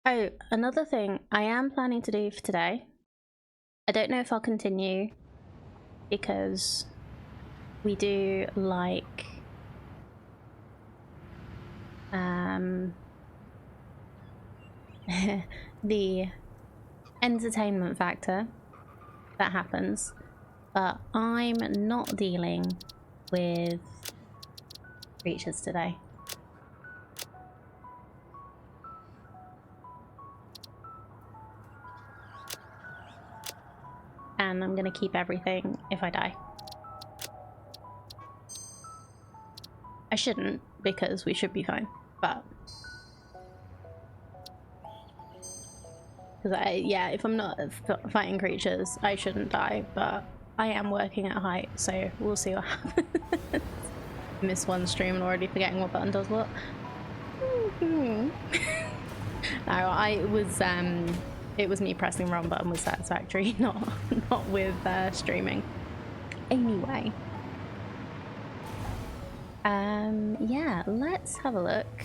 Oh, another thing I am planning to do for today. I don't know if I'll continue because we do like the entertainment factor that happens, but I'm not dealing with creatures today. And I'm gonna keep everything if I die. I shouldn't, because we should be fine, but because yeah, if I'm not fighting creatures, I shouldn't die, but I am working at height, so we'll see what happens. Missed one stream and already forgetting what button does what. No, it was me pressing the wrong button with Satisfactory, not with streaming. Anyway, yeah, let's have a look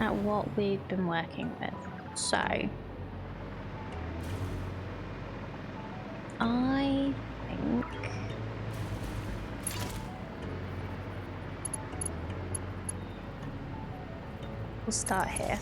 at what we've been working with. So I think we'll start here.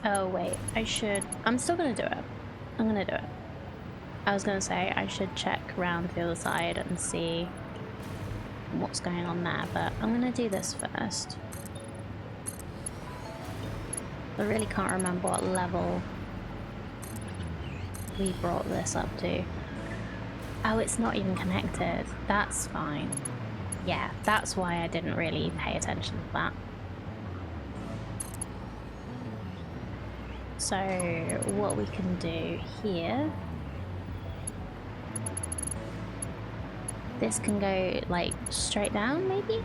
Oh wait, I'm still gonna do it. I'm gonna do it. I was gonna say I should check around the other side and see what's going on there, but I'm gonna do this first. I really can't remember what level we brought this up to. Oh, it's not even connected. That's fine. Yeah, that's why I didn't really pay attention to that. So what we can do here, this can go like straight down maybe?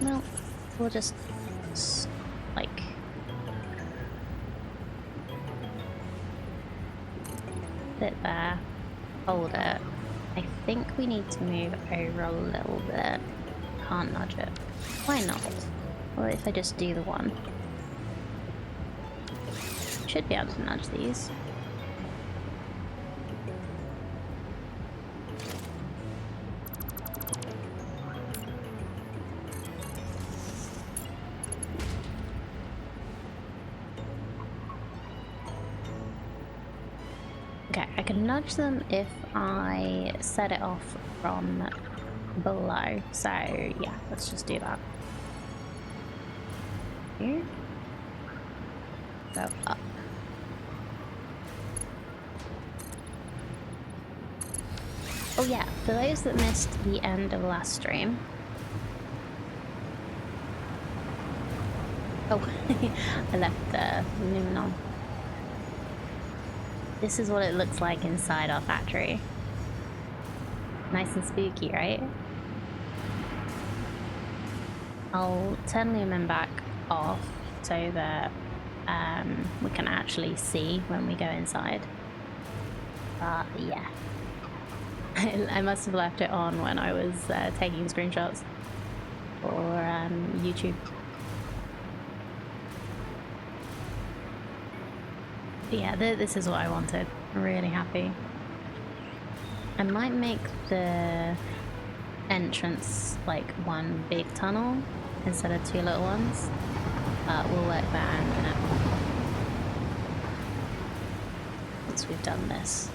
No, we'll just like sit there, hold it. I think we need to move over a little bit. Can't nudge it. Why not? Or if I just do the one. Should be able to nudge these. Okay, I can nudge them if I set it off from below. So yeah, let's just do that. Here. Go up. Oh yeah, for those that missed the end of last stream. Oh, I left the lumen on. This is what it looks like inside our factory. Nice and spooky, right? I'll turn lumen back off so that we can actually see when we go inside. But yeah. I must have left it on when I was taking screenshots for YouTube. But yeah, this is what I wanted. I'm really happy. I might make the entrance like one big tunnel instead of two little ones, but we'll work that out in a minute once we've done this.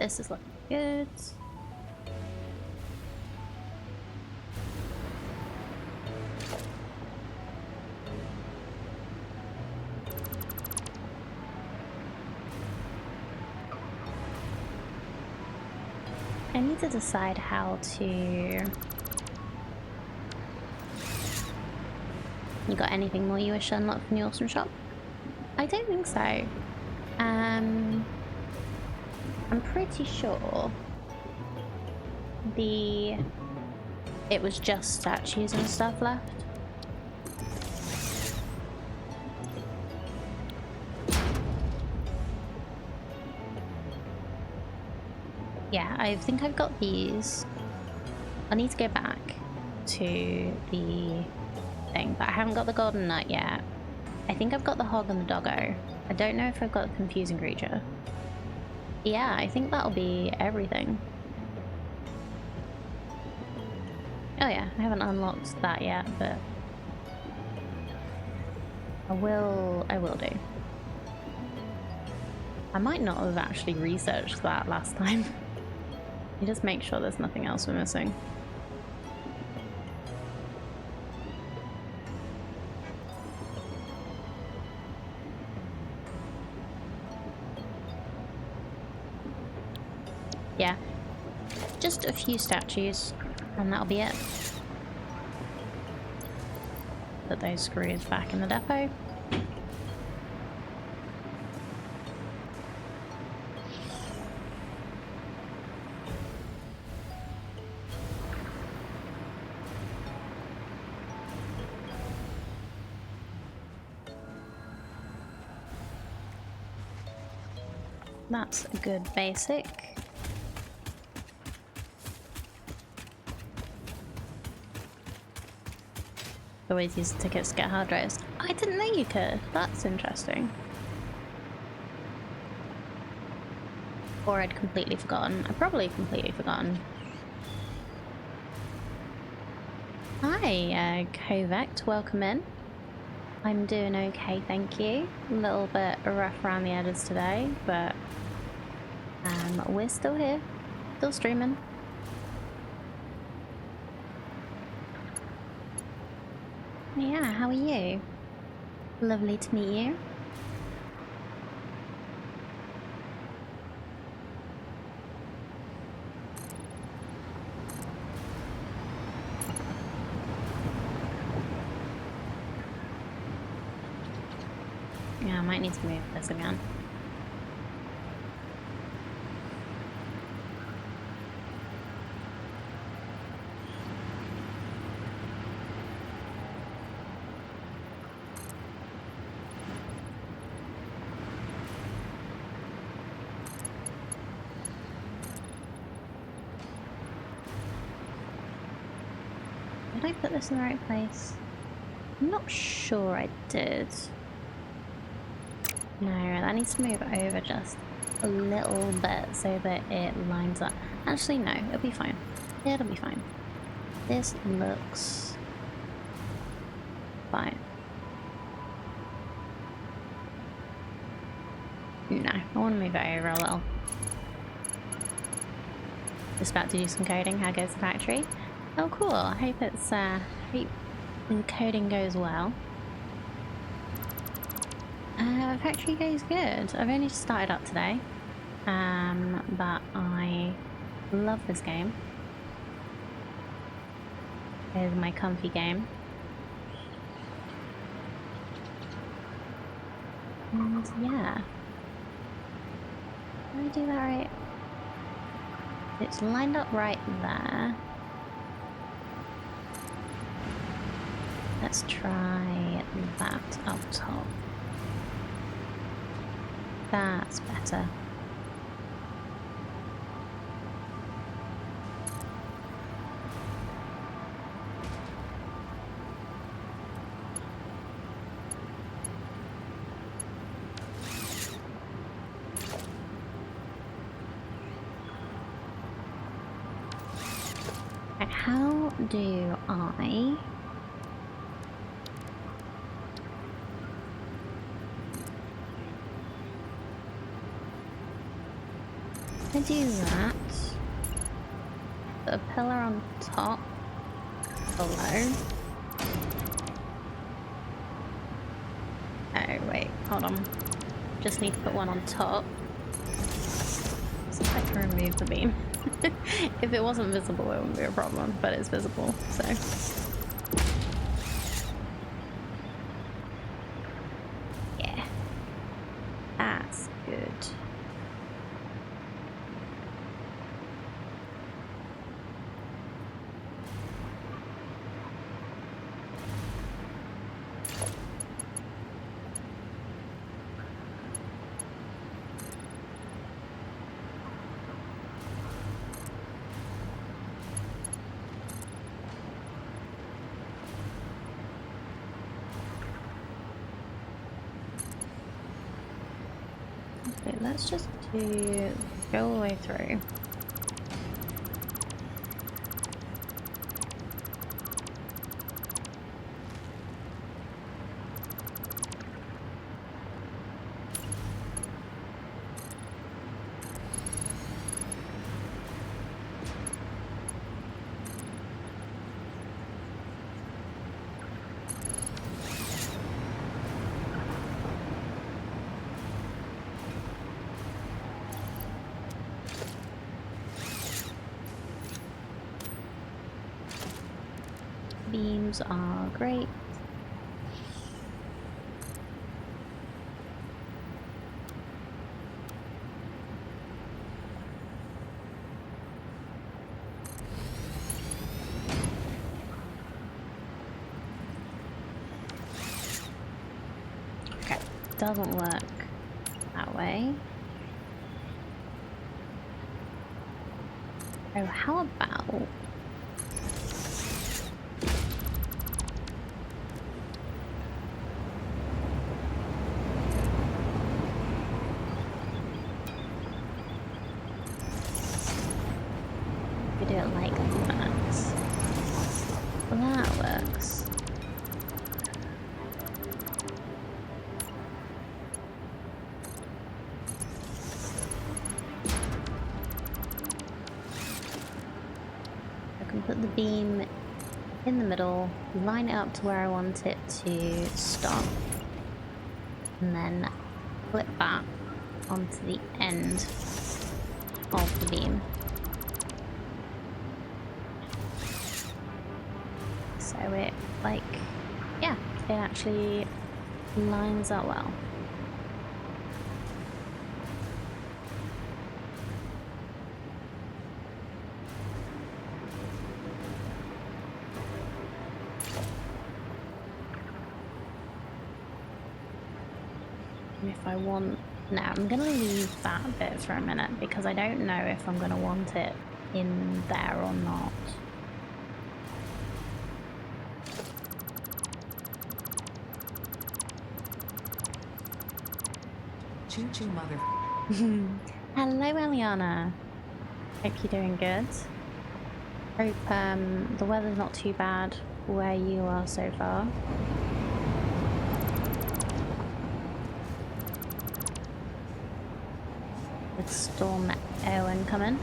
this is looking good. I need to decide how to... You got anything more you wish to unlock from the awesome shop? I don't think so. I'm pretty sure it was just statues and stuff left. Yeah, I think I've got these. I need to go back to the thing, but I haven't got the golden nut yet. I think I've got the hog and the doggo. I don't know if I've got the confusing creature. Yeah, I think that'll be everything. Oh yeah, I haven't unlocked that yet, but I will do. I might not have actually researched that last time. You just make sure there's nothing else we're missing. Yeah, just a few statues and that'll be it. Put those screws back in the depot. That's a good basic. Always use tickets to get hard drives. I didn't know you could. That's interesting. Or I'd completely forgotten. I've probably completely forgotten. Hi, Kovect. Welcome in. I'm doing okay, thank you. A little bit rough around the edges today, but we're still here. Still streaming. Yeah, how are you? Lovely to meet you. Yeah, I might need to move this again. Did I put this in the right place? I'm not sure I did. No, that needs to move over just a little bit so that it lines up. Actually, no, it'll be fine. It'll be fine. This looks fine. No, I want to move it over a little. Just about to do some coding. How goes the factory? Oh, cool. I hope it's hope the coding goes well. Factory goes good. I've only just started up today, but I love this game. It's my comfy game. And yeah. Did I do that right? It's lined up right there. Let's try that up top. That's better. How do I... I do that. Put a pillar on top, below. Oh wait, hold on. Just need to put one on top. So I can remove the beam. If it wasn't visible, it wouldn't be a problem, but it's visible, so. Yeah. That's good. Okay, let's just go all the way through. Beams are great. Okay, doesn't work that way. Oh, how about... we do it like that. That works. I can put the beam in the middle, line it up to where I want it to stop, and then flip that onto the end of the beam. So it, like, yeah, it actually lines up well. And if I want... Now I'm gonna leave that bit for a minute because I don't know if I'm gonna want it in there or not. Choo choo, mother. Hello, Eliana. Hope you're doing good. Hope the weather's not too bad where you are so far. With Storm Owen coming.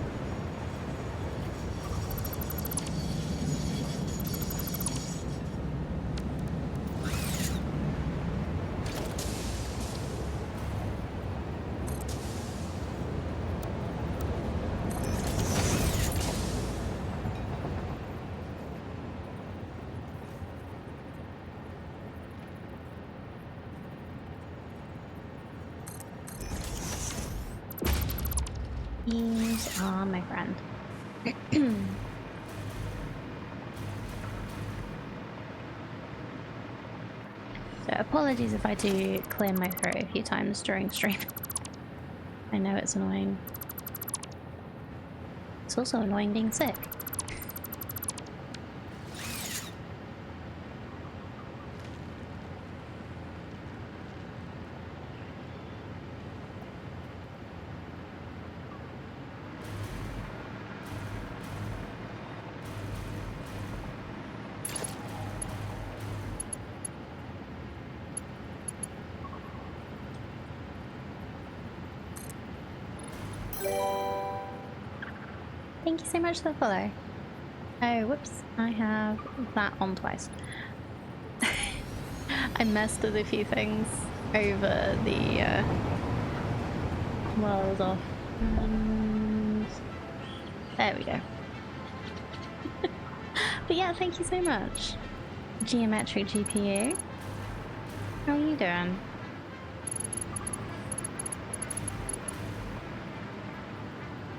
Beams are my friend. So apologies if I do clear my throat a few times during stream. I know it's annoying. It's also annoying being sick. thank you so much for the follow. Oh, whoops, I have that on twice. I messed with a few things over the while I was off. And there we go. But yeah, thank you so much. Geometric GPU. How are you doing?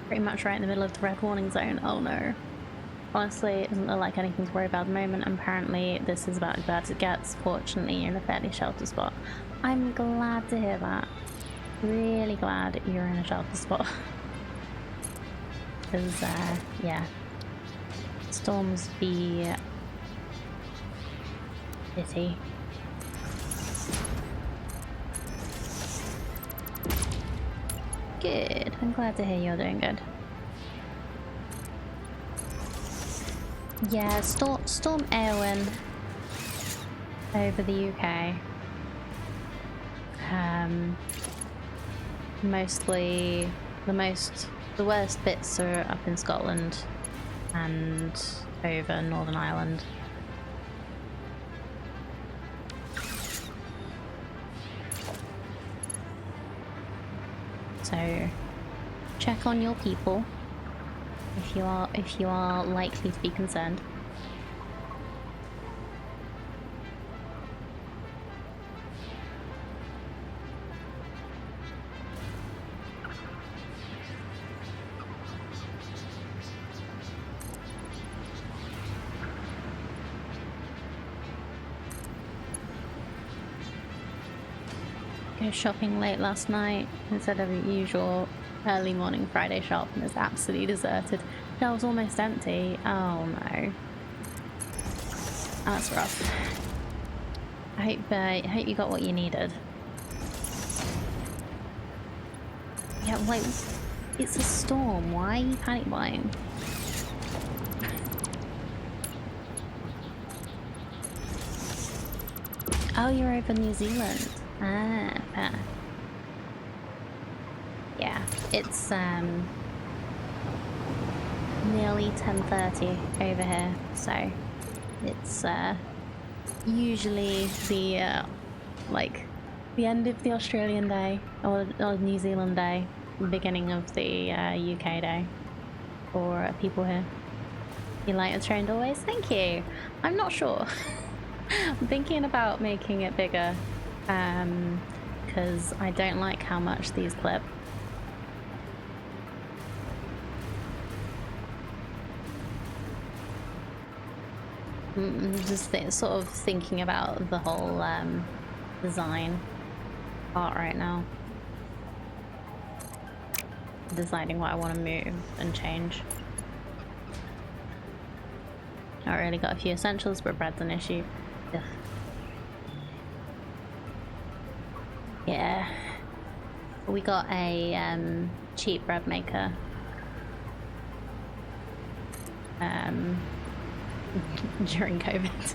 Pretty much right in the middle of the red warning zone. Oh no. Honestly, it doesn't look like anything to worry about at the moment. Apparently, this is about as bad as it gets. Fortunately, you're in a fairly sheltered spot. I'm glad to hear that. Really glad you're in a sheltered spot. Because, yeah. Storms be pity. Good. I'm glad to hear you're doing good. Yeah, Storm Eowyn over the UK. Mostly the worst bits are up in Scotland and over Northern Ireland. So check on your people if you are likely to be concerned. Go shopping late last night instead of the usual early morning Friday shop, and it's absolutely deserted. Shelves almost empty. Oh no. That's rough. I hope you got what you needed. Yeah, like, it's a storm. Why are you panic buying? Oh, you're over New Zealand. Ah, fair. Yeah, it's nearly 10:30 over here, so it's usually the like the end of the Australian day or New Zealand day, beginning of the UK day for people here. You like the trained always? Thank you. I'm not sure. I'm thinking about making it bigger because I don't like how much these clip. I'm just sort of thinking about the whole design part right now. Deciding what I want to move and change. I already got a few essentials, but bread's an issue. Ugh. Yeah. We got a cheap bread maker. During COVID.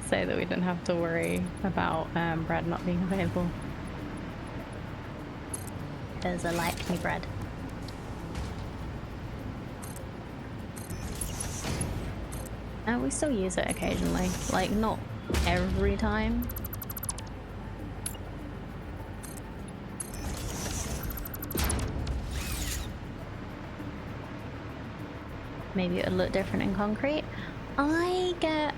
So that we didn't have to worry about bread not being available. There's a like me bread. We still use it occasionally, like not every time. Maybe it would look different in concrete. I get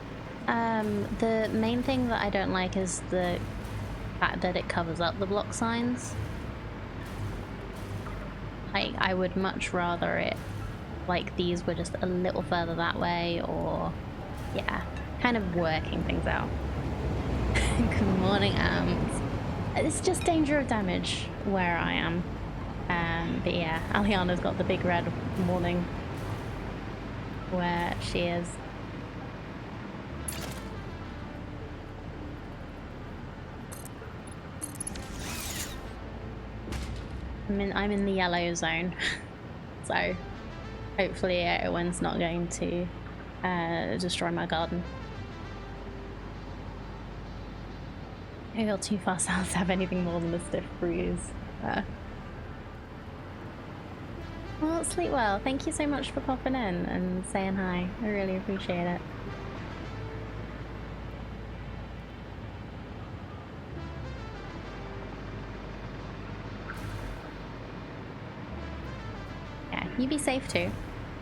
the main thing that I don't like is the fact that it covers up the block signs. Like, I would much rather it, like, these were just a little further that way, or yeah, kind of working things out. Good morning, it's just danger of damage where I am. But yeah, Aliana's got the big red warning where she is. I'm in the yellow zone, so hopefully Eowyn's not going to destroy my garden. I feel too far south to have anything more than a stiff breeze. Well, sleep well. Thank you so much for popping in and saying hi. I really appreciate it. Yeah, you be safe too.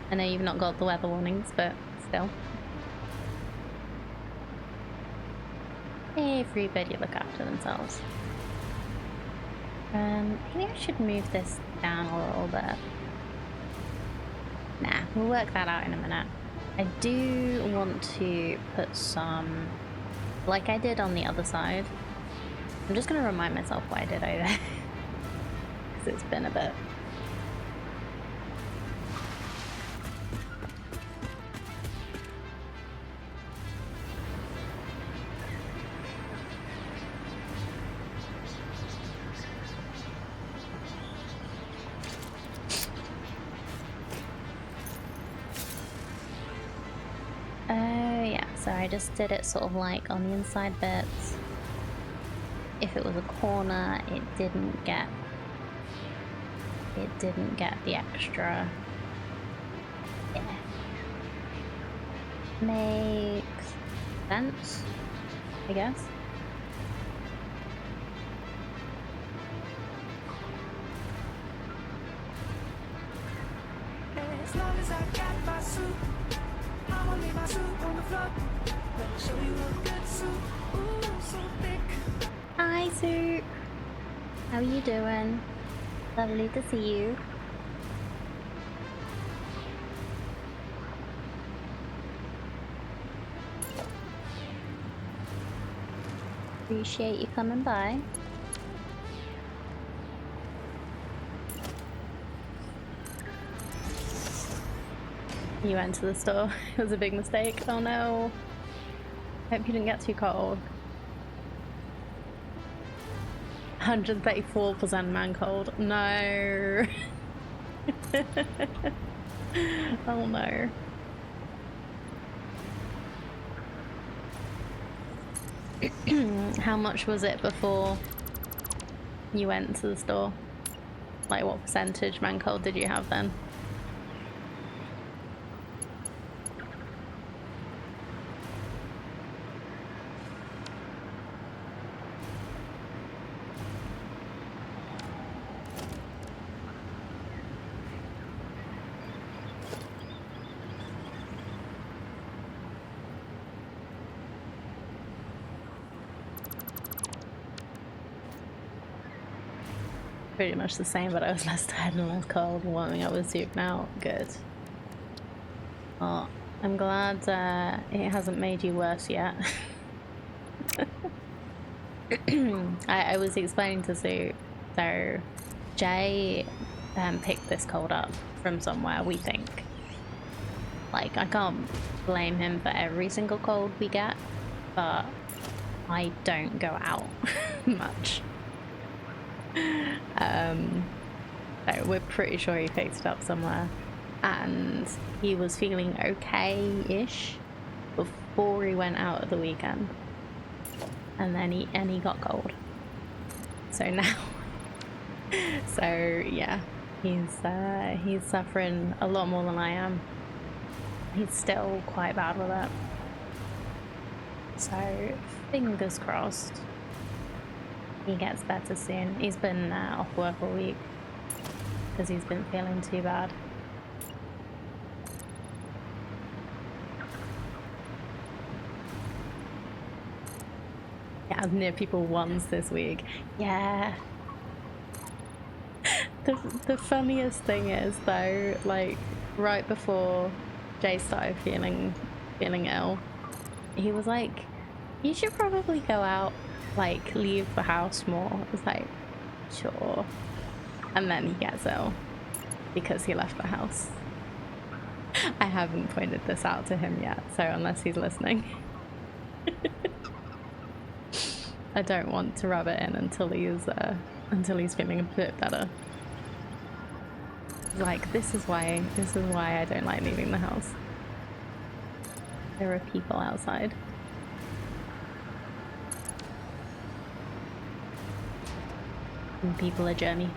I know you've not got the weather warnings, but still. Everybody look after themselves. Maybe I should move this down a little bit. Nah, we'll work that out in a minute. I do want to put some, like I did on the other side. I'm just gonna remind myself what I did over there. Because it's been a bit. Oh yeah, so I just did it sort of like on the inside bits. If it was a corner, it didn't get the extra. Yeah. Makes sense, I guess. As long as I got my suit, I'ma leave my suit on the floor. Let me show you a good suit. Ooh, so thick. Hi, Suit. How are you doing? Lovely to see you. Appreciate you coming by. You went to the store. It was a big mistake. Oh no. Hope you didn't get too cold. 134% man cold. No. Oh no. How much was it before you went to the store? Like what percentage man cold did you have then? Pretty much the same, but I was less tired and less cold, warming up with soup now. Good. Well, I'm glad it hasn't made you worse yet. I was explaining to Sue, so Jay picked this cold up from somewhere, we think. Like, I can't blame him for every single cold we get, but I don't go out much. So we're pretty sure he picked it up somewhere, and he was feeling okay-ish before he went out at the weekend, and then he got cold. So now, so yeah, he's suffering a lot more than I am. He's still quite bad with it. So fingers crossed he gets better soon. He's been off work all week because he's been feeling too bad. Yeah, near people once this week. Yeah. The funniest thing is though, like right before Jay started feeling ill, he was like, "You should probably go out, like leave the house more." I was like, sure. And then he gets ill because he left the house. I haven't pointed this out to him yet, so unless he's listening. I don't want to rub it in until he's feeling a bit better. Like, this is why I don't like leaving the house. There are people outside. And people are journey.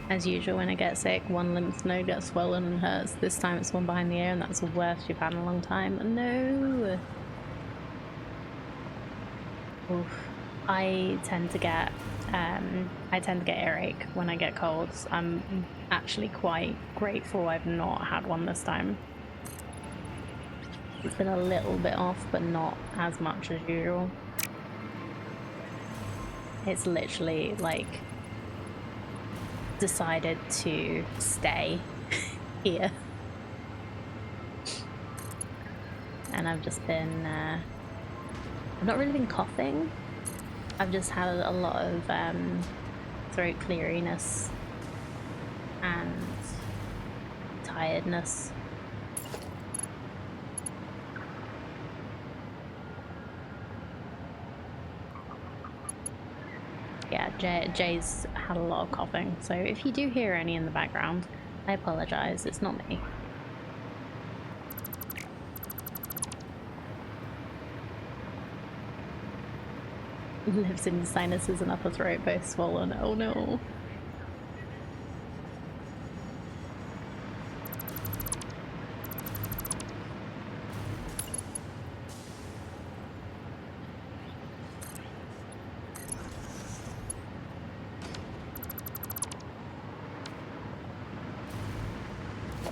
As usual, when I get sick, one lymph node gets swollen and hurts. This time it's one behind the ear, and that's the worst you've had in a long time. No! Oof. I tend to get earache when I get colds. I'm actually quite grateful I've not had one this time. It's been a little bit off, but not as much as usual. It's literally like decided to stay here. And I've just been I've not really been coughing. I've just had a lot of throat cleariness and tiredness. Yeah, Jay's had a lot of coughing, so if you do hear any in the background, I apologize, it's not me. Lives in sinuses and upper throat, both swollen. Oh no.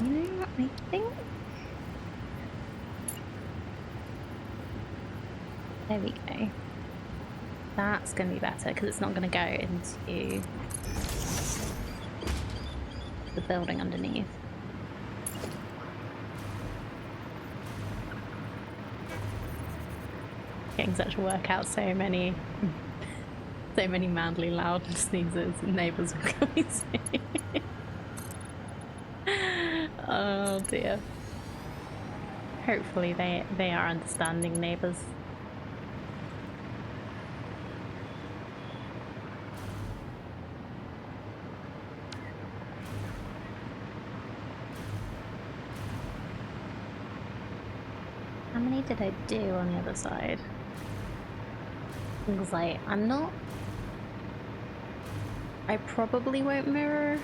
You know what I think? There we go. That's going to be better because it's not going to go into the building underneath. Getting such a workout, so many madly loud sneezes and neighbours will come and see. Oh dear. Hopefully they are understanding neighbours. How many did I do on the other side? Because like, I probably won't mirror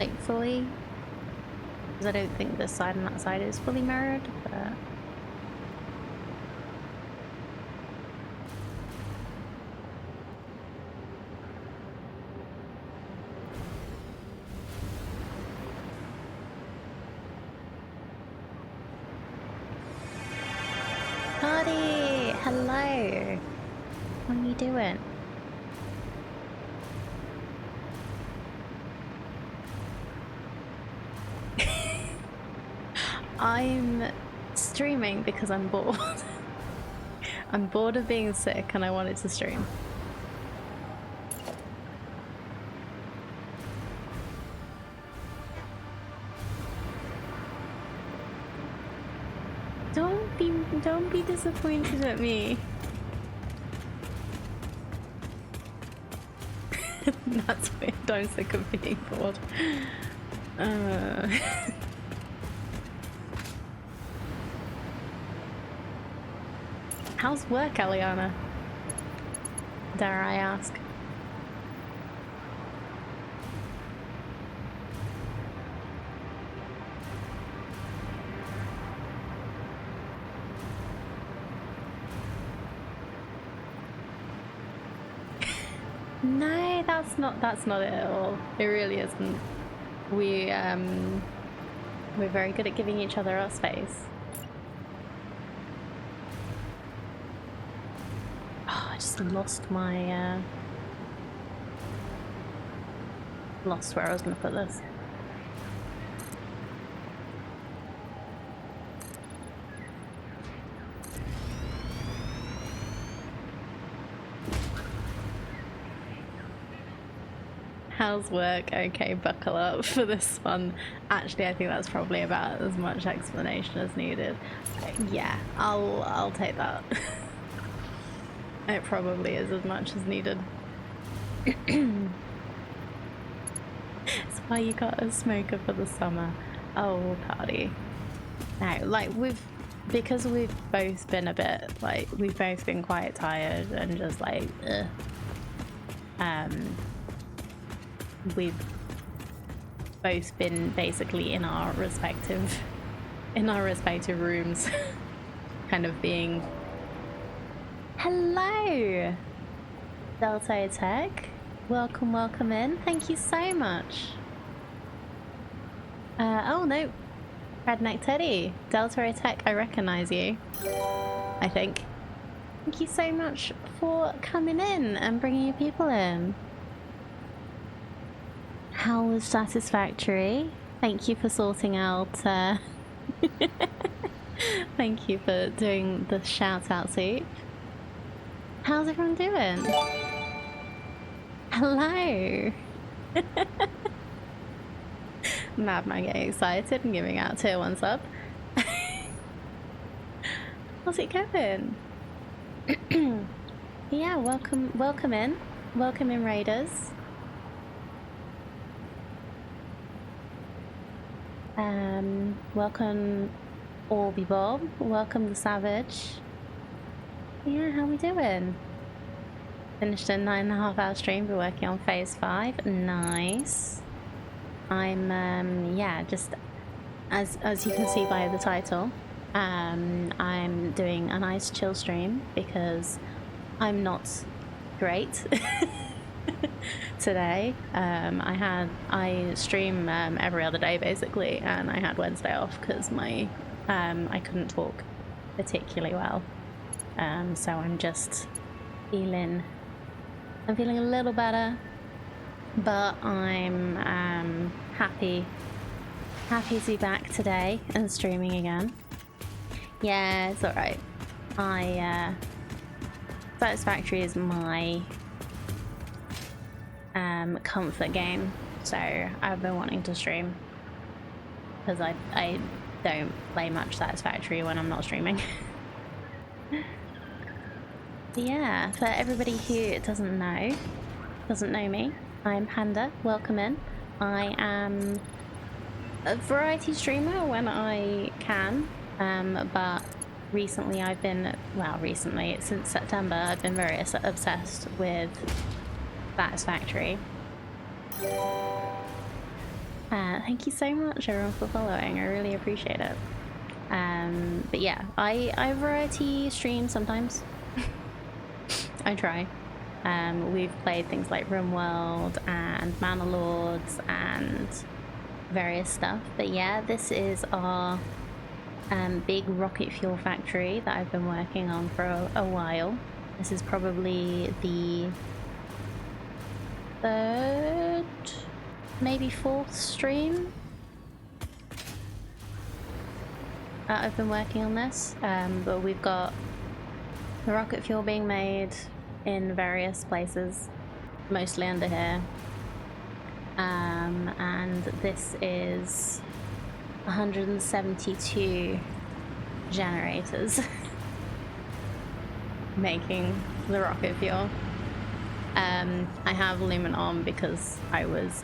like fully, because I don't think this side and that side is fully mirrored, but Hardy! Hello! What are you doing? I'm streaming because I'm bored. I'm bored of being sick and I wanted to stream. Don't be disappointed at me. That's weird. I'm sick of being bored. How's work, Eliana? Dare I ask? No, that's not it at all. It really isn't. We're very good at giving each other our space. Oh, I just lost my lost where I was gonna put this. How's work? Okay, buckle up for this one. Actually, I think that's probably about as much explanation as needed. Yeah, I'll take that. It probably is as much as needed. It's why you got a smoker for the summer. Oh, Cardi. No, like because we've both been a bit like, we've both been quite tired and just like, we've both been basically in our respective rooms, kind of being. Hello, Delta Tech. Welcome in. Thank you so much. Oh no, Redneck Teddy, Delta Tech. I recognize you. I think. Thank you so much for coming in and bringing your people in. How was Satisfactory? Thank you for sorting out. Thank you for doing the shout out soup. How's everyone doing? Hello. Madman getting excited and giving out tier 1 sub. How's it going? Yeah, welcome in. Welcome in, Raiders. Welcome Orby Bob. Welcome the Savage. Yeah, how we doing? Finished a 9.5 hour stream. We're working on phase 5. Nice. I'm yeah, just as you can see by the title, I'm doing a nice chill stream because I'm not great today. I stream every other day basically, and I had Wednesday off because my I couldn't talk particularly well. So I'm just feeling a little better, but I'm happy to be back today and streaming again. Yeah, it's alright. Satisfactory is my comfort game, so I've been wanting to stream because I don't play much Satisfactory when I'm not streaming. Yeah, for everybody who doesn't know me, I'm Panda. Welcome in. I am a variety streamer when I can, but recently since September, I've been very obsessed with Satisfactory. Thank you so much everyone for following, I really appreciate it. But yeah, I variety stream sometimes. I try. We've played things like RimWorld and Manor Lords and various stuff, but yeah, this is our big rocket fuel factory that I've been working on for a while. This is probably the 3rd, maybe 4th stream I've been working on this, but we've got the rocket fuel being made in various places, mostly under here, and this is 172 generators making the rocket fuel. I have Lumen on because I was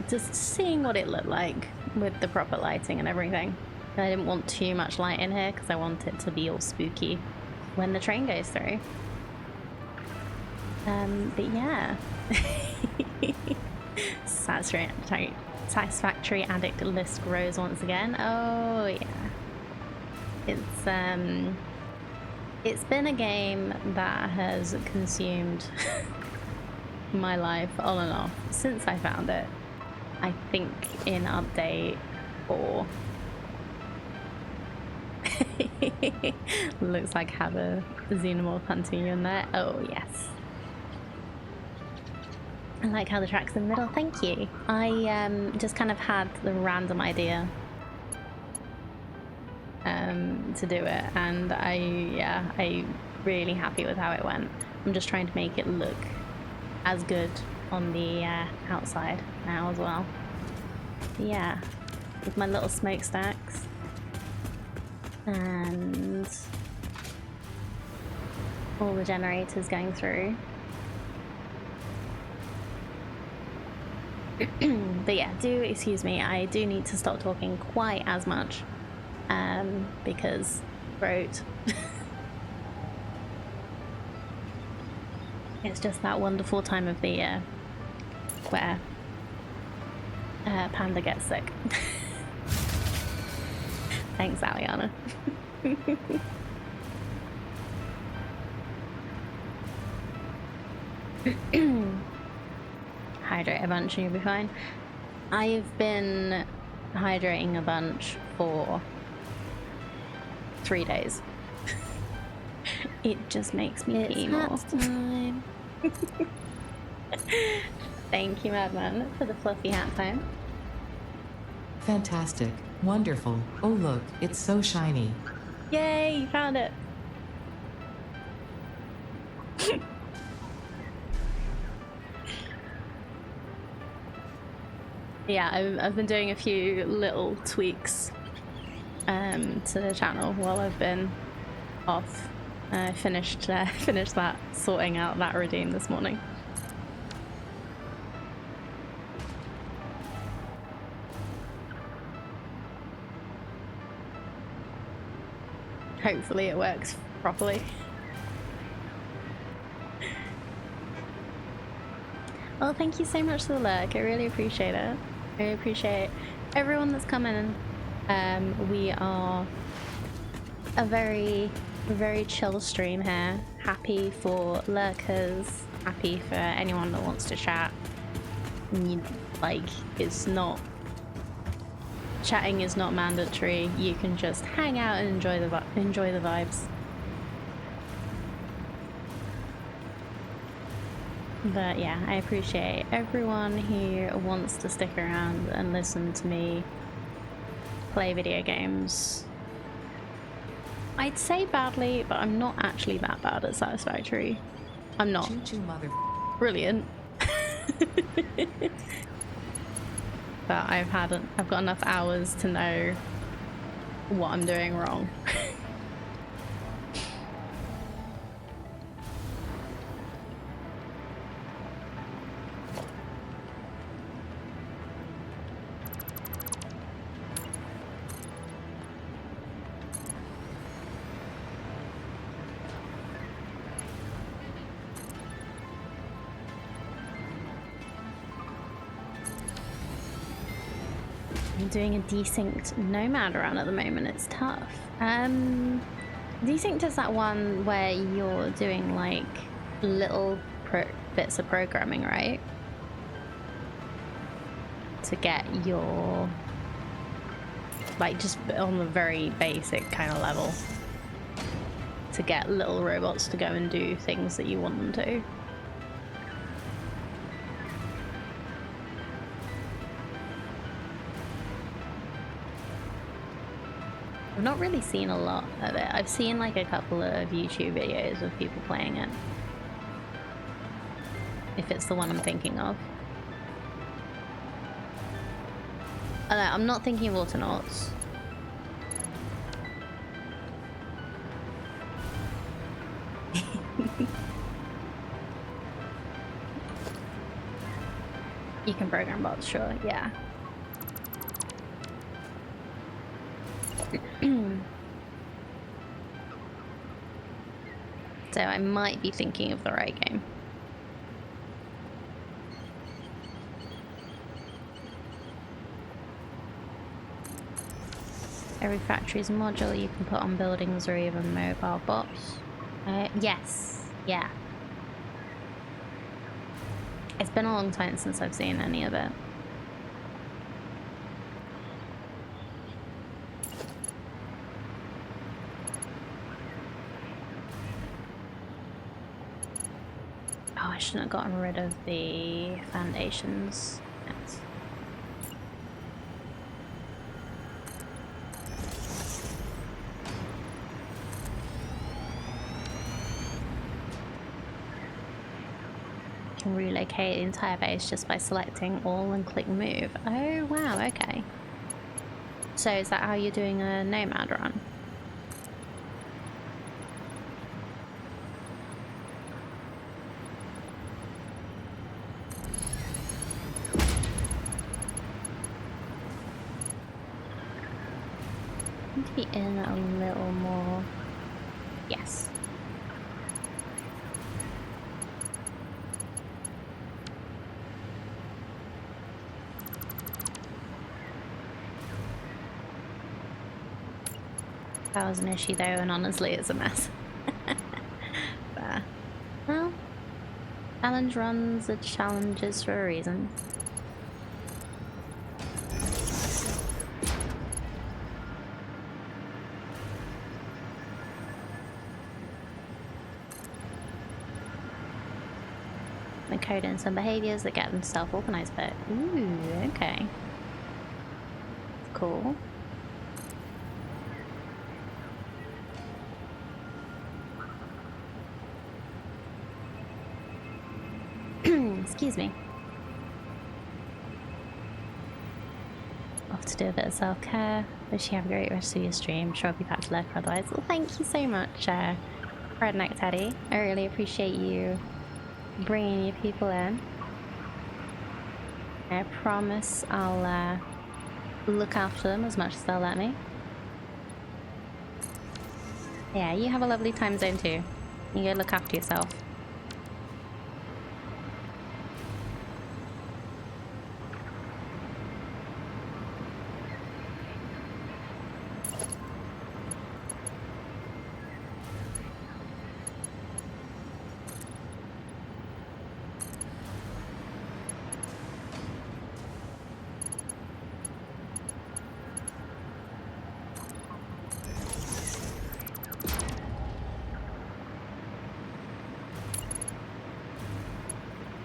just seeing what it looked like with the proper lighting and everything. I didn't want too much light in here because I want it to be all spooky when the train goes through. But yeah. Satisfactory addict list grows once again. Oh yeah. It's been a game that has consumed my life on and off since I found it. I think in update 4. Looks like I have a xenomorph hunting you in there. Oh yes. I like how the track's in the middle. Thank you. I just kind of had the random idea to do it, and I'm really happy with how it went. I'm just trying to make it look as good on the outside now as well. Yeah, with my little smokestacks and all the generators going through. But yeah, do excuse me, I do need to stop talking quite as much because throat. It's just that wonderful time of the year where Panda gets sick. Thanks, Aliana. Hydrate a bunch and you'll be fine. I've been hydrating a bunch for 3 days. It just makes me pee more. Time. Thank you, Madman, for the fluffy hat time. Fantastic. Wonderful. Oh look, it's so shiny. Yay, you found it. Yeah, I've been doing a few little tweaks to the channel while I've been off. I finished that, sorting out that redeem this morning. Hopefully it works properly. Well, thank you so much for the lurk. I really appreciate it. I really appreciate everyone that's come in. We are a very, very chill stream here. Happy for lurkers. Happy for anyone that wants to chat. It's not... Chatting is not mandatory. You can just hang out and enjoy the vibes. But yeah, I appreciate everyone who wants to stick around and listen to me play video games. I'd say badly, but I'm not actually that bad at Satisfactory. I'm not. Choo-choo, mother. Brilliant. But I've got enough hours to know what I'm doing wrong. I'm doing a desynced nomad run at the moment. It's tough. Desynced is that one where you're doing like little bits of programming, right? To get your, like, just on the very basic kind of level, to get little robots to go and do things that you want them to. I've not really seen a lot of it. I've seen like a couple of YouTube videos of people playing it. If it's the one I'm thinking of. Oh, no, I'm not thinking of Autonauts. You can program bots, sure, yeah. So I might be thinking of the right game. Every factory is a module you can put on buildings or even mobile bots. Yes, yeah. It's been a long time since I've seen any of it. Oh, I shouldn't have gotten rid of the foundations. Yes. Can relocate the entire base just by selecting all and click move. Oh wow, okay. So is that how you're doing a nomad run? Need to be in a little more. Yes. That was an issue though, and honestly it's a mess. But, well, challenge runs are challenges for a reason. The code in some behaviors that get them to self-organize, but ooh, okay. Cool. Excuse me. Off to do a bit of self-care. Wish you have a great rest of your stream. Sure I'll be back to lurk otherwise. Well, thank you so much, Redneck Teddy. I really appreciate you bringing your people in. I promise I'll look after them as much as they'll let me. Yeah, you have a lovely time zone too. You go look after yourself.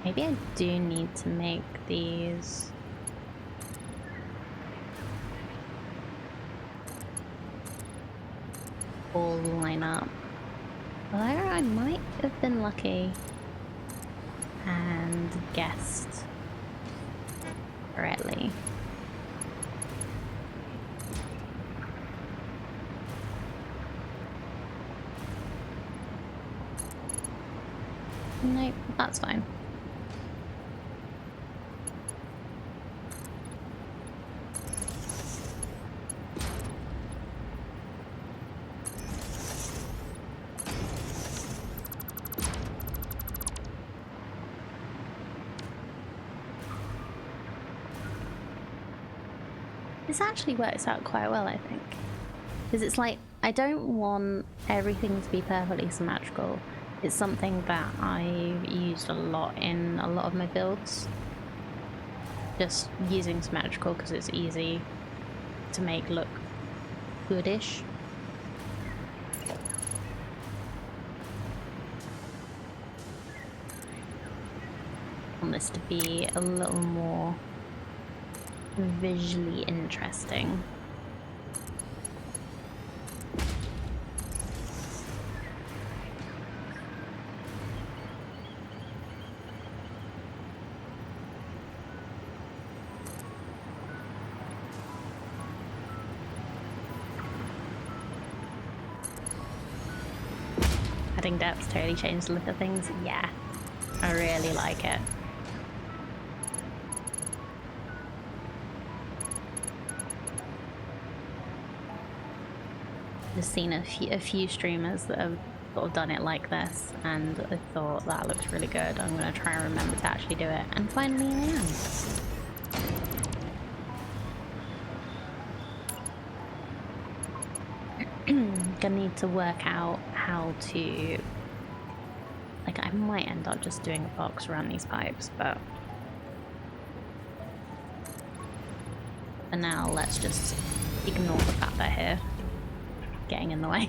Maybe I do need to make these all line up. Although I might have been lucky and guessed correctly. Nope, that's fine. This actually works out quite well, I think. Because it's like, I don't want everything to be perfectly symmetrical. It's something that I've used a lot in a lot of my builds. Just using symmetrical because it's easy to make look goodish. I want this to be a little more visually interesting. Adding depth totally changed the look of things. Yeah, I really like it. Just seen a few streamers that have sort of done it like this, and I thought that looks really good. I'm gonna try and remember to actually do it, and finally I am. Gonna need to work out how to, like, I might end up just doing a box around these pipes, but for now let's just ignore the fact they're here getting in the way.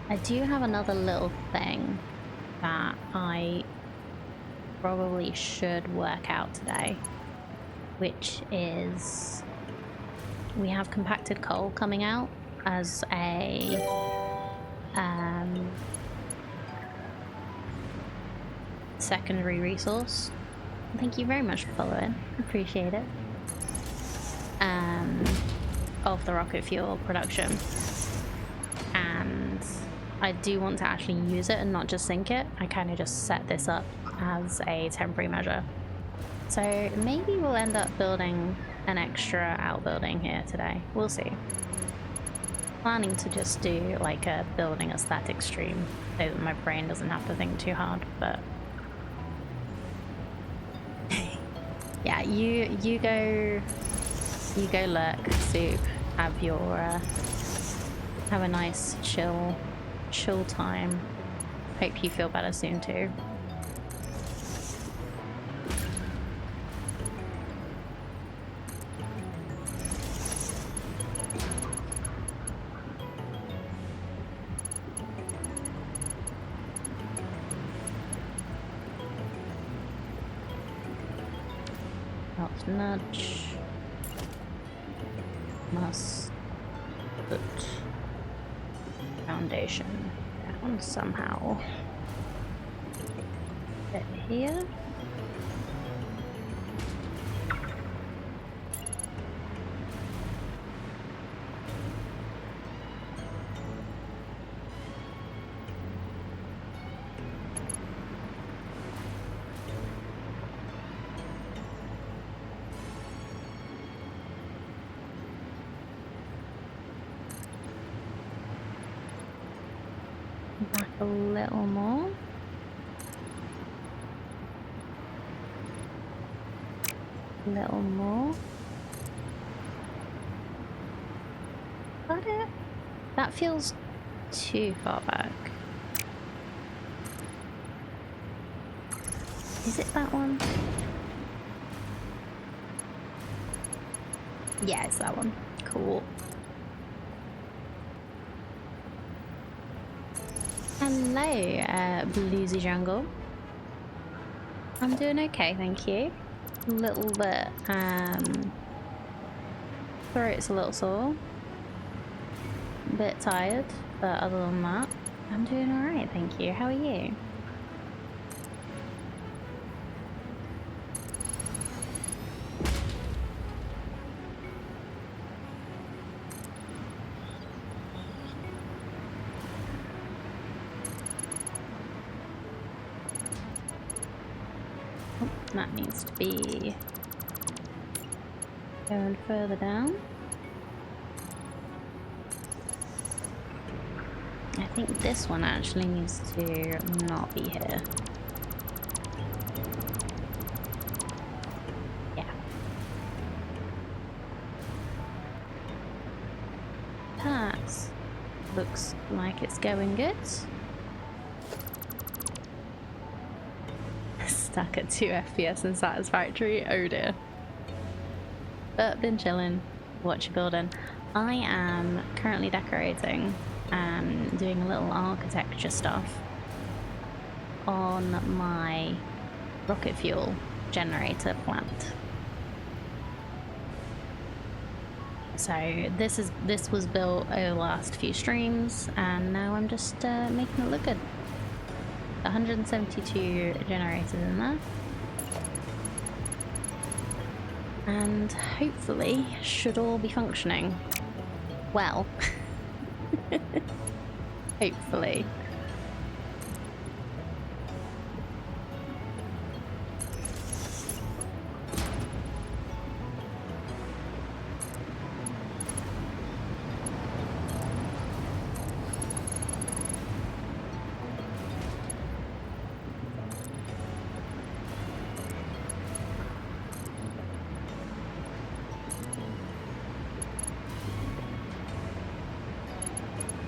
I do have another little thing that I probably should work out today, which is we have compacted coal coming out as a secondary resource. Thank you very much for following, appreciate it. Of the rocket fuel production, and I do want to actually use it and not just sink it, I kind of just set this up as a temporary measure. So maybe we'll end up building an extra outbuilding here today. We'll see. Planning to just do like a building aesthetic stream so that my brain doesn't have to think too hard, but yeah, you go lurk, Soup. Have your have a nice chill time. Hope you feel better soon too. Nudge. Must put foundation down somehow. Bit here. Back a little more. A little more. Got it? That feels too far back. Is it that one? Yeah, it's that one. Cool. Hello, Bluesy Jungle. I'm doing okay, thank you. A little bit, throat's a little sore. A bit tired, but other than that, I'm doing alright, thank you. How are you? That needs to be going further down. I think this one actually needs to not be here. Yeah. That looks like it's going good. Stuck at 2 FPS in Satisfactory, oh dear. But been chilling, watch building. I am currently decorating and doing a little architecture stuff on my rocket fuel generator plant. So this was built over the last few streams, and now I'm just making it look good. 172 generators in there, and hopefully should all be functioning well. Hopefully.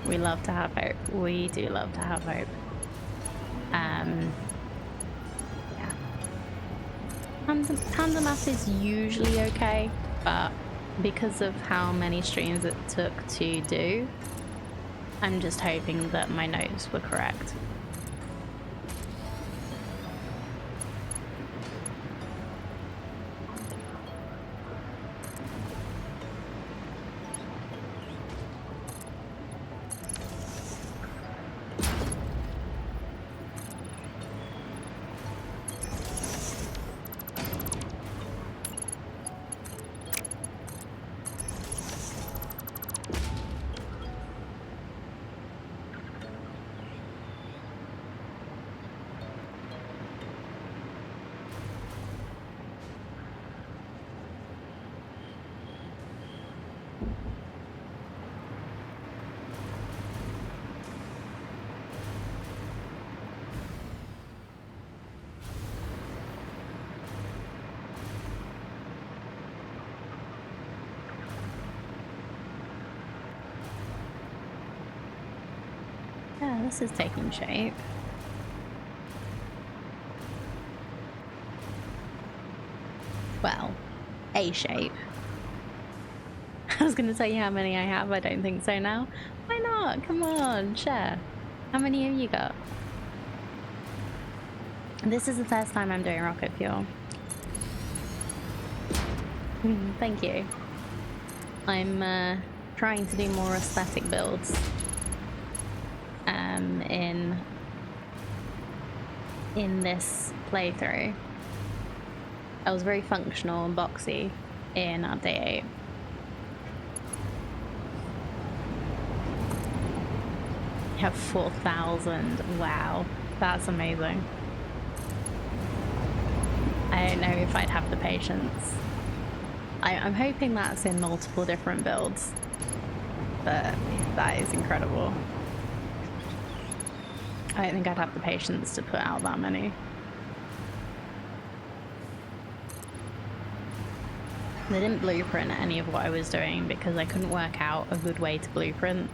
We love to have hope. We do love to have hope. Yeah. Tandem math is usually okay, but because of how many streams it took to do, I'm just hoping that my notes were correct. Yeah, this is taking shape. Well, a shape. I was gonna tell you how many I have, I don't think so now. Why not? Come on, share. How many have you got? This is the first time I'm doing rocket fuel. Thank you. I'm trying to do more aesthetic builds in this playthrough. I was very functional and boxy in update 8. You have 4,000. Wow, that's amazing. I don't know if I'd have the patience. I'm hoping that's in multiple different builds, but that is incredible. I don't think I'd have the patience to put out that many. They didn't blueprint any of what I was doing because I couldn't work out a good way to blueprint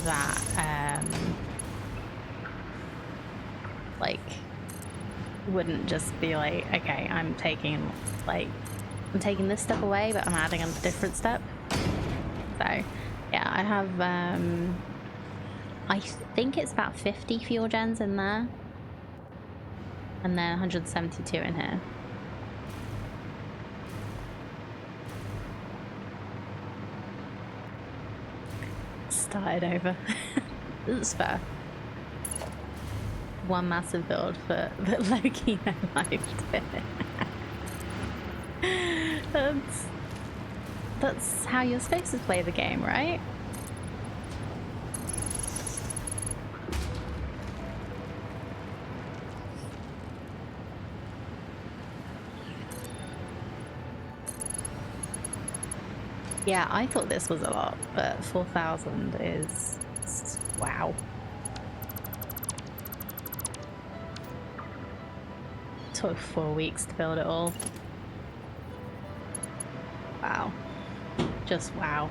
that like wouldn't just be like, okay, I'm taking this step away, but I'm adding a different step. So yeah, I have I think it's about 50 fuel gens in there, and then 172 in here. Started over. It's fair. One massive build for that Loki no life did. That's how you're supposed to play the game, right? Yeah, I thought this was a lot, but 4,000 is... wow. Took 4 weeks to build it all. Wow. Just wow.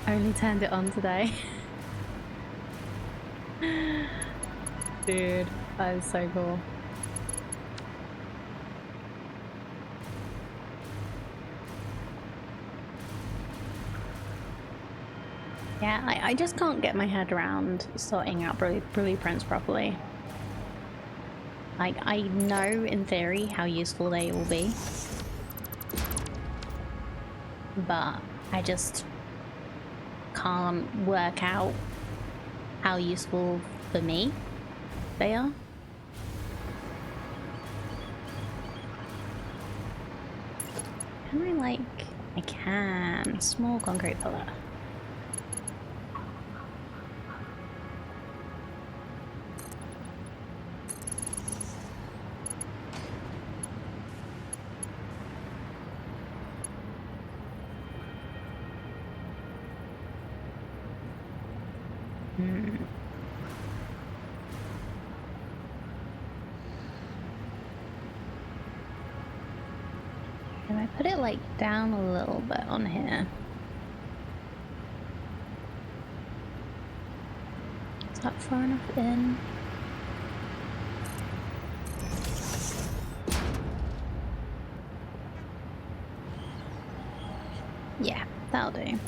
Only turned it on today. Dude, that is so cool. Yeah, I just can't get my head around sorting out blueprints properly. Like, I know in theory how useful they will be, but I just can't work out how useful for me they are. Can I, like... I can. Small concrete pillar. Can I put it like down a little bit on here? Is that far enough in? Yeah, that'll do.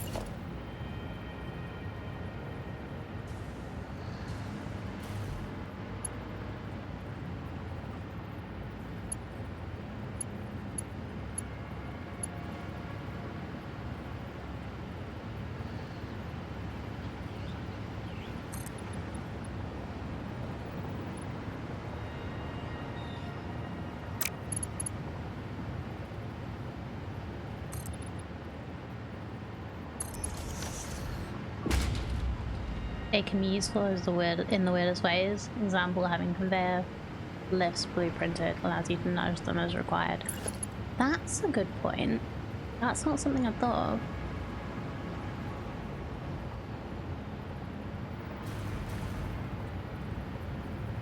It can be useful as in the weirdest ways. Example, having conveyor lifts blueprinted allows you to nudge them as required. That's a good point. That's not something I've thought of.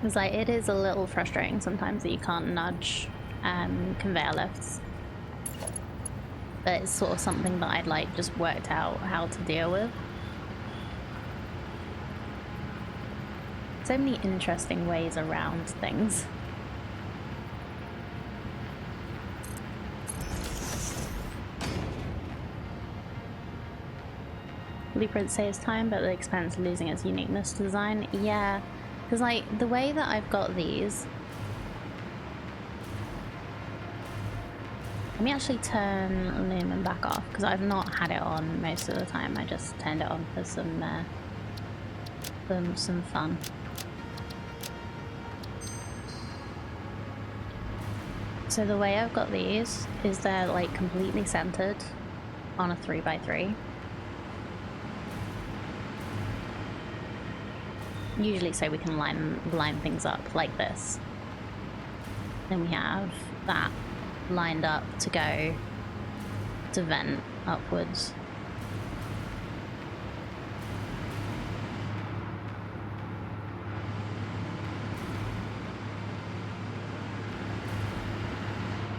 It's like, it is a little frustrating sometimes that you can't nudge conveyor lifts. But it's sort of something that I'd like just worked out how to deal with. So many interesting ways around things. Blueprint saves time, but at the expense of losing its uniqueness to design. Yeah, because like the way that I've got these. Let me actually turn Lumen back off because I've not had it on most of the time. I just turned it on for some fun. So the way I've got these is they're like completely centered on a 3x3. Usually so we can line things up like this. Then we have that lined up to go to vent upwards.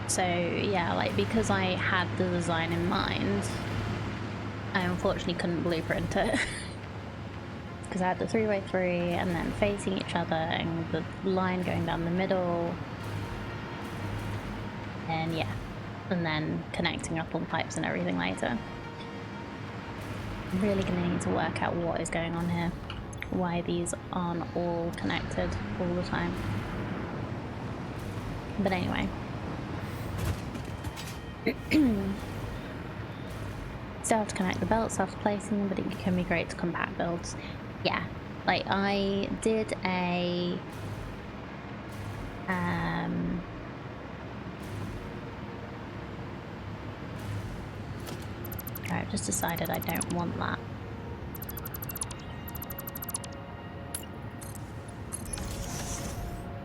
So yeah, like because I had the design in mind, I unfortunately couldn't blueprint it. Because I had the 3x3 and then facing each other and the line going down the middle. And yeah, and then connecting up on pipes and everything later. I'm really gonna need to work out what is going on here. Why these aren't all connected all the time. But anyway. Still have to connect the belts after placing them, but it can be great to compact builds. Yeah, like I did a I've just decided I don't want that.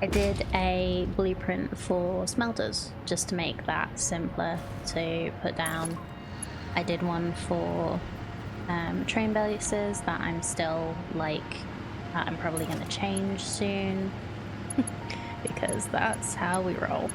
I did a blueprint for smelters just to make that simpler to put down. I did one for train bases that I'm still like, that I'm probably going to change soon because that's how we roll.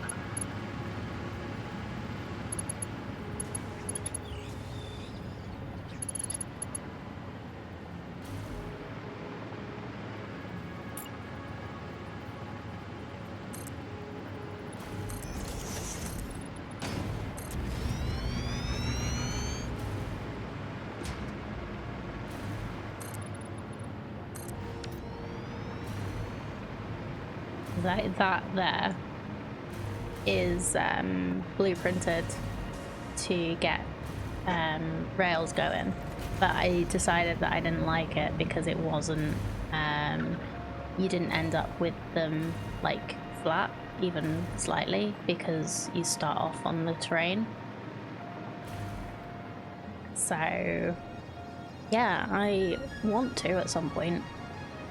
That there is blueprinted to get rails going, but I decided that I didn't like it because it wasn't you didn't end up with them like flat even slightly because you start off on the terrain. So yeah, I want to at some point,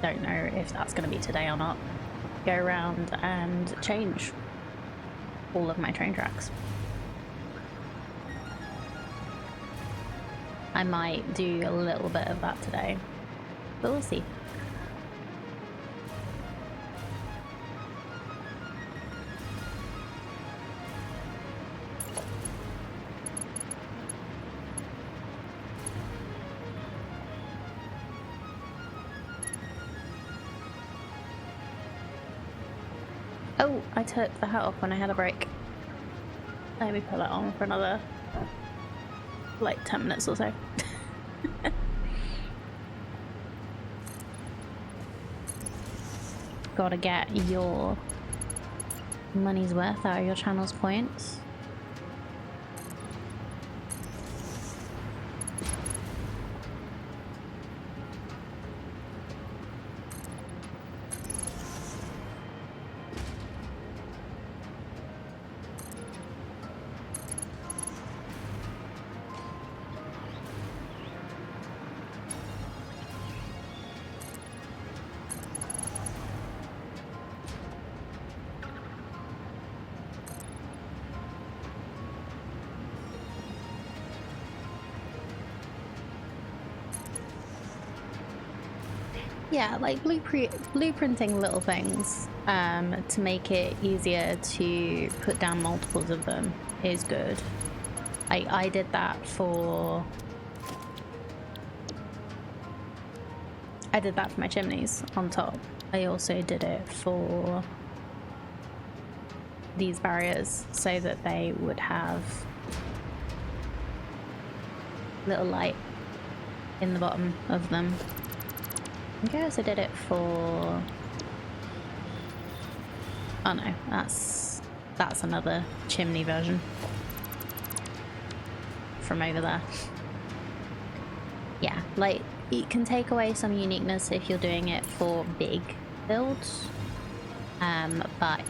don't know if that's going to be today or not, go around and change all of my train tracks. I might do a little bit of that today, but we'll see. Oh, I took the hat off when I had a break. Let me put that on for another, like, 10 minutes or so. Gotta get your money's worth out of your channel's points. Yeah, like blueprinting little things to make it easier to put down multiples of them is good. I did that for my chimneys on top. I also did it for these barriers so that they would have little light in the bottom of them. I think I also did it for... Oh no, that's another chimney version from over there. Yeah, like it can take away some uniqueness if you're doing it for big builds, but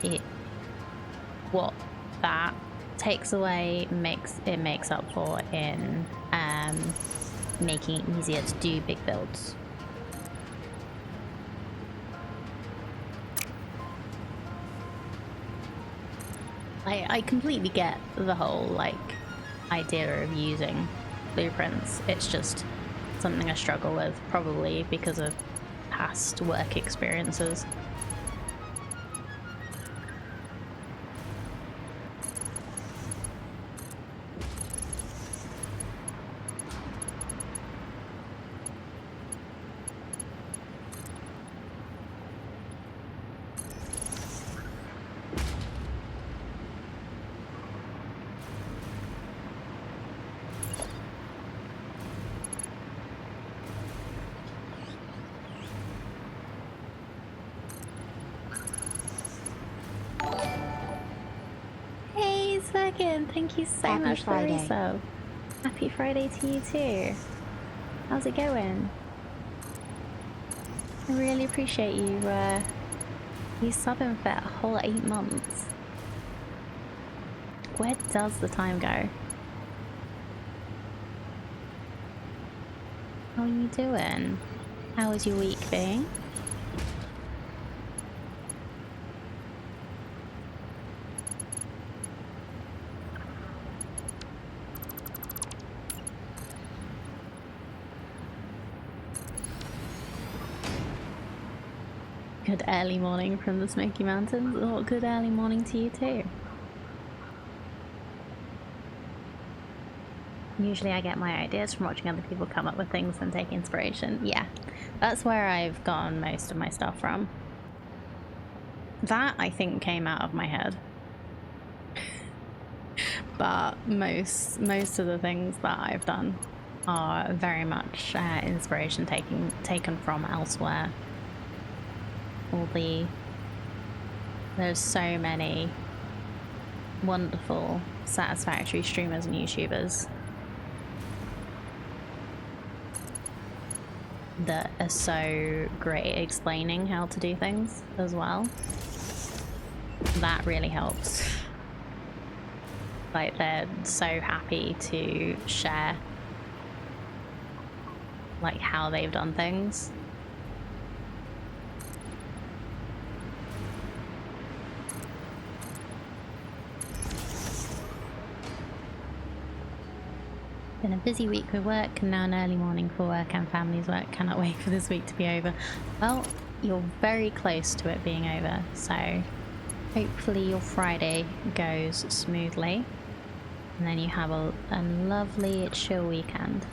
what that takes away makes up for in making it easier to do big builds. I completely get the whole like idea of using blueprints. It's just something I struggle with, probably because of past work experiences. Thank you so much for the resub. Happy Friday to you too. How's it going? I really appreciate you subbing for a whole 8 months. Where does the time go? How are you doing? How is your week being? Good early morning from the Smoky Mountains. Oh, good early morning to you too. Usually I get my ideas from watching other people come up with things and take inspiration. Yeah, that's where I've gotten most of my stuff from. That, I think, came out of my head. But most of the things that I've done are very much inspiration taken from elsewhere. There's so many wonderful Satisfactory streamers and YouTubers that are so great at explaining how to do things as well. That really helps. Like, they're so happy to share like how they've done things. Been a busy week with work and now an early morning for work and family's work. Cannot wait for this week to be over. Well, you're very close to it being over, so hopefully your Friday goes smoothly and then you have a lovely chill weekend.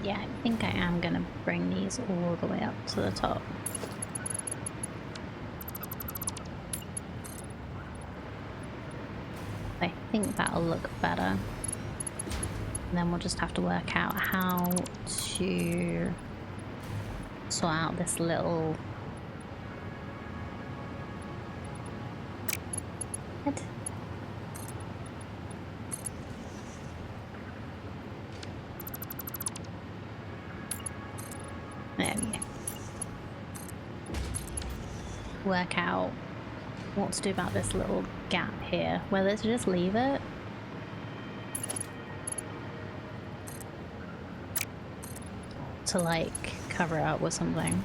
Yeah, I think I am gonna bring these all the way up to the top. I think that'll look better. And then we'll just have to work out how to sort out this little head. There we go. Work out what to do about this little gap here. Whether to just leave it to like cover it up with something.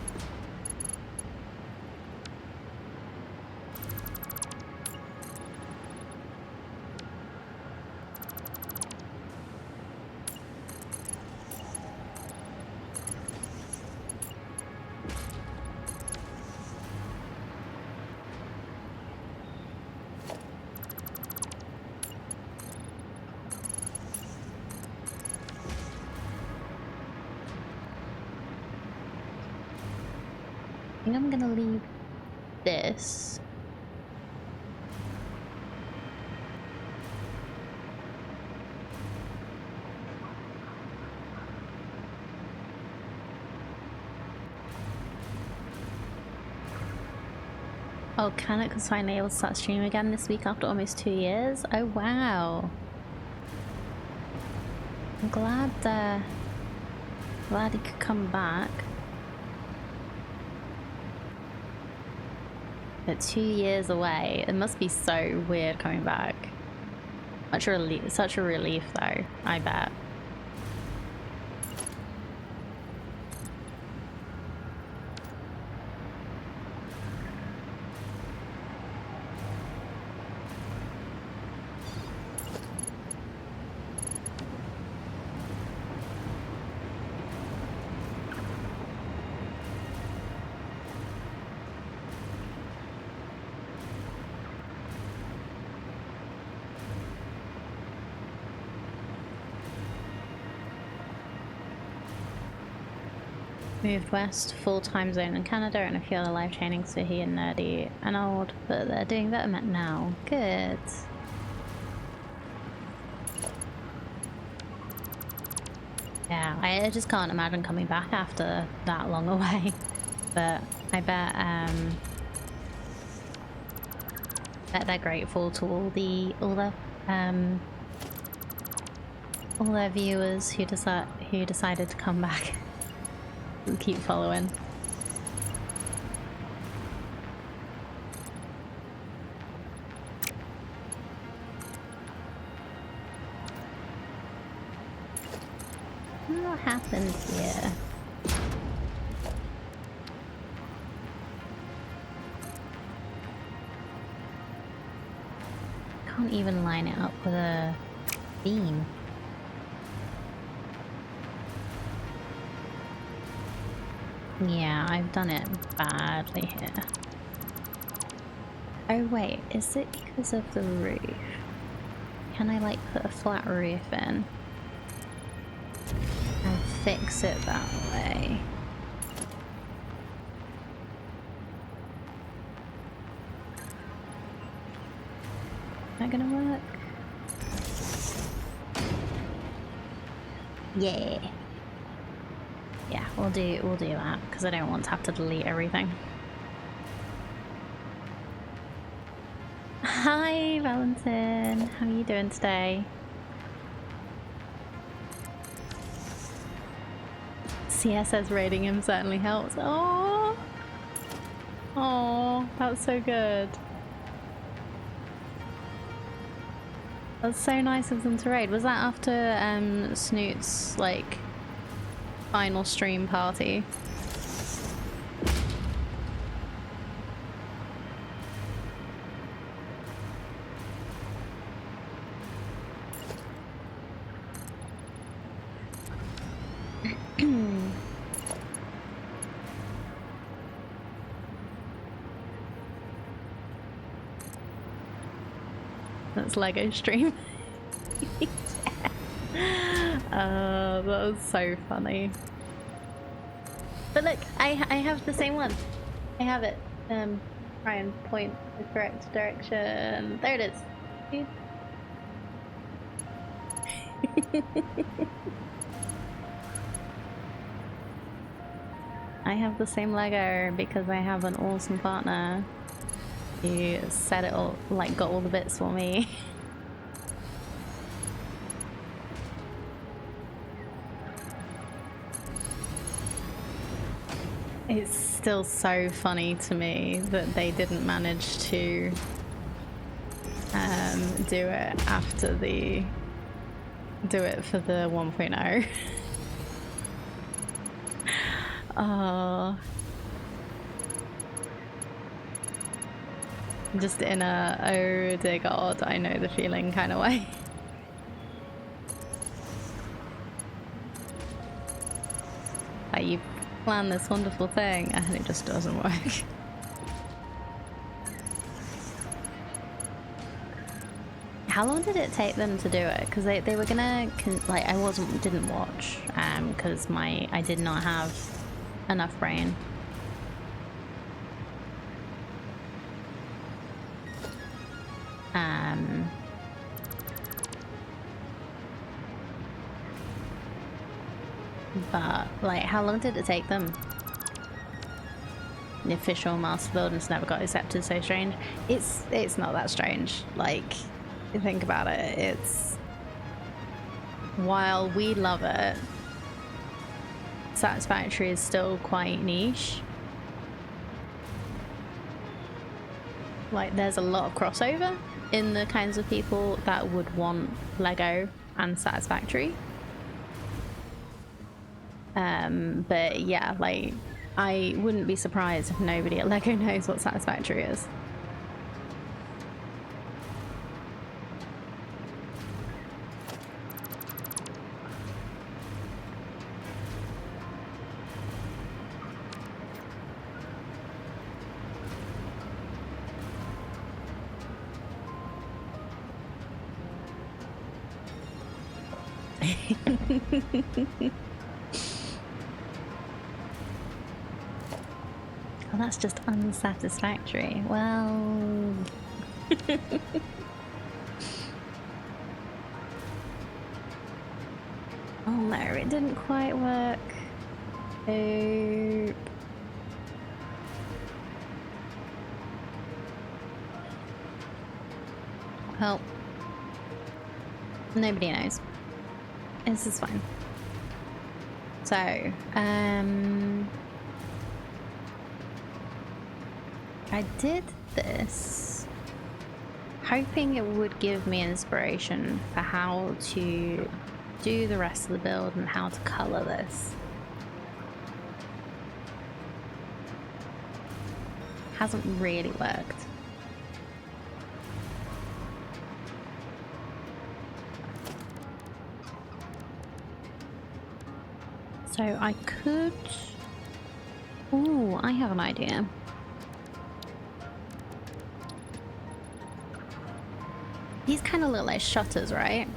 I think I'm gonna leave this. Oh, Canuck was finally able to start streaming again this week after almost 2 years. Oh wow! I'm glad he could come back. But 2 years away, it must be so weird coming back. Such a relief though, I bet. Moved west, full time zone in Canada, and a few other live trainings for he and Nerdy and Old, but they're doing Vertimet now. Good. Yeah, I just can't imagine coming back after that long away. But I bet they're grateful to all their viewers who decided to come back. Keep following. What happened here? Can't even line it up with a beam. Yeah, I've done it badly here. Oh wait, is it because of the roof? Can I like put a flat roof in and fix it that way? Is that gonna work? Yeah. Yeah, we'll do that because I don't want to have to delete everything. Hi, Valentin. How are you doing today? CSS rating him certainly helps. Oh, oh, that's so good. That's so nice of them to raid. Was that after Snoot's like final stream party? That's Lego stream. That was so funny. But look, I have the same one. I have it. Try and point the correct direction. There it is. See? I have the same Lego because I have an awesome partner who set it all, like got all the bits for me. It's still so funny to me that they didn't manage to do it after the for the 1.0. Oh, just in a oh dear god, I know the feeling kind of way. Like you plan this wonderful thing and it just doesn't work. How long did it take them to do it? Because they were gonna like I didn't watch because I did not have enough brain. But like, how long did it take them? The official master builders never got accepted. So strange. It's not that strange. Like, think about it. It's while we love it, Satisfactory is still quite niche. Like, there's a lot of crossover in the kinds of people that would want Lego and Satisfactory. But yeah, like, I wouldn't be surprised if nobody at Lego knows what Satisfactory is. Oh, that's just unsatisfactory. Well... Oh no, it didn't quite work. Oop. Well, nobody knows. This is fine. So, I did this hoping it would give me inspiration for how to do the rest of the build and how to color this. Hasn't really worked. So I could... Ooh, I have an idea. These kind of look like shutters, right?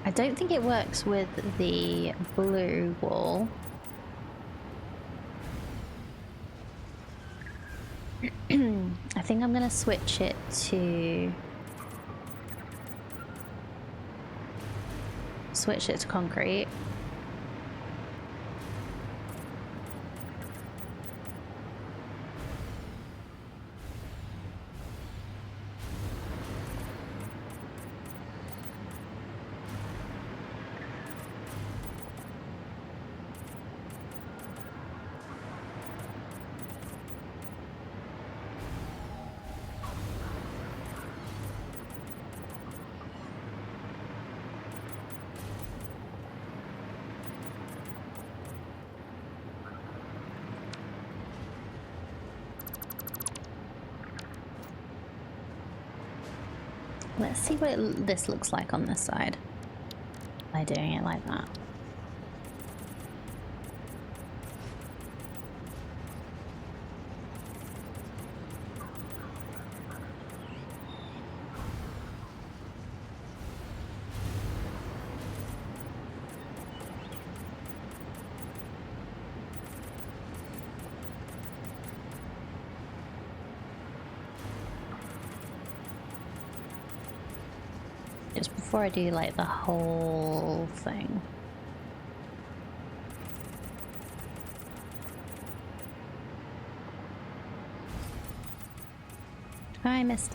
I don't think it works with the blue wall. I think I'm gonna switch it to concrete. Let's see what this looks like on this side by doing it like that. Just before I do like the whole thing. I missed.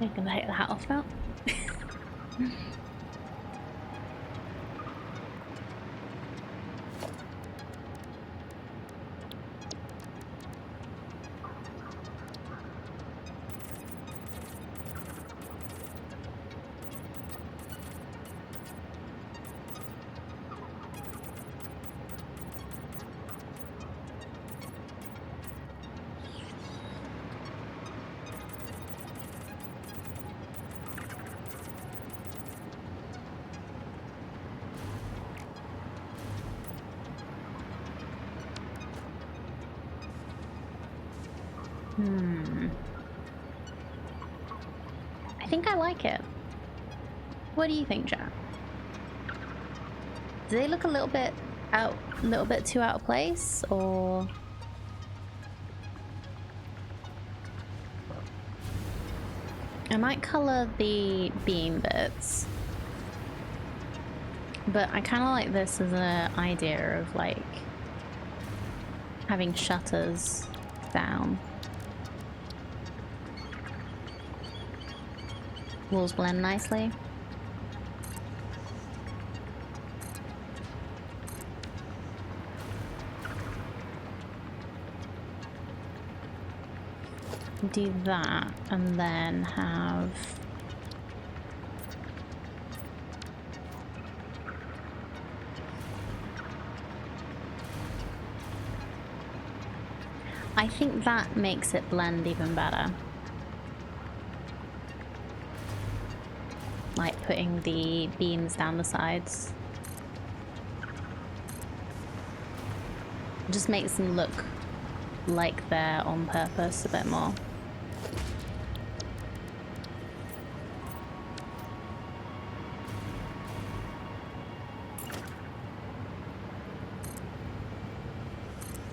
I'm gonna take the hat off now. I think I like it. What do you think, Jack? Do they look a little bit too out of place, or? I might color the beam bits, but I kind of like this as an idea of like having shutters down. Walls blend nicely. Do that and then have I think that makes it blend even better. Like putting the beams down the sides. Just makes them look like they're on purpose a bit more.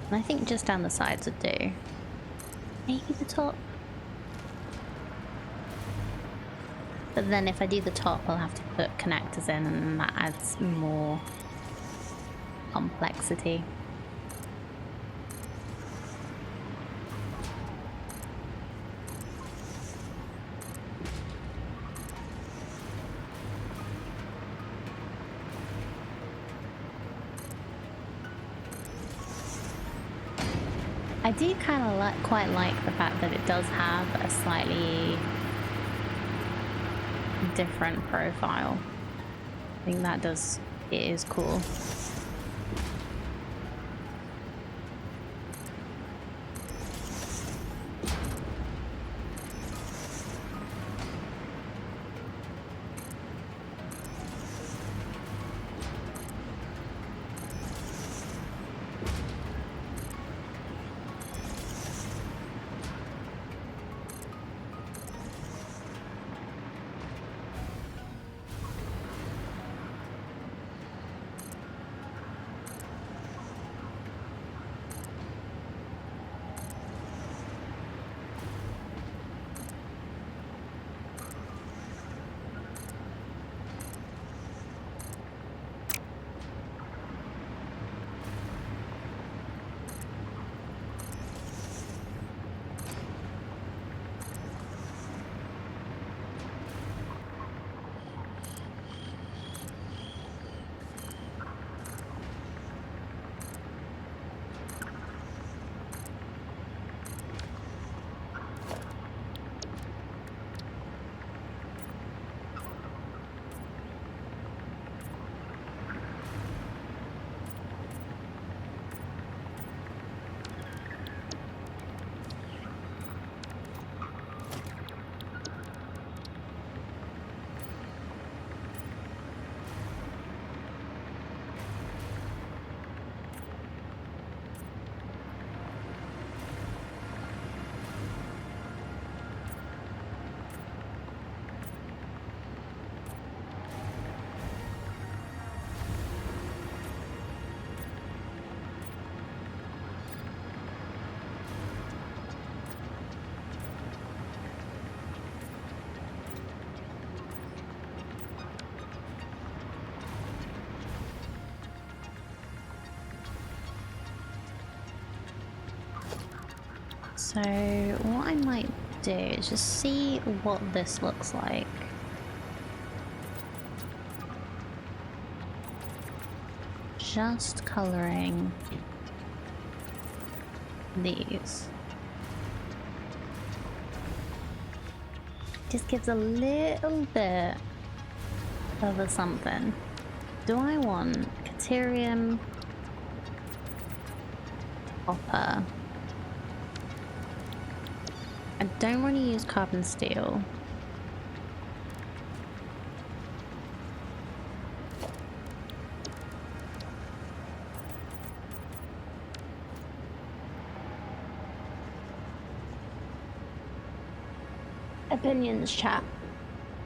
And I think just down the sides would do. Maybe the top. But then if I do the top, I'll have to put connectors in, and that adds more complexity. I do kind of quite like the fact that it does have a slightly different profile. I think that it is cool. So what I might do is just see what this looks like. Just colouring these. Just gives a little bit of a something. Do I want Caterium, copper? I don't want to use carbon steel. Opinions, chat.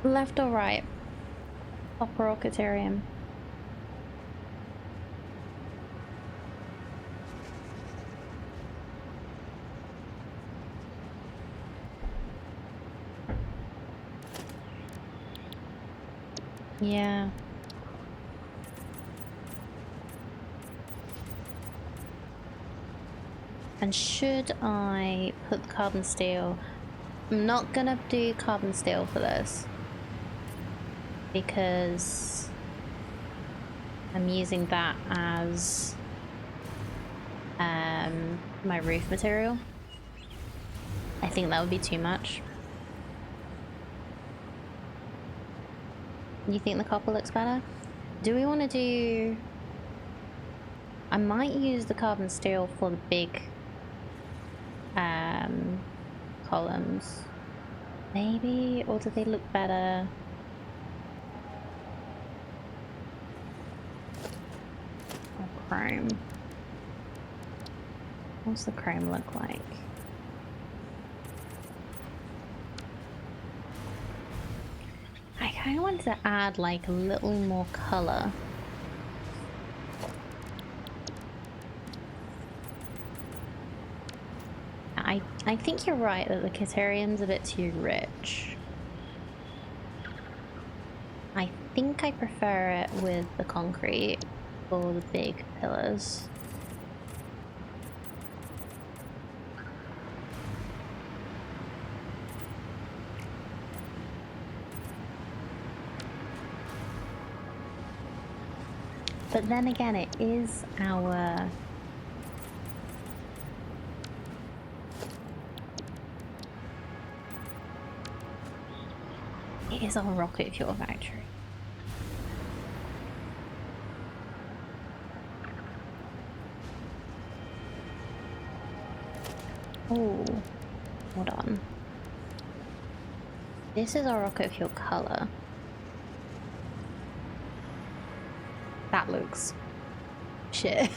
Left or right? Copper or Caterium? Yeah. And should I put the carbon steel? I'm not gonna do carbon steel for this because I'm using that as my roof material. I think that would be too much. You think the copper looks better? Do we want to do... I might use the carbon steel for the big columns. Maybe? Or do they look better? Or chrome? What's the chrome look like? I kind of want to add like a little more color. I think you're right that the Caterium's a bit too rich. I think I prefer it with the concrete for the big pillars. But then again, it is our... It is our rocket fuel factory. Oh, hold on. This is our rocket fuel color. That looks shit.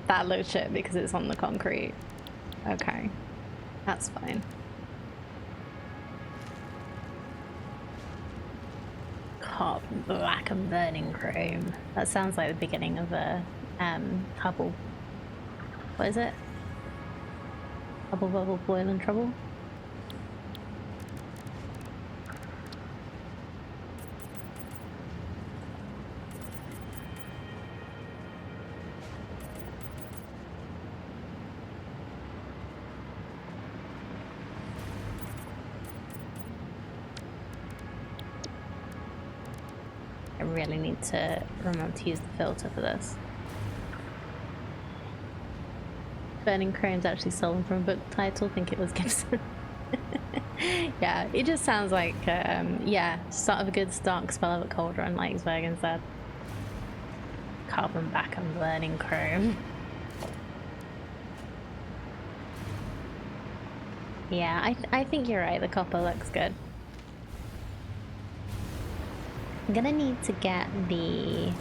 That looks shit because it's on the concrete. Okay, that's fine. Carbon black and burning chrome. That sounds like the beginning of a Hubble. What is it? Hubble bubble boil and trouble? I really need to remember to use the filter for this. Burning Chrome's actually stolen from a book title. I think it was Gibson. Yeah, it just sounds like, yeah, start of a good dark spell of a cold run, like Zwergen said. Carbon back and burning chrome. Yeah, I think you're right, the copper looks good. I'm gonna need to get the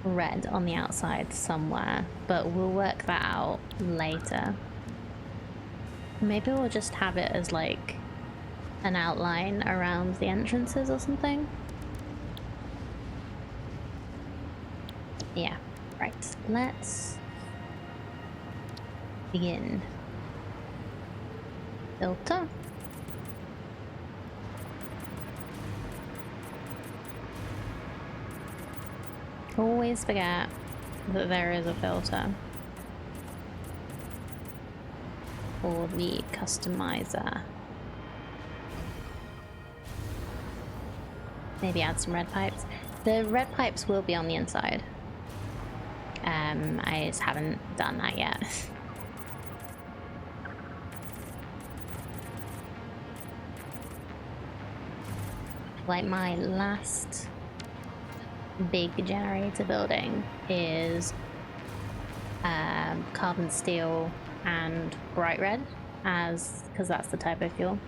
red on the outside somewhere, but we'll work that out later. Maybe we'll just have it as like an outline around the entrances or something. Yeah, right. Let's begin. Filter. Always forget that there is a filter. for the customizer. Maybe add some red pipes. The red pipes will be on the inside. I just haven't done that yet. Like my last big generator building is carbon steel and bright red, because that's the type of fuel.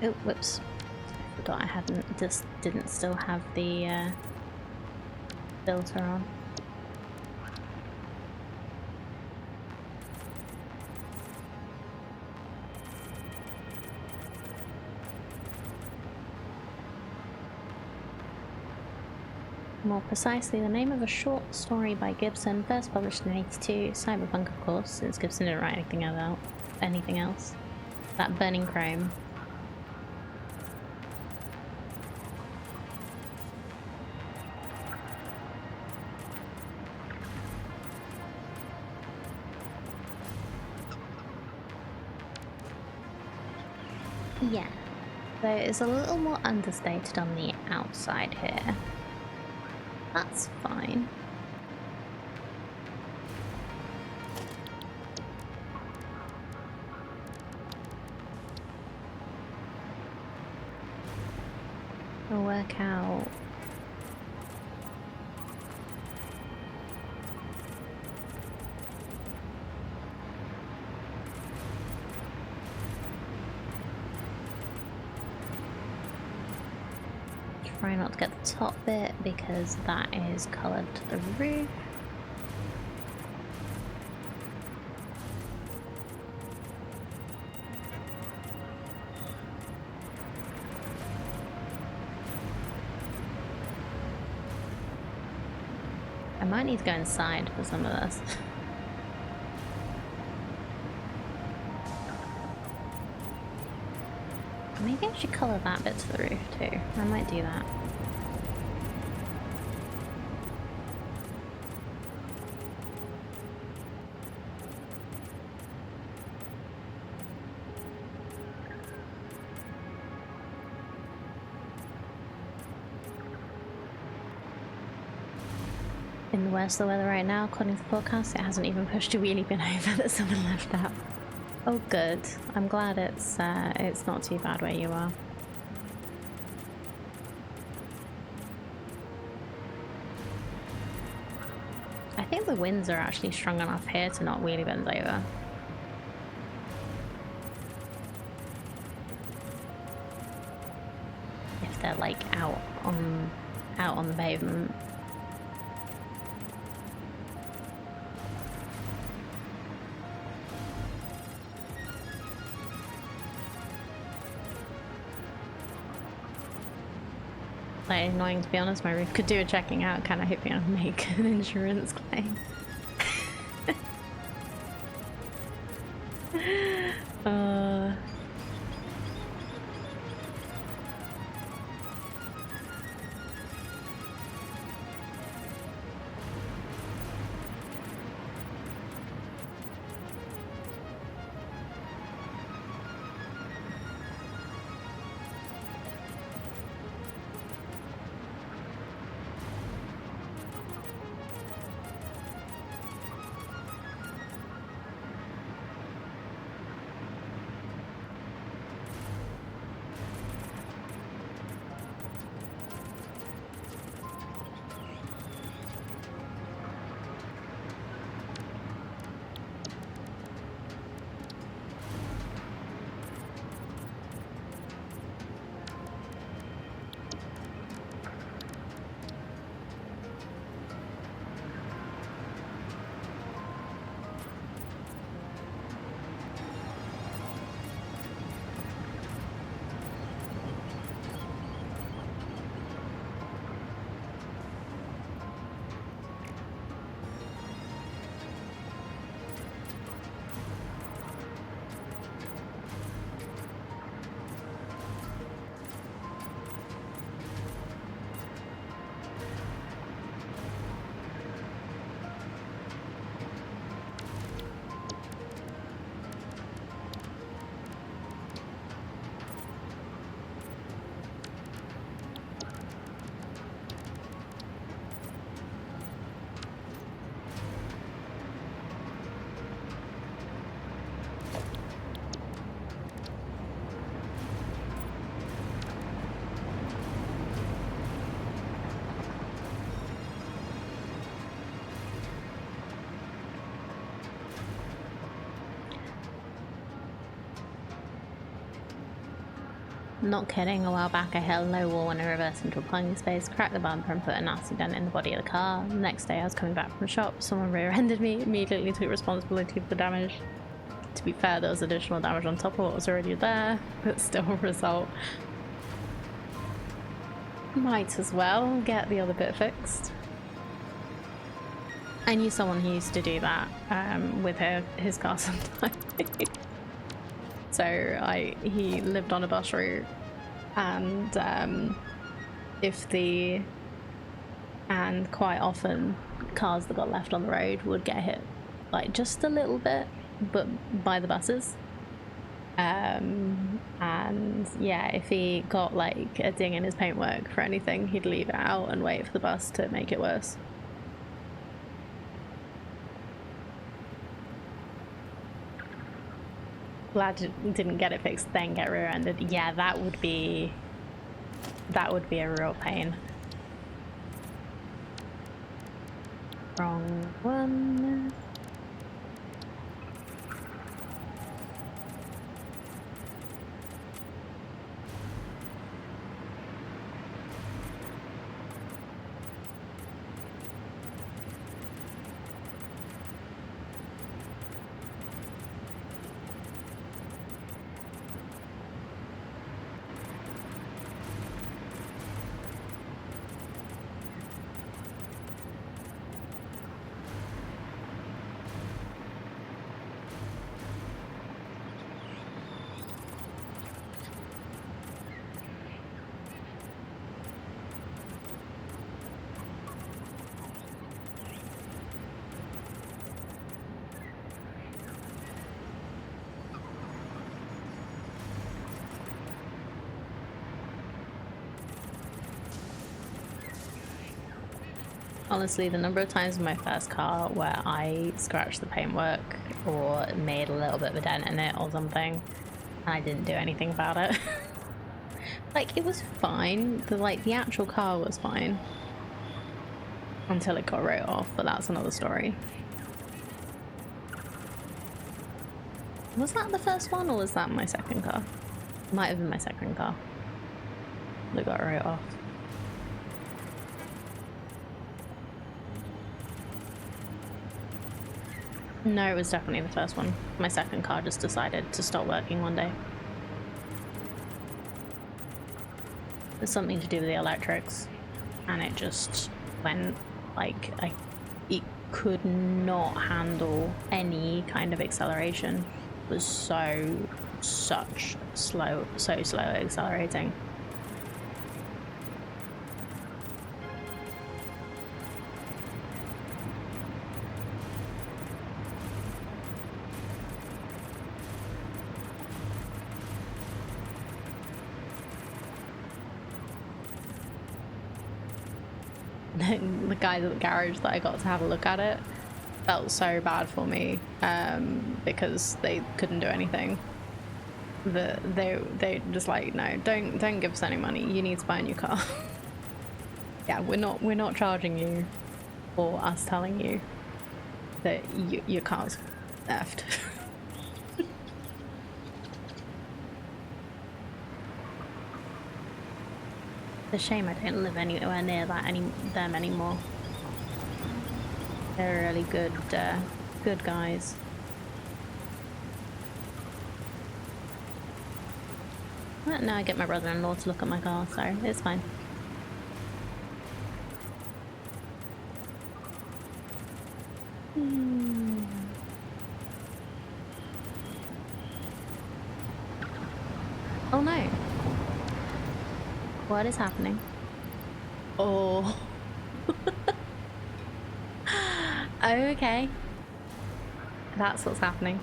Oh, whoops. I forgot I didn't still have the filter on. More precisely, the name of a short story by Gibson, first published in 1982, cyberpunk of course, since Gibson didn't write anything else. That Burning Chrome. Yeah, so it's a little more understated on the outside here. That's fine. We'll work out. Try not to get the top bit because that is coloured to the roof. I might need to go inside for some of this. Maybe I should colour that bit to the roof too. I might do that. In the worst of the weather right now, according to the forecast, it hasn't even pushed a wheelie bin over that someone left out. Oh good. I'm glad it's not too bad where you are. I think the winds are actually strong enough here to knock wheelie bins over. If they're like out on the pavement. Like, annoying to be honest, my roof could do a checking out, kind of hoping I'd make an insurance claim. Not kidding, a while back I hit a low wall when I reversed into a parking space, cracked the bumper and put a nasty dent in the body of the car. The next day I was coming back from the shop, someone rear-ended me, immediately took responsibility for the damage. To be fair, there was additional damage on top of what was already there, but still a result. Might as well get the other bit fixed. I knew someone who used to do that with his car sometimes. So he lived on a bus route, and quite often cars that got left on the road would get hit like just a little bit, but by the buses. And yeah, if he got like a ding in his paintwork for anything, he'd leave it out and wait for the bus to make it worse. Glad it didn't get it fixed, then get rear-ended. Yeah, that would be a real pain. Wrong one. Honestly, the number of times in my first car where I scratched the paintwork or made a little bit of a dent in it or something, and I didn't do anything about it. Like, it was fine. The actual car was fine. Until it got wrote off, but that's another story. Was that the first one or was that my second car? Might have been my second car that got wrote off. No, it was definitely the first one. My second car just decided to stop working one day. It's something to do with the electrics, and it just went like it could not handle any kind of acceleration. It was so slow accelerating. The guys at the garage that I got to have a look at it felt so bad for me because they couldn't do anything. They just like, no, don't give us any money. You need to buy a new car. Yeah, we're not charging you for us telling you that your car's effed. It's a shame I don't live anywhere near them anymore. They're really good guys. Well, now I get my brother-in-law to look at my car, so it's fine. Oh no. What is happening? Oh. Okay. That's what's happening.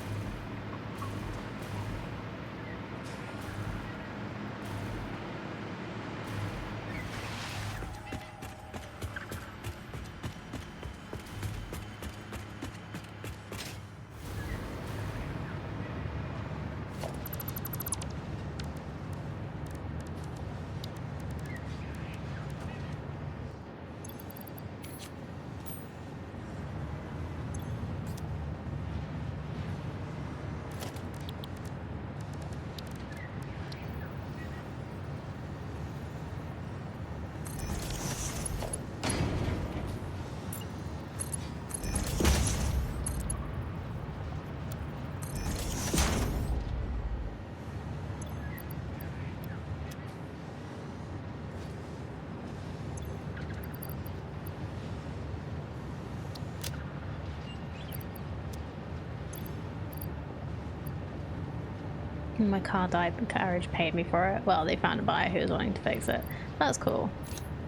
My car died, the garage paid me for it. Well, they found a buyer who was wanting to fix it. That's cool.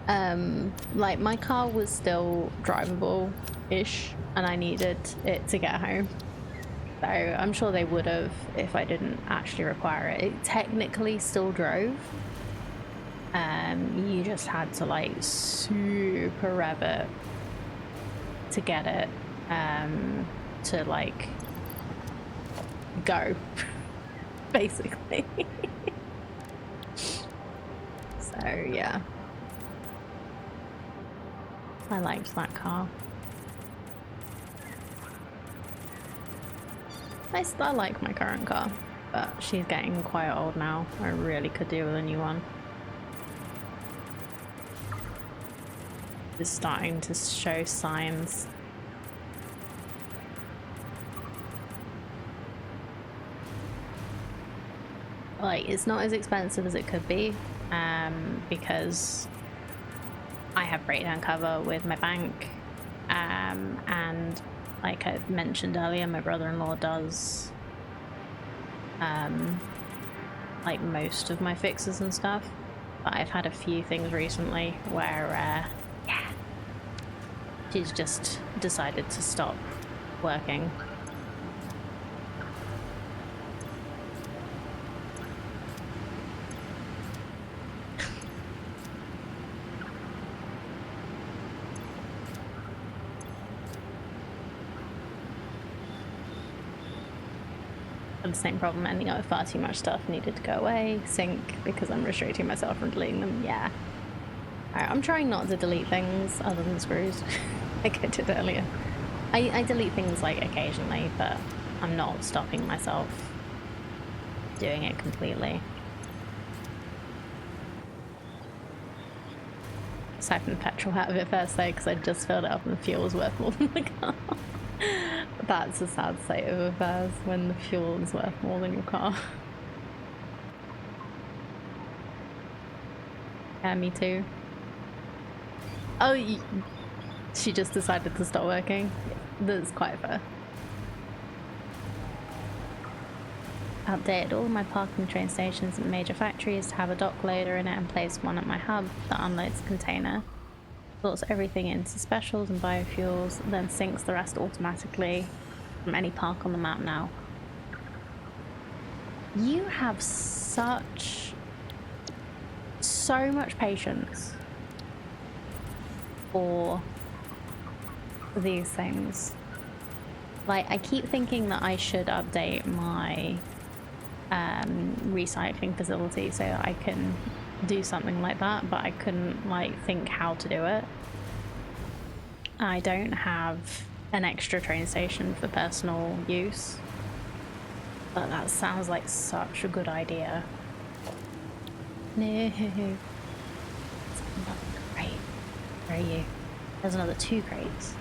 Like, my car was still drivable-ish, and I needed it to get home. So I'm sure they would have if I didn't actually require it. It technically still drove. You just had to like super rev it to get it to like go, basically. So yeah, I liked that car. I still like my current car, but she's getting quite old now. I really could do with a new one. It's starting to show signs. Like, it's not as expensive as it could be, because I have breakdown cover with my bank, and like I mentioned earlier, my brother-in-law does like most of my fixes and stuff, but I've had a few things recently where yeah, she's just decided to stop working. The same problem, ending up with far too much stuff needed to go away, sync because I'm restricting myself from deleting them. Yeah. Alright, I'm trying not to delete things other than screws, like I did earlier. I delete things like occasionally, but I'm not stopping myself doing it completely. Siphoned petrol out of it first though, because I just filled it up and the fuel was worth more than the car. That's a sad state of affairs when the fuel is worth more than your car. Yeah, me too. Oh, she just decided to stop working. That's quite fair. Updated all my parking train stations at major factories to have a dock loader in it and placed one at my hub that unloads the container. Sorts everything into specials and biofuels, then syncs the rest automatically from any park on the map now. You have so much patience for these things. Like, I keep thinking that I should update my recycling facility so that I can do something like that, but I couldn't like think how to do it. I don't have an extra train station for personal use, but that sounds like such a good idea. No. It's another crate. Where are you? There's another 2 crates.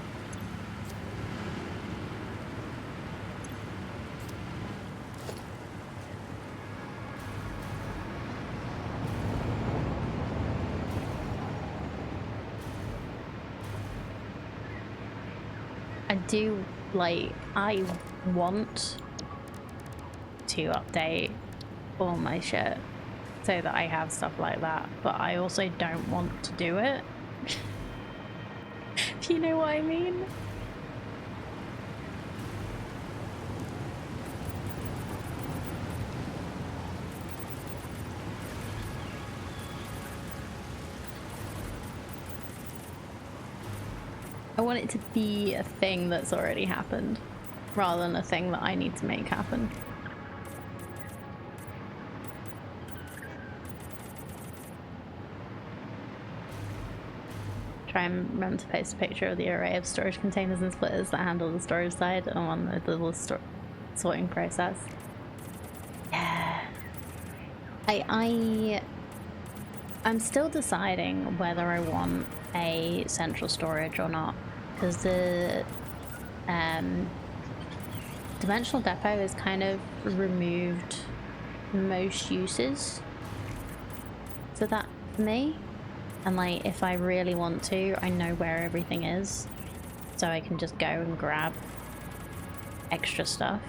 I want to update all my shit so that I have stuff like that, but I also don't want to do it. You know what I mean? I want it to be a thing that's already happened, rather than a thing that I need to make happen. Try and remember to post a picture of the array of storage containers and splitters that handle the storage side and on the little sorting process. Yeah. I'm still deciding whether I want a central storage or not, because the dimensional depot has kind of removed most uses to that for me, and like if I really want to, I know where everything is, so I can just go and grab extra stuff.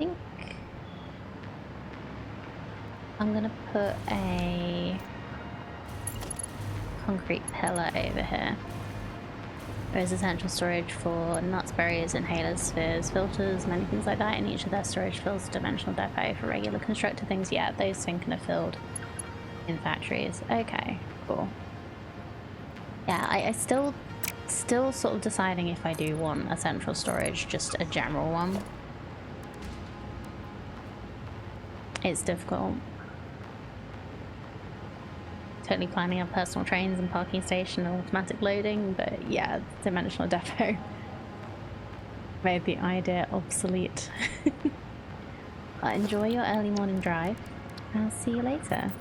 think I'm gonna put a concrete pillar over here. There is essential storage for nuts, berries, inhalers, spheres, filters, many things like that. In each of their storage fills a dimensional depot for regular constructed things. Yeah, those things are filled in factories. Okay, cool. Yeah, I still sort of deciding if I do want a central storage, just a general one. It's difficult. Totally planning on personal trains and parking station and automatic loading, but yeah, dimensional depot made the idea obsolete. Enjoy your early morning drive. I'll see you later.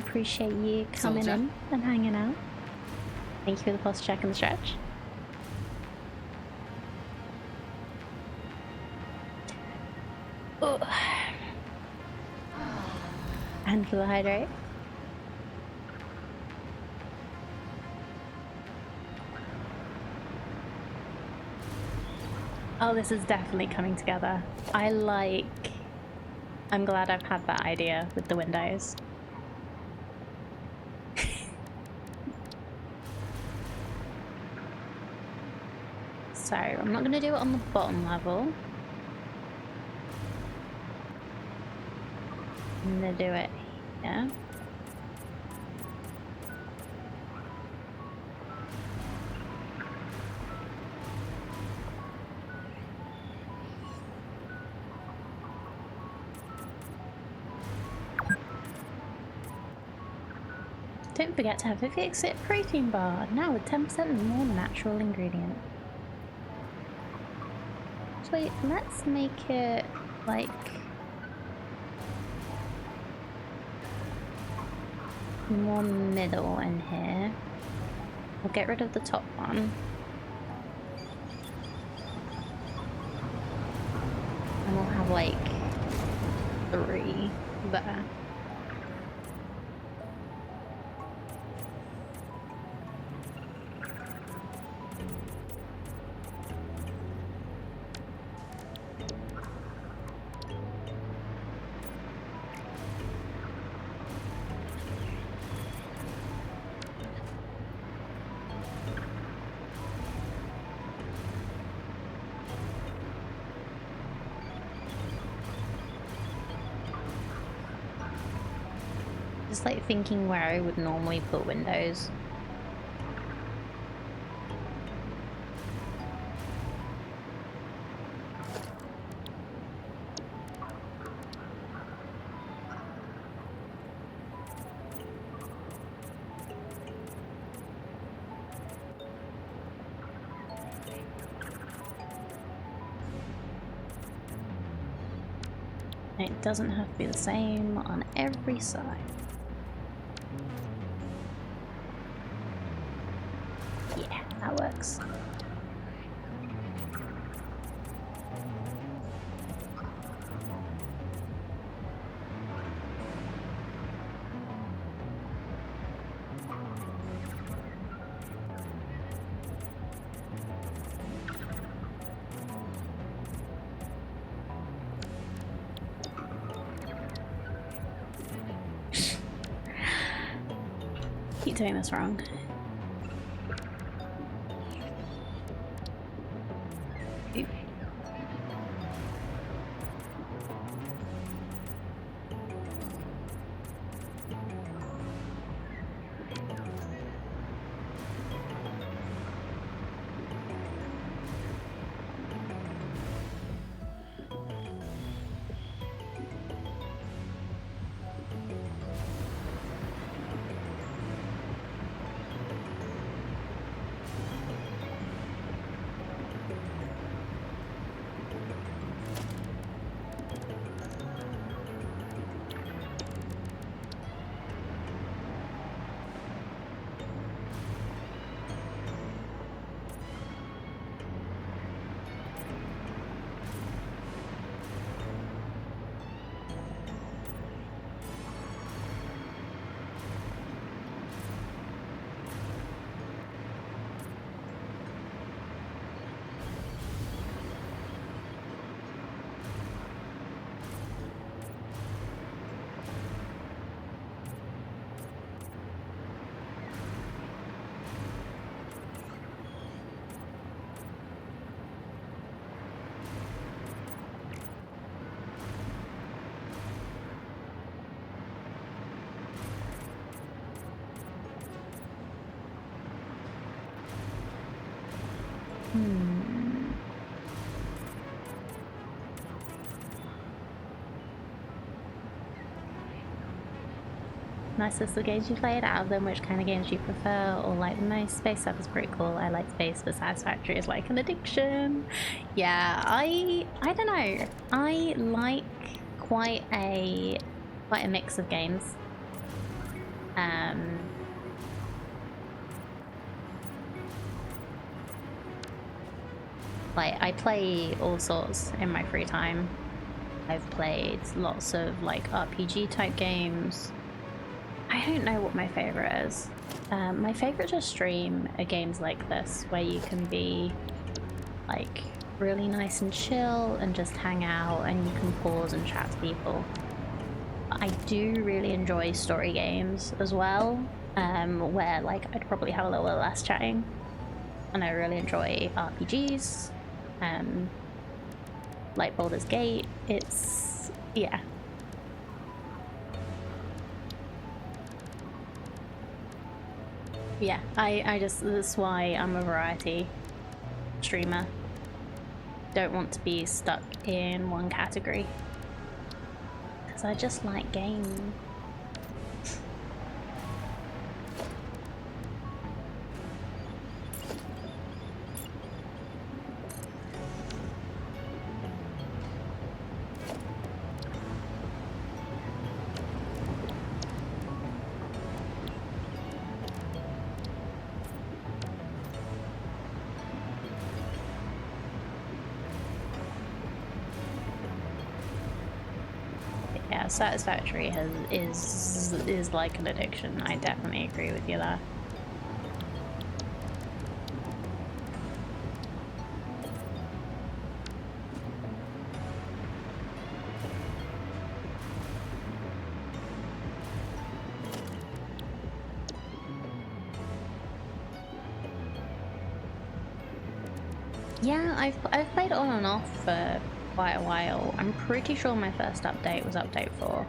Appreciate you coming in and hanging out. Thank you for the pulse check and the stretch. Oh. And for the hydrate. Oh, this is definitely coming together. I'm glad I've had that idea with the windows. So, I'm not going to do it on the bottom level. I'm going to do it here. Don't forget to have a Fix-It protein bar, now with 10% more natural ingredient. So wait, let's make it like more middle in here. We'll get rid of the top one. And we'll have like 3 there. Just like thinking where I would normally put windows. It doesn't have to be the same on every side. Yeah, that works. Keep doing this wrong. Oop. Nice list of games you played. Out of them, which kind of games do you prefer or like the most? Space stuff is pretty cool. I like space, but Satisfactory is like an addiction. Yeah, I don't know. I like quite a mix of games. Like I play all sorts in my free time. I've played lots of like RPG type games. I don't know what my favorite is. My favorite to stream are games like this, where you can be like really nice and chill and just hang out and you can pause and chat to people. I do really enjoy story games as well, where like I'd probably have a little bit less chatting. And I really enjoy RPGs, like Baldur's Gate. It's, yeah. Yeah, I just, that's why I'm a variety streamer. Don't want to be stuck in one category. Because I just like games. Yeah, Satisfactory is like an addiction. I definitely agree with you there. Yeah, I've played on and off for quite a while. I'm pretty sure my first update was update 4.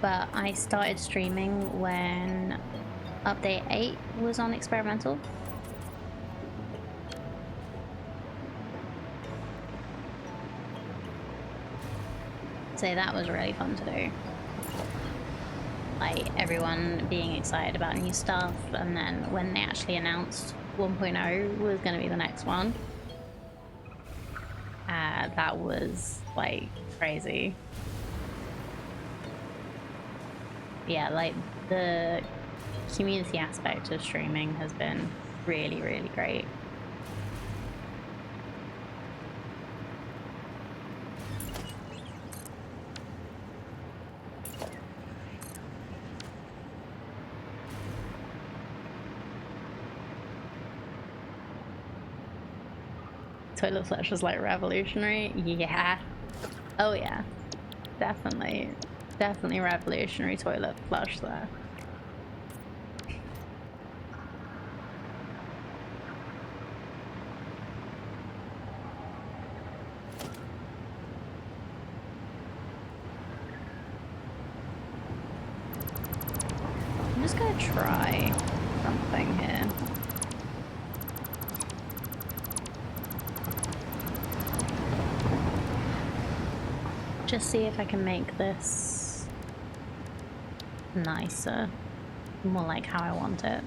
But I started streaming when update 8 was on experimental. So that was really fun to do. Like everyone being excited about new stuff, and then when they actually announced 1.0 was going to be the next one, that was like crazy. Yeah, like the community aspect of streaming has been really, really great. Toilet flush was like revolutionary. Yeah. Oh yeah. Definitely. Definitely revolutionary toilet flush there. I'm just gonna try something here. Just see if I can make this nicer, more like how I want it.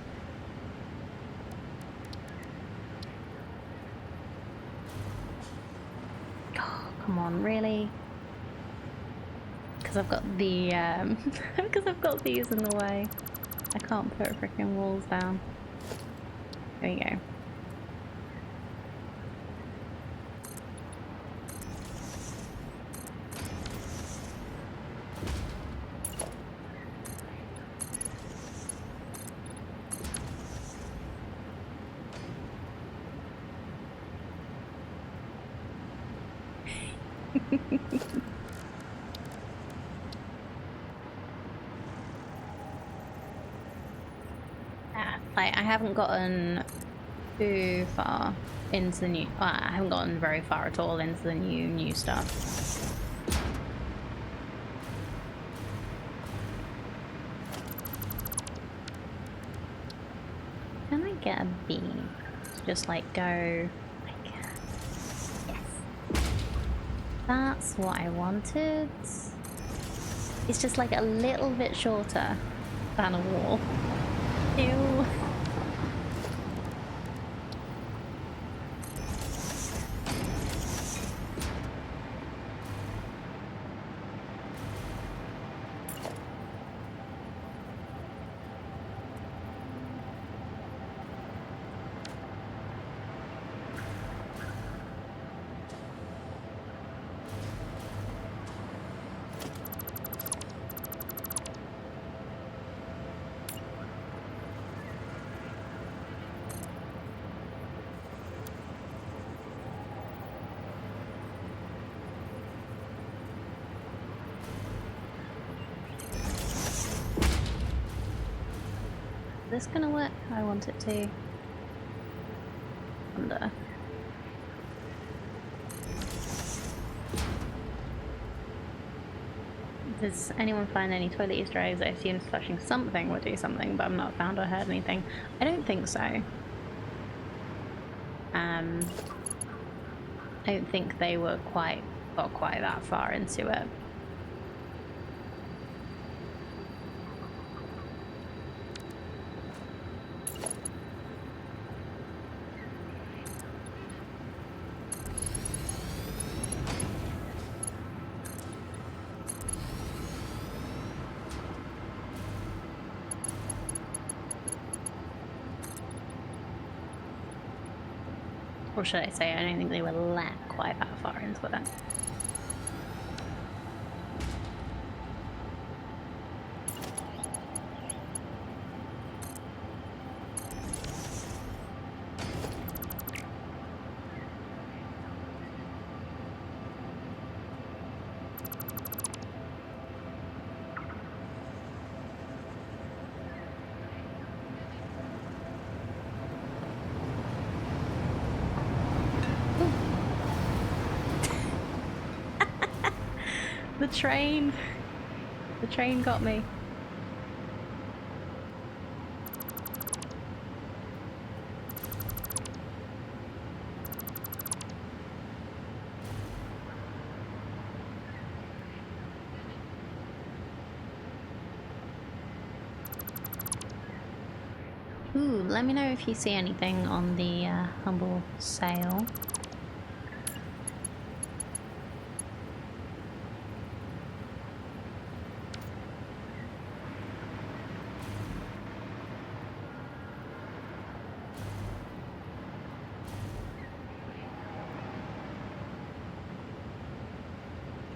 Oh, come on, really? Because I've got the because I've got these in the way. I can't put freaking walls down. There we go. Like, I haven't gotten too far into the new. Well, I haven't gotten very far at all into the new stuff. Can I get a bee? Just like go like That's what I wanted. It's just like a little bit shorter than a wall. Ew. Is this gonna work? I want it to. Wonder. Does anyone find any toilet Easter eggs? I assume flushing something would do something, but I've not found or heard anything. I don't think so. I don't think they were got quite that far into it. Or should I say, I don't think they were let quite that far into it. The train! The train got me. Ooh, let me know if you see anything on the humble sail.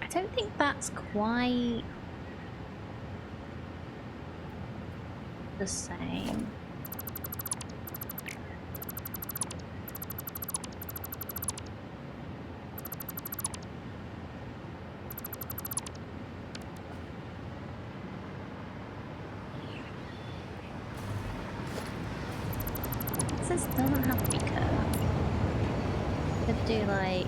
I don't think that's quite the same. This doesn't have to be curved. Could do like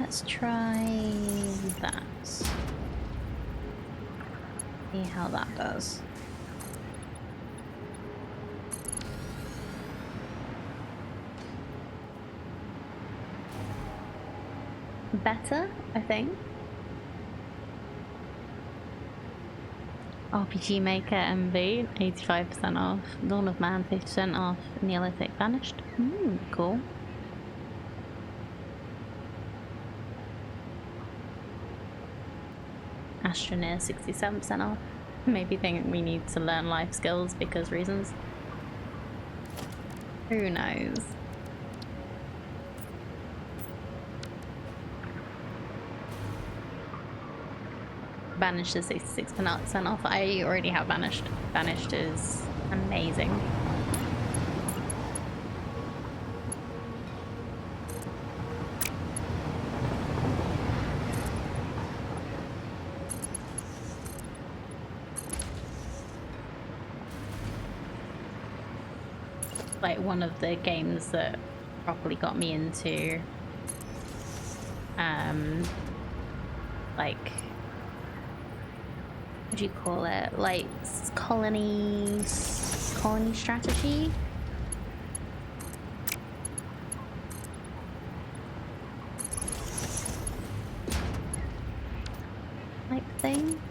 Let's try that. See how that does. Better, I think. RPG Maker MV, 85% off. Dawn of Man, 50% off. Neolithic Vanished. Cool. Astroneer, 67% off. Maybe think we need to learn life skills because reasons. Who knows? Banished is 66% off. I already have Banished. Banished is amazing. Like one of the games that properly got me into like, what do you call it? Like colony strategy? Type thing?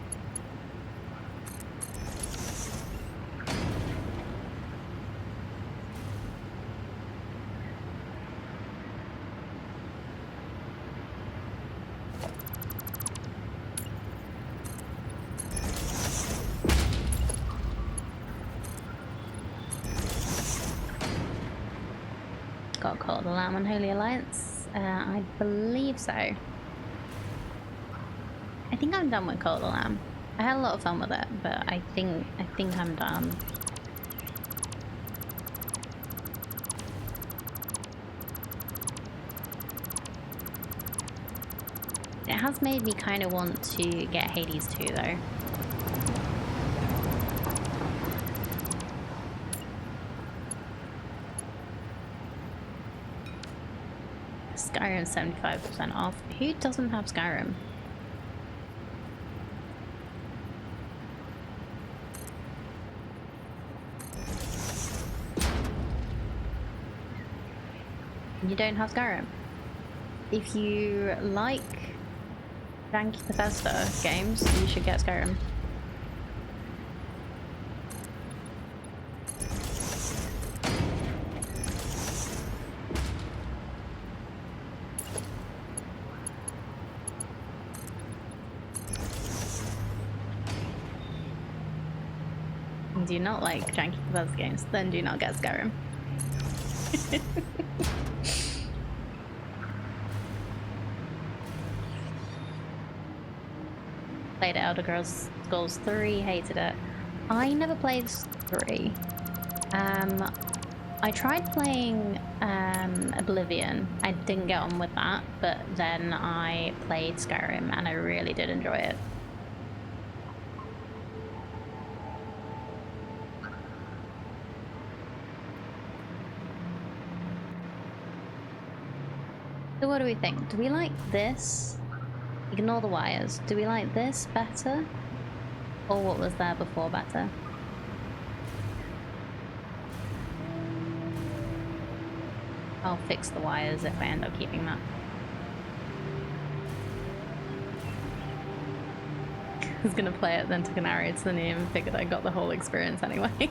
Got Cult of the Lamb on Holy Alliance? I believe so. I think I'm done with Cult of the Lamb. I had a lot of fun with it, but I think I'm done. It has made me kind of want to get Hades 2 though. Skyrim 75% off. Who doesn't have Skyrim? You don't have Skyrim. If you like janky Bethesda games, you should get Skyrim. Do you not like janky Bethesda games? Then do not get Skyrim. Played Elder Scrolls 3, hated it. I never played 3. I tried playing Oblivion. I didn't get on with that, but then I played Skyrim and I really did enjoy it. So what do we think? Do we like this? Ignore the wires. Do we like this better? Or what was there before better? I'll fix the wires if I end up keeping that. I was gonna play it, then took an arrow to the knee and figured I got the whole experience anyway.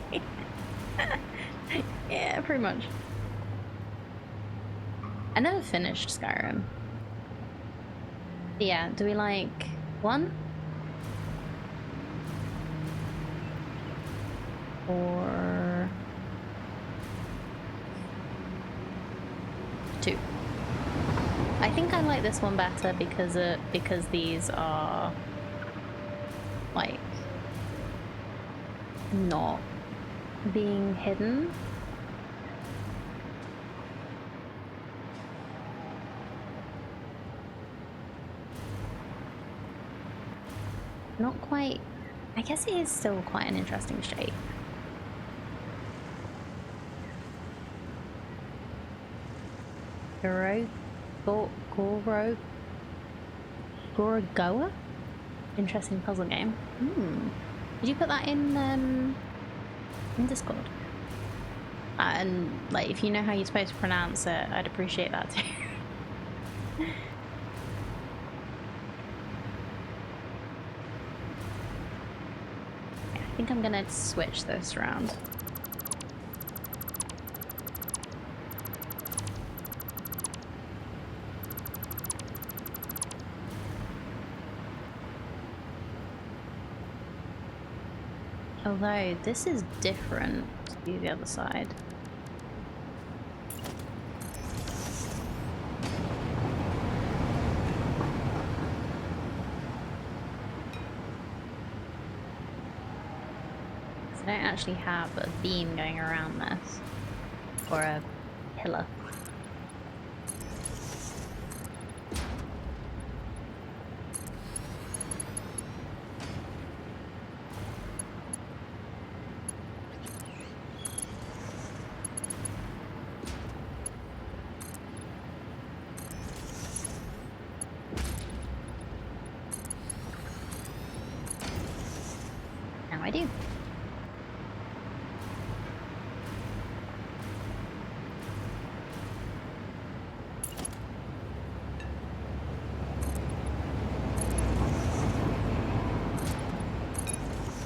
Yeah, pretty much. I never finished Skyrim. Yeah, do we like 1? Or 2? I think I like this one better because these are like not being hidden. Not quite. I guess it is still quite an interesting shape. Goro? Gorogoa? Interesting puzzle game. Did you put that in Discord? And like, if you know how you're supposed to pronounce it, I'd appreciate that too. I think I'm gonna switch this around. Although this is different to the other side. I don't actually have a beam going around this, or a pillar. Now I do.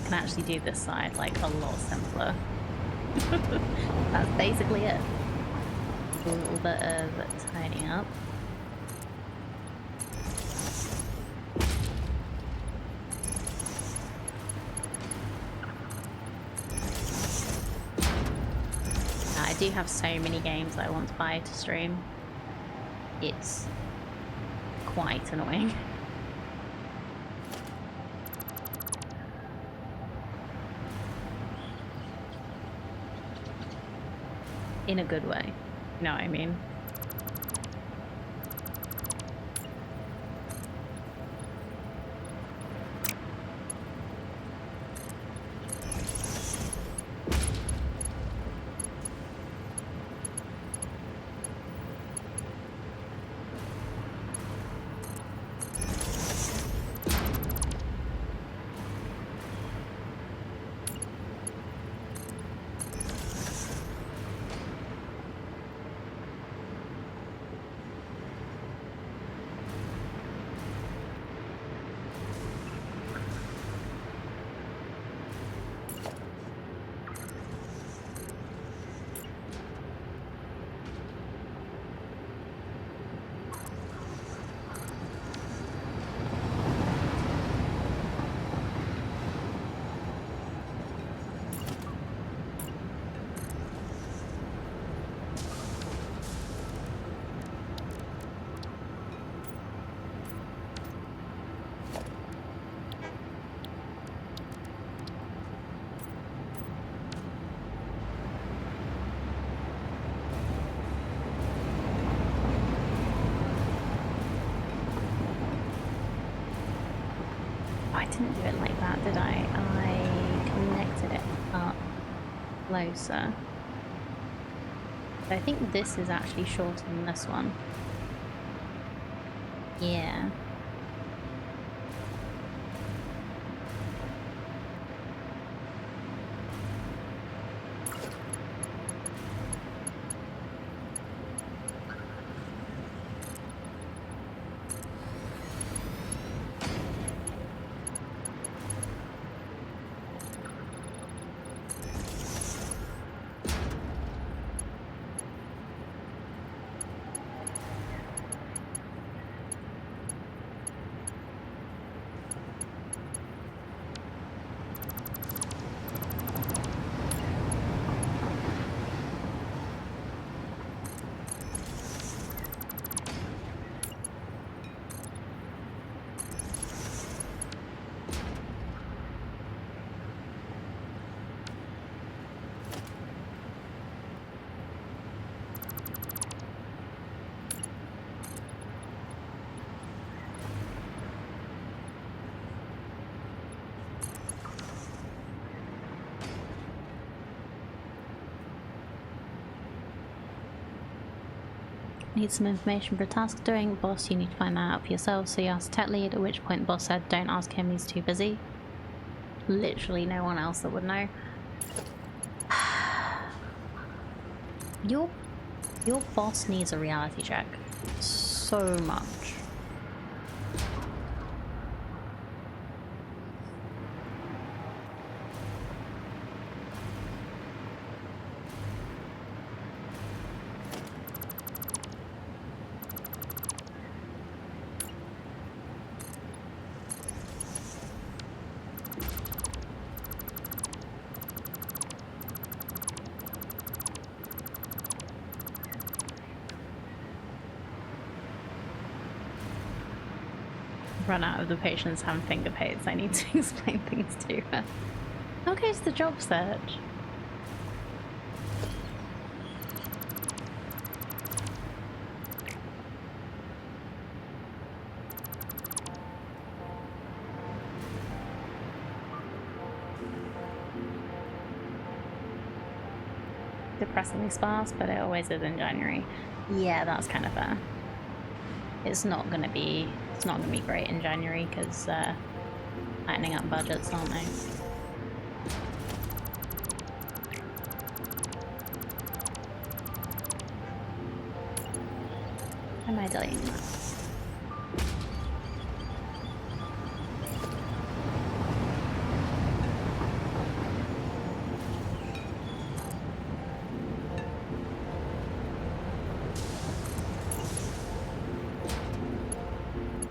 Can actually do this side like a lot simpler. That's basically it. A little bit of tidying up. I do have so many games that I want to buy to stream. It's quite annoying. In a good way. You know what I mean? I didn't do it like that, did I? I connected it up closer. But I think this is actually shorter than this one. Yeah. Need some information for a task doing. Boss, you need to find that out for yourself. So you asked tech lead, at which point the boss said, don't ask him, he's too busy. Literally no one else that would know. Your boss needs a reality check. So much. Run out of the patients having finger pains. I need to explain things to her. Okay, it's the job search. Depressingly sparse, but it always is in January. Yeah, that's kind of fair. It's not gonna be great in January because tightening up budgets, aren't they? Am I deleting that?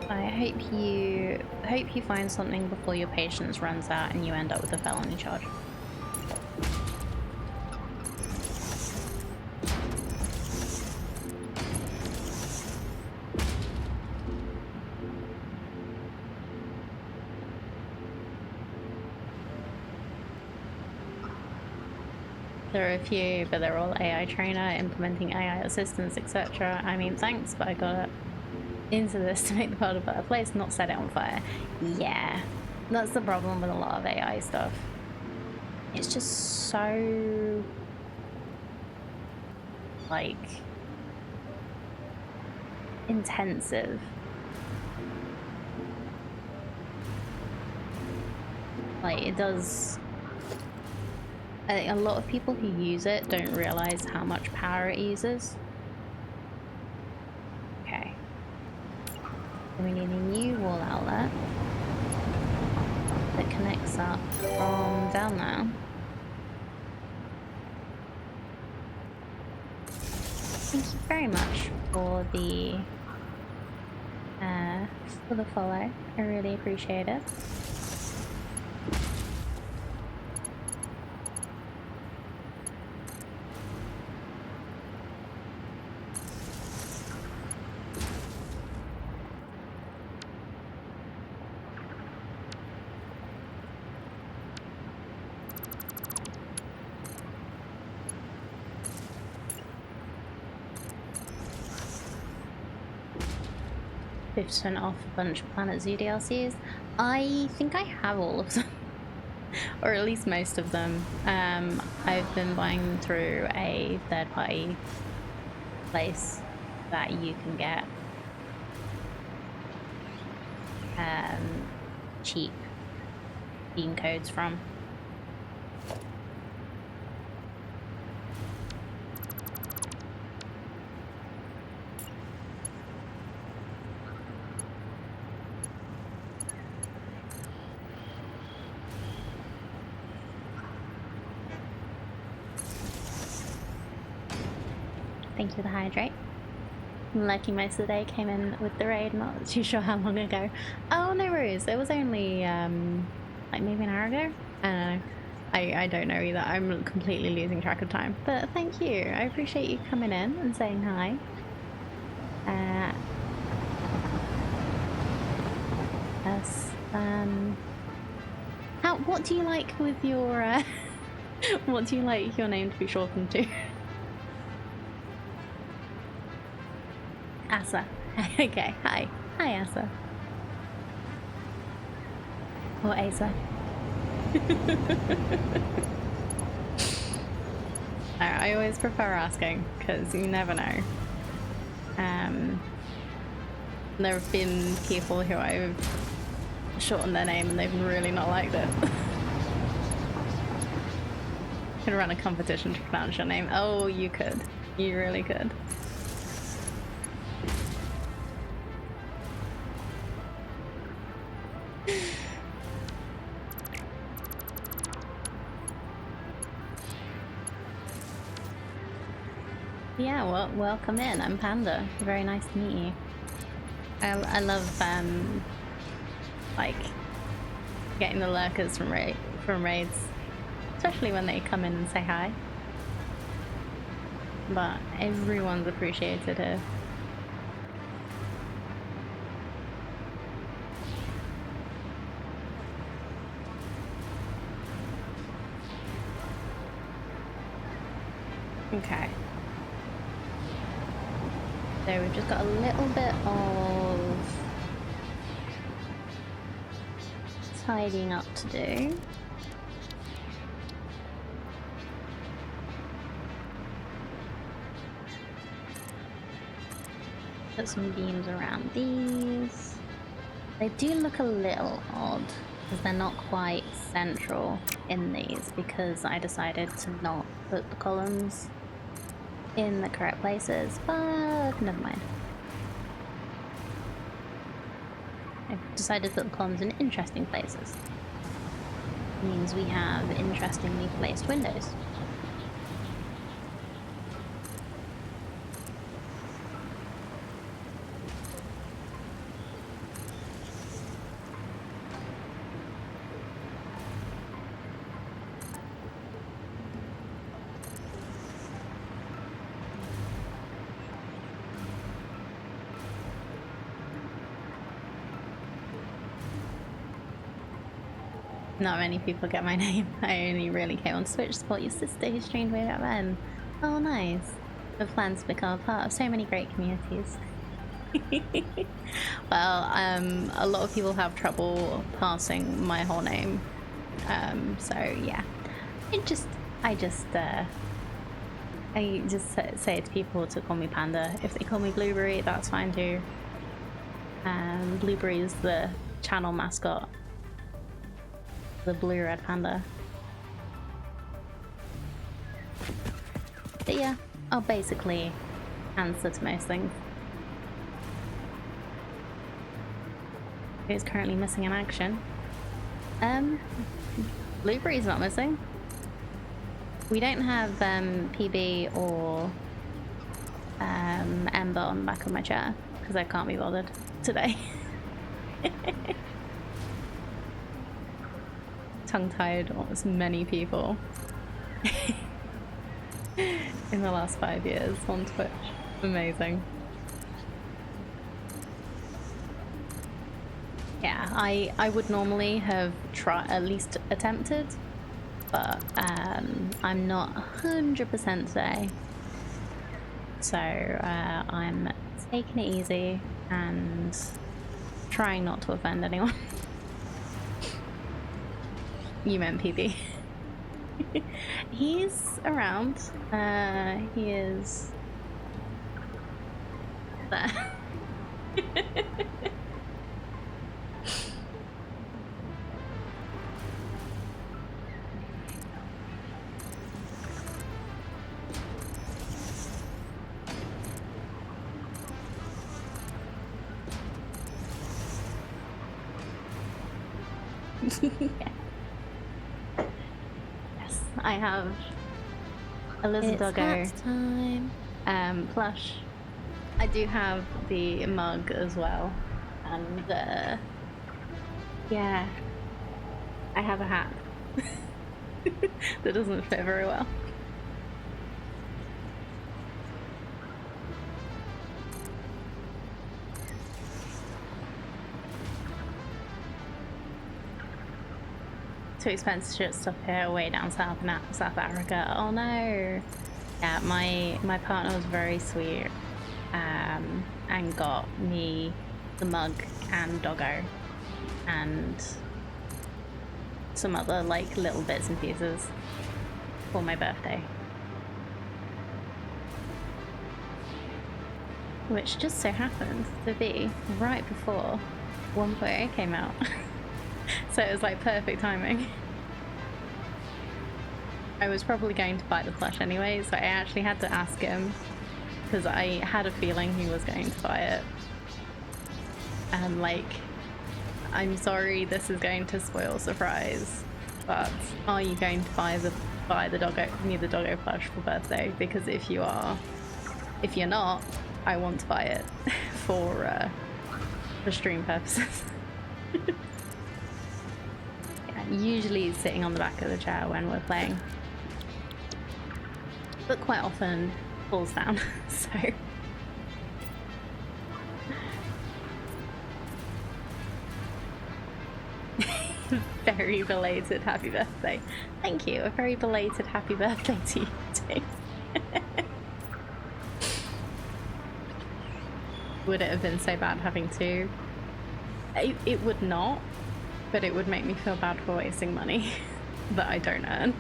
I hope you find something before your patience runs out and you end up with a felony charge. There are a few, but they're all AI trainer, implementing AI assistants, etc. I mean, thanks, but I got into this to make the world a better place, not set it on fire. Yeah, that's the problem with a lot of AI stuff. It's just so like intensive. Like it does. I think a lot of people who use it don't realize how much power it uses. Okay. We need a new wall outlet that connects up from down there. Thank you very much for the follow. I really appreciate it. % off a bunch of Planet Zoo DLCs. I think I have all of them, or at least most of them. I've been buying through a third-party place that you can get cheap Steam codes from. Thank you for the hydrate. Lucky most of the day came in with the raid, not too sure how long ago. Oh, no worries. It was only like maybe an hour ago. I don't know. I don't know either. I'm completely losing track of time. But thank you. I appreciate you coming in and saying hi. Yes. What do you like with your what do you like your name to be shortened to? Asa. Okay, hi. Hi, Asa. Or Asa. I always prefer asking, because you never know. There have been people who I've shortened their name and they've really not liked it. Could run a competition to pronounce your name. Oh, you could. You really could. Yeah, well, welcome in. I'm Panda. Very nice to meet you. I love like getting the lurkers from raids, especially when they come in and say hi. But everyone's appreciated here. Okay. So we've just got a little bit of tidying up to do. Put some beams around these. They do look a little odd because they're not quite central in these because I decided to not put the columns in the correct places, but never mind. I've decided to put the columns in interesting places. It means we have interestingly placed windows. Not many people get my name. I only really came on Twitch to support your sister who streamed way back then. Oh, nice. With plans to become a part of so many great communities. Well, a lot of people have trouble passing my whole name. So yeah. I just say to people to call me Panda. If they call me Blueberry, that's fine too. Blueberry is the channel mascot. The blue red panda. But yeah, I'll basically answer to most things. Who's currently missing in action? Blueberry's not missing. We don't have PB or Ember on the back of my chair because I can't be bothered today. Tongue-tied as many people in the last 5 years on Twitch. Amazing. Yeah, I would normally have at least attempted, but I'm not 100% today. So I'm taking it easy and trying not to offend anyone. You meant PB. He's around. He is there. Yeah. Yes, I have a lizard doggo plush. I do have the mug as well, and yeah, I have a hat that doesn't fit very well. Too expensive to ship stuff here, way down south in South Africa. Oh no! Yeah, my partner was very sweet, and got me the mug and doggo, and some other like little bits and pieces for my birthday. which just so happened to be right before 1.8 came out. So it was like perfect timing. I was probably going to buy the plush anyway, so I actually had to ask him because I had a feeling he was going to buy it. And like, I'm sorry, this is going to spoil surprise, but are you going to buy the doggo plush for birthday? Because if you are, if you're not, I want to buy it for stream purposes. Yeah, usually sitting on the back of the chair when we're playing, but quite often falls down. So very belated happy birthday. Thank you. A very belated happy birthday to you too. Would it have been so bad having to? It would not, but it would make me feel bad for wasting money that I don't earn.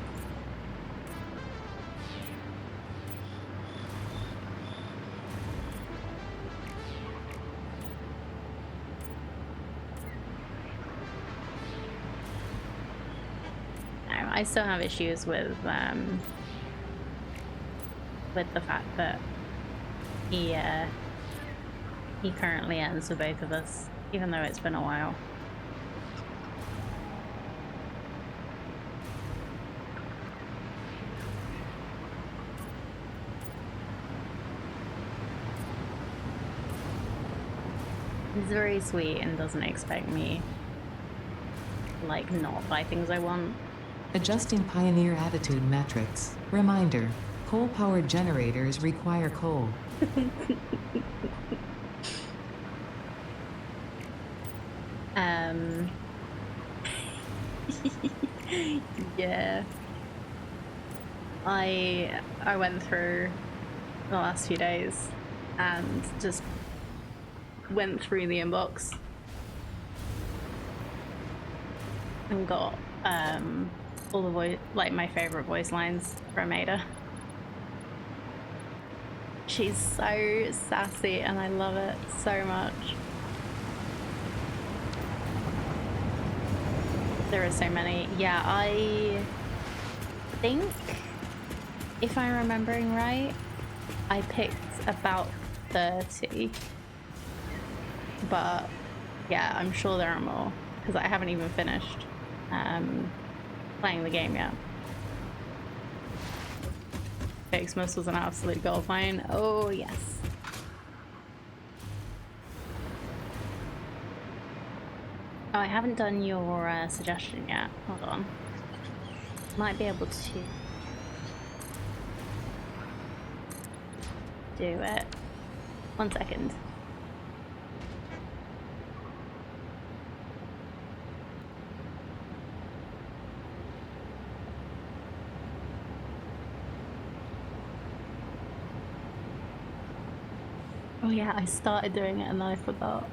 I still have issues with the fact that he currently earns for both of us, even though it's been a while. He's very sweet and doesn't expect me like not buy things I want. Adjusting Pioneer attitude metrics. Reminder: coal-powered generators require coal. Yeah. I went through the last few days and just went through the inbox and got all the my favorite voice lines from Ada. She's so sassy and I love it so much. There are so many. Yeah, I think, if I'm remembering right, I picked about 30. But yeah, I'm sure there are more because I haven't even finished playing the game yet. Xmas was an absolute goldmine. Oh yes. Oh, I haven't done your suggestion yet. Hold on. Might be able to do it. 1 second. Oh yeah, I started doing it and then I forgot.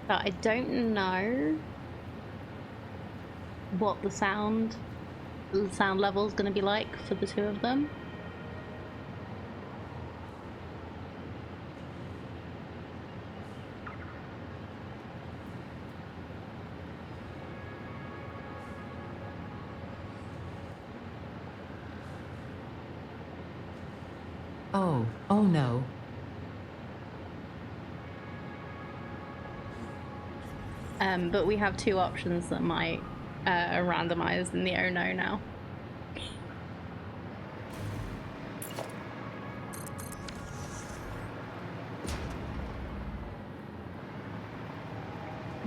But I don't know what the sound level is going to be like for the two of them. Oh no. But we have two options that might randomize in the oh no now.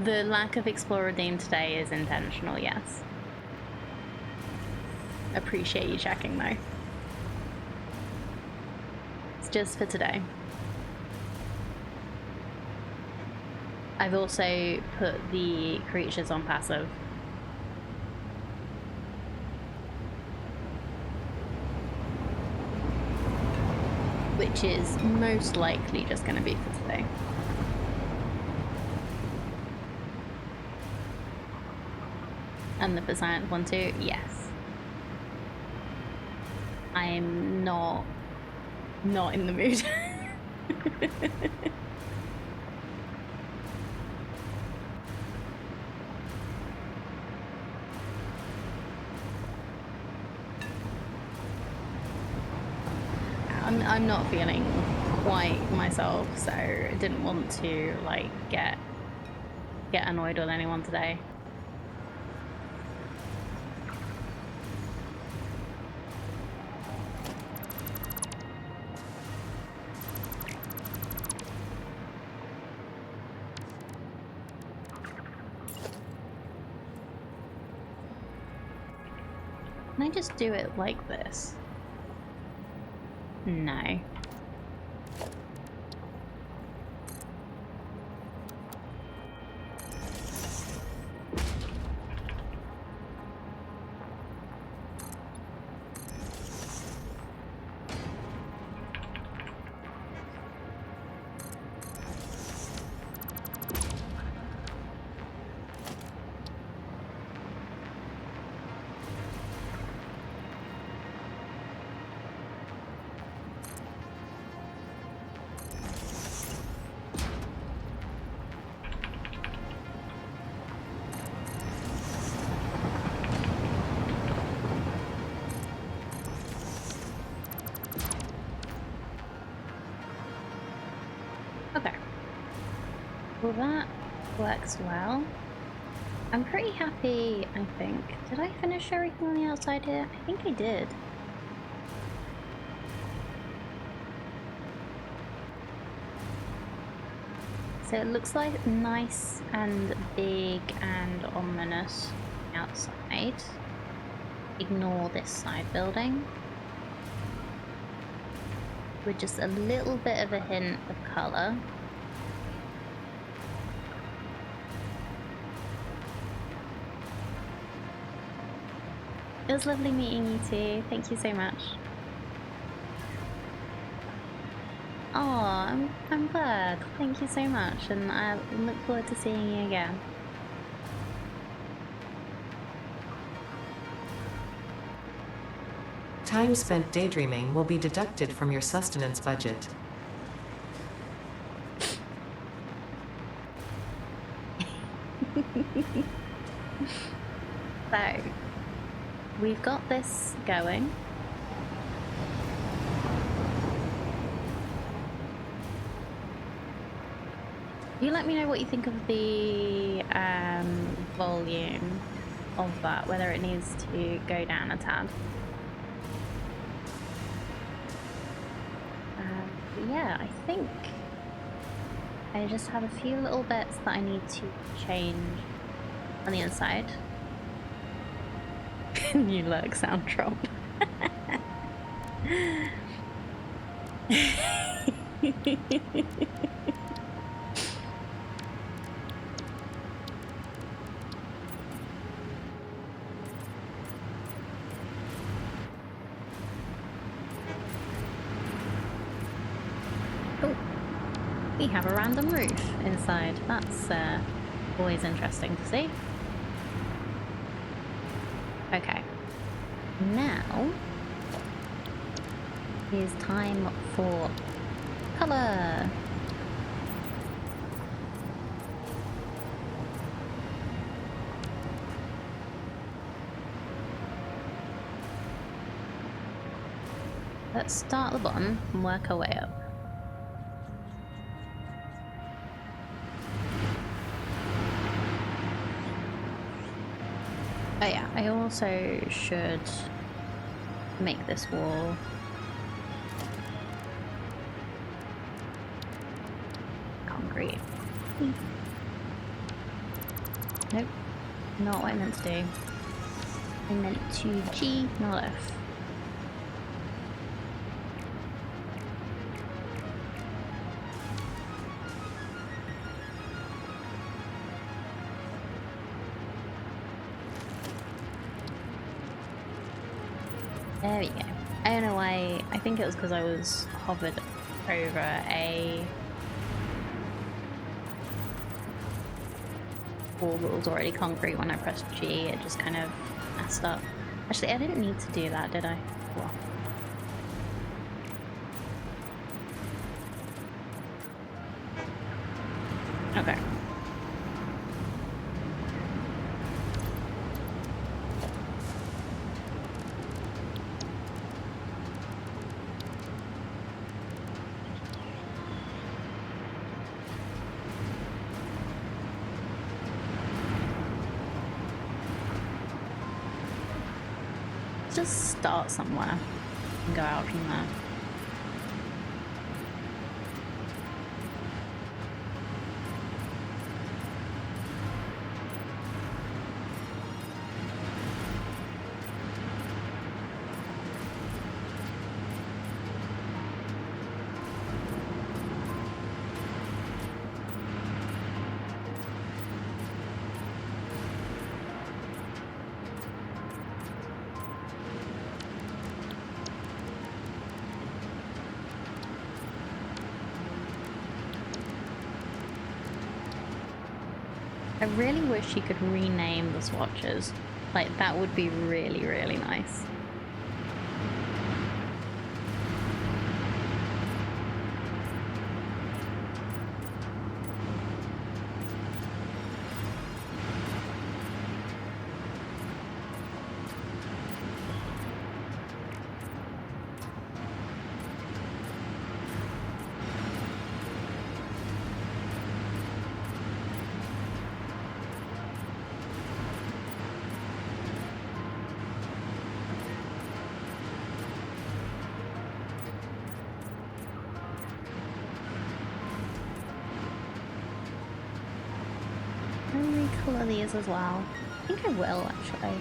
The lack of Explorer Dean today is intentional, yes. Appreciate you checking though. It's just for today. I've also put the creatures on passive. Which is most likely just going to be for today. And the Besiant one too? Yes. I'm not in the mood. I'm not feeling quite myself, so I didn't want to like get annoyed with anyone today. Can I just do it like this? No. Okay. Well, that works well. I'm pretty happy, I think. Did I finish everything on the outside here? I think I did. So it looks like nice and big and ominous outside. Ignore this side building. With just a little bit of a hint of colour. It was lovely meeting you too. Thank you so much. Oh, I'm glad. Thank you so much, and I look forward to seeing you again. Time spent daydreaming will be deducted from your sustenance budget. So, we've got this going. You let me know what you think of the volume of that, whether it needs to go down a tad. But yeah, I think I just have a few little bits that I need to change on the inside. New lurk sound drop. Oh, we have a random roof inside. That's always interesting to see. Okay, now is time for colour. Let's start at the bottom and work our way up. Oh yeah, I also should make this wall concrete. Nope. Not what I meant to do. I meant to G, not F. There we go. I don't know why. I think it was because I was hovered over a wall that was already concrete. When I pressed G, it just kind of messed up. Actually, I didn't need to do that, did I? Well. Okay. Just start somewhere and go out from there. I really wish you could rename the swatches. Like, that would be really, really nice. Colour these as well. I think I will actually.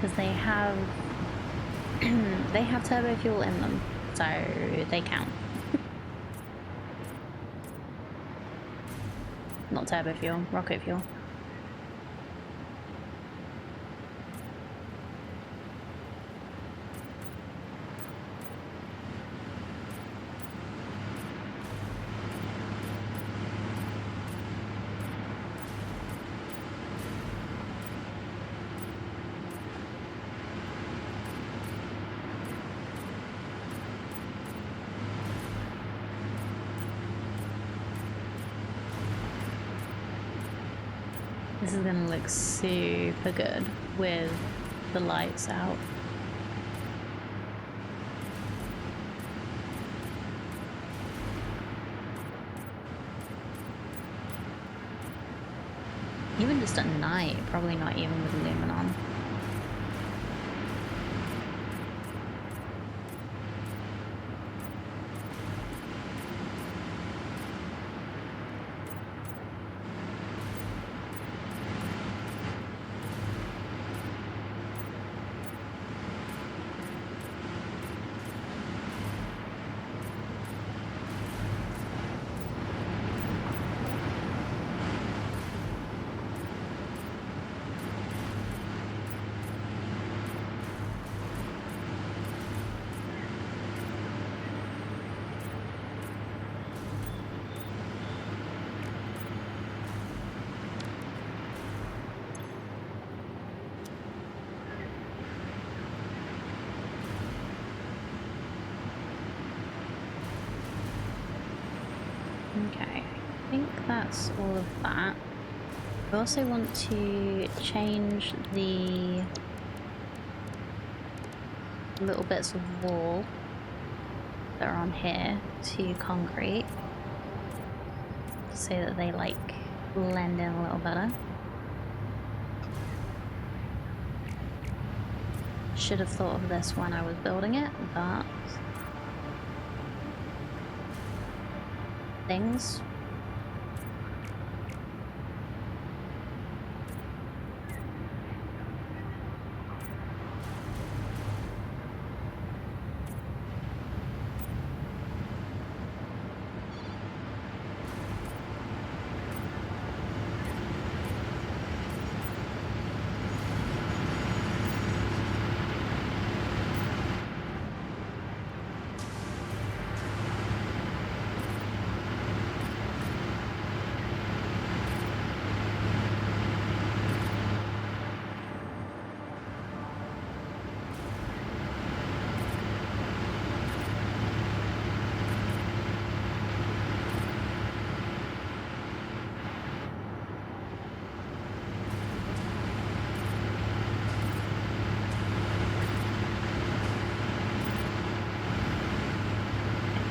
Because they have turbo fuel in them, so they count. Not turbo fuel, rocket fuel. This is gonna look super good with the lights out. Even just at night, probably not even with lumen on. Okay, I think that's all of that. I also want to change the little bits of wall that are on here to concrete so that they like blend in a little better. Should have thought of this when I was building it, but things.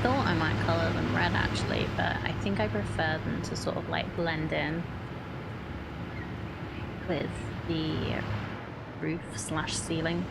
Thought I might colour them red actually, but I think I prefer them to sort of like blend in with the roof slash ceiling.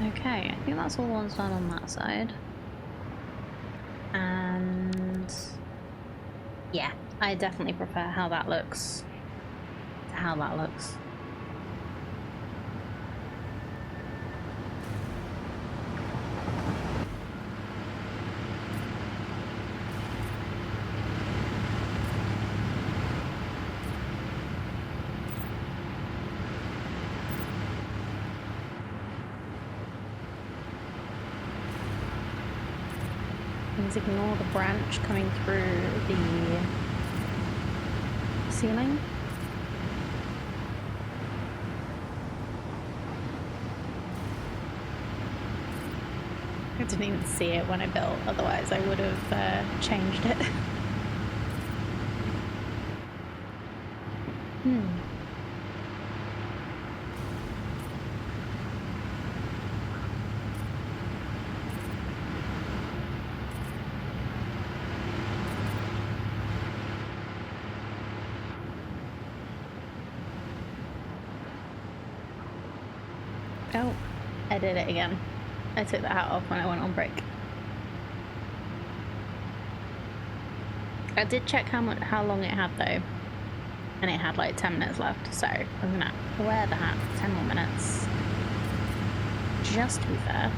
Okay, I think that's all one's done on that side. And yeah, I definitely prefer how that looks to how that looks. Please ignore the branch coming through the ceiling. I didn't even see it when I built, otherwise I would have changed it. Oh, I did it again. I took the hat off when I went on break. I did check how long it had though, and it had like 10 minutes left, so I'm gonna wear the hat for 10 more minutes, just to be fair.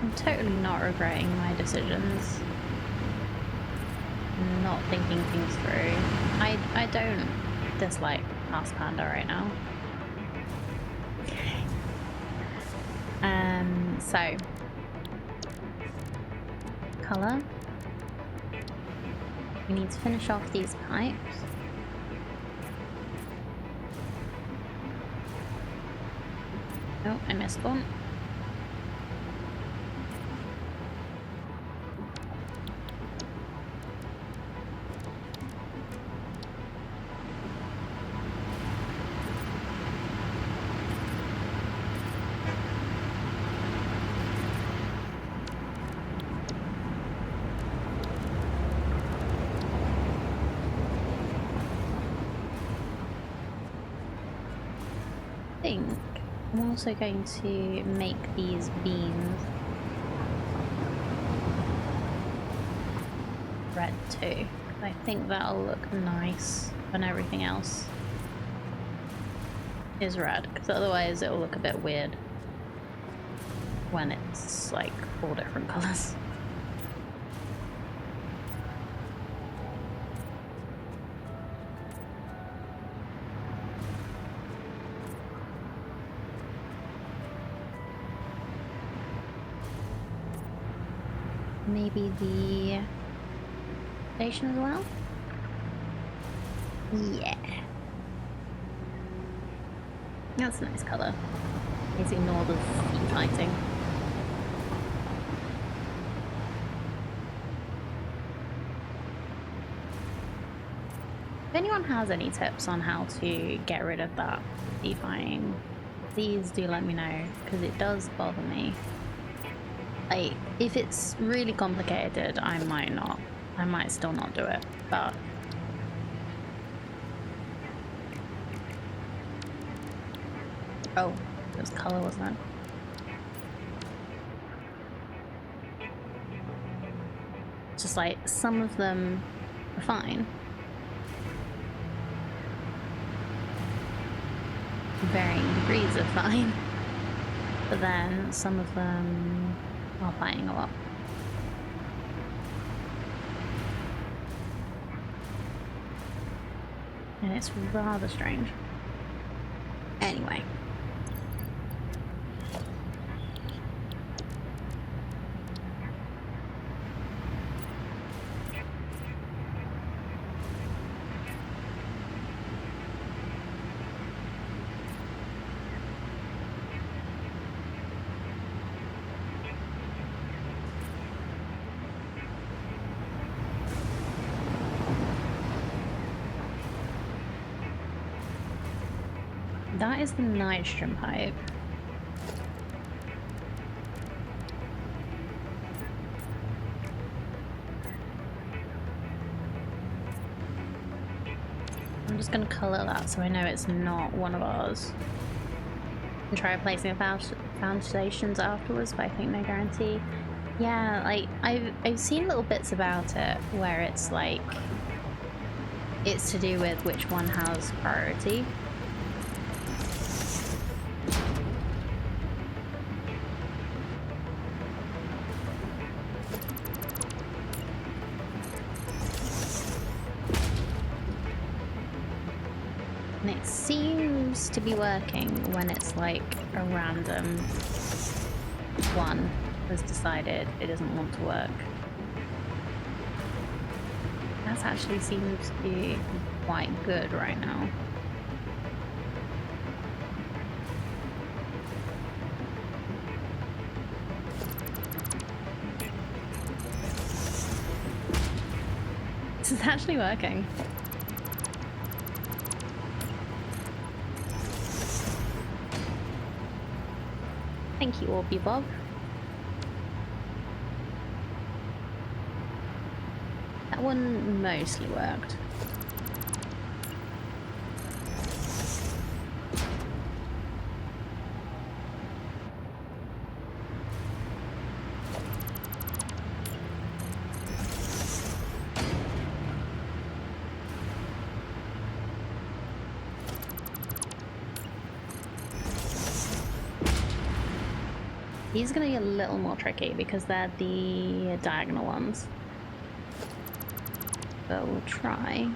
I'm totally not regretting my decisions. Not thinking things through. I don't dislike Masked Panda right now. So color. We need to finish off these pipes. Oh, I missed one. I'm also going to make these beams red too. I think that'll look nice when everything else is red, because otherwise it'll look a bit weird when it's like all different colors. Maybe the station as well? Yeah. That's a nice colour. Please ignore the feet fighting. If anyone has any tips on how to get rid of that feet fighting, please do let me know, because it does bother me. Like, if it's really complicated, I might still not do it, but oh, it was colour, wasn't it? Just like, some of them are fine. Varying degrees of fine. But then some of them are fighting a lot. And it's rather strange. Anyway. That is the nitrogen pipe. I'm just gonna colour that so I know it's not one of ours. And try replacing the foundations afterwards, but I think no guarantee. Yeah, like I've seen little bits about it where it's like it's to do with which one has priority. And it seems to be working when it's like a random one has decided it doesn't want to work. That actually seems to be quite good right now. This is actually working. Thank you, Orbie Bob. That one mostly worked. These are going to be a little more tricky because they're the diagonal ones. But we'll try.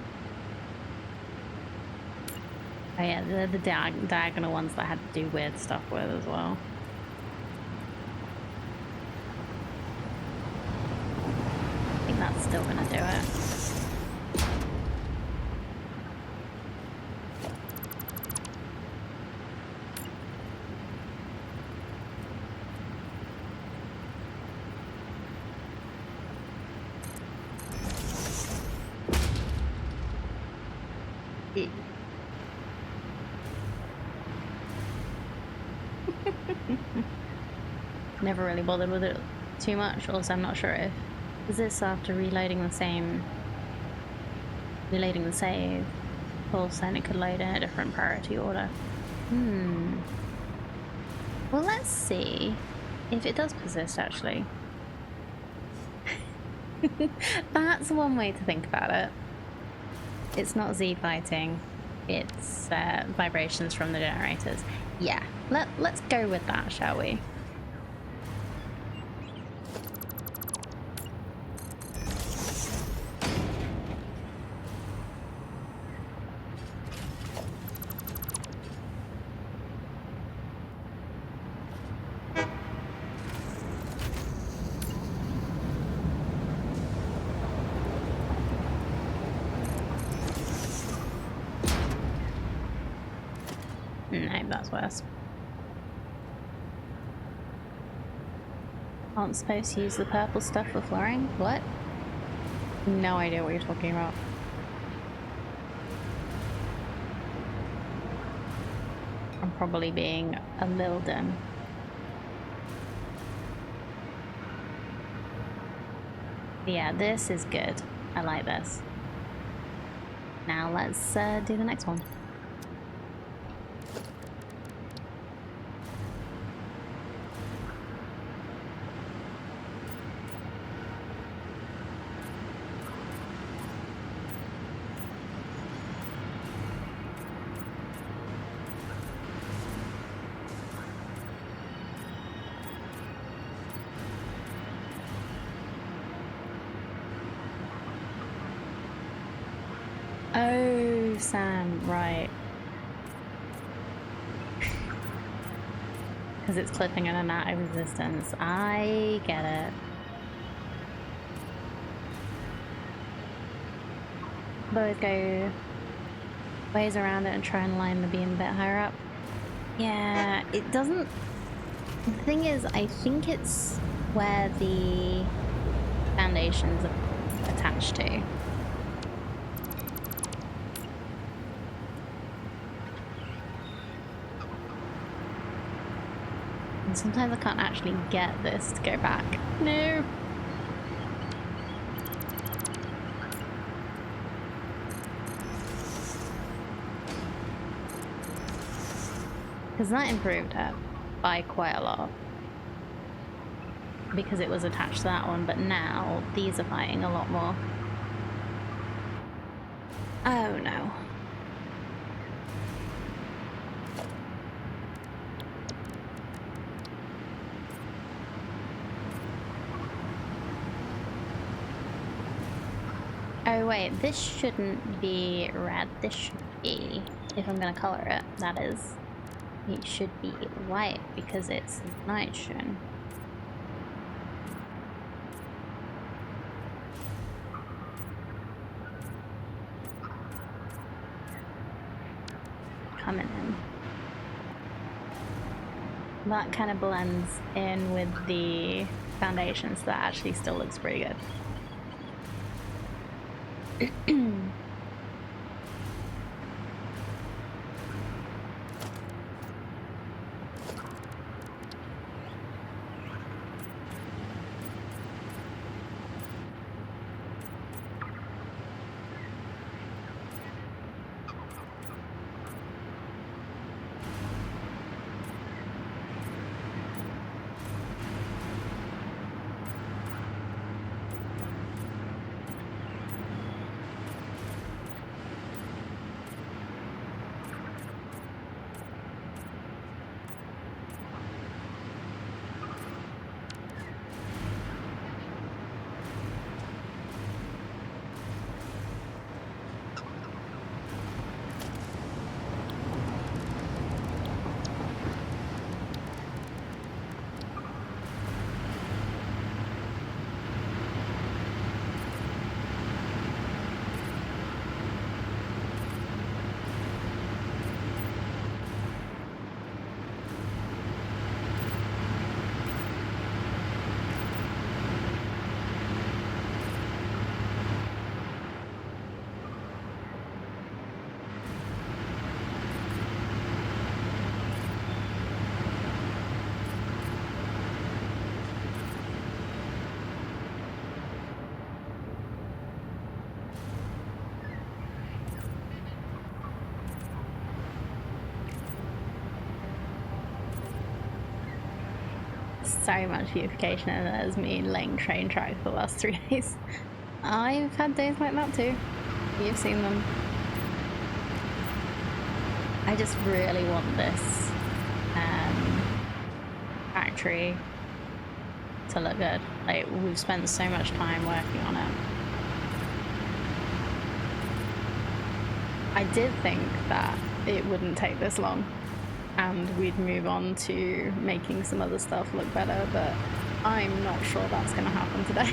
Oh yeah, they're the diagonal ones that I had to do weird stuff with as well. I think that's still going to do it. Never really bothered with it too much. Also, I'm not sure if is this after reloading the save. Also, and it could load in a different priority order. Well, let's see if it does persist. Actually, that's one way to think about it. It's not Z fighting. It's vibrations from the generators. Yeah, let's go with that, shall we? No, that's worse. Aren't supposed to use the purple stuff for flooring? What? No idea what you're talking about. I'm probably being a little dumb. Yeah, this is good. I like this. Now let's do the next one. Oh, Sam, right. Because it's clipping an amount of resistance. I get it. Always go ways around it and try and line the beam a bit higher up. Yeah, it doesn't... The thing is, I think it's where the foundations are attached to. And sometimes I can't actually get this to go back. No! Because that improved it by quite a lot. Because it was attached to that one, but now these are fighting a lot more. Oh no. Oh wait, this shouldn't be red. This should be, if I'm gonna color it, that is, it should be white because it's nitrogen. Coming in. That kind of blends in with the foundation, so that actually still looks pretty good. So much beautification, and there's me laying train tracks for the last 3 days. I've had days like that too. You've seen them. I just really want this factory to look good. Like, we've spent so much time working on it. I did think that it wouldn't take this long and we'd move on to making some other stuff look better, but I'm not sure that's going to happen today.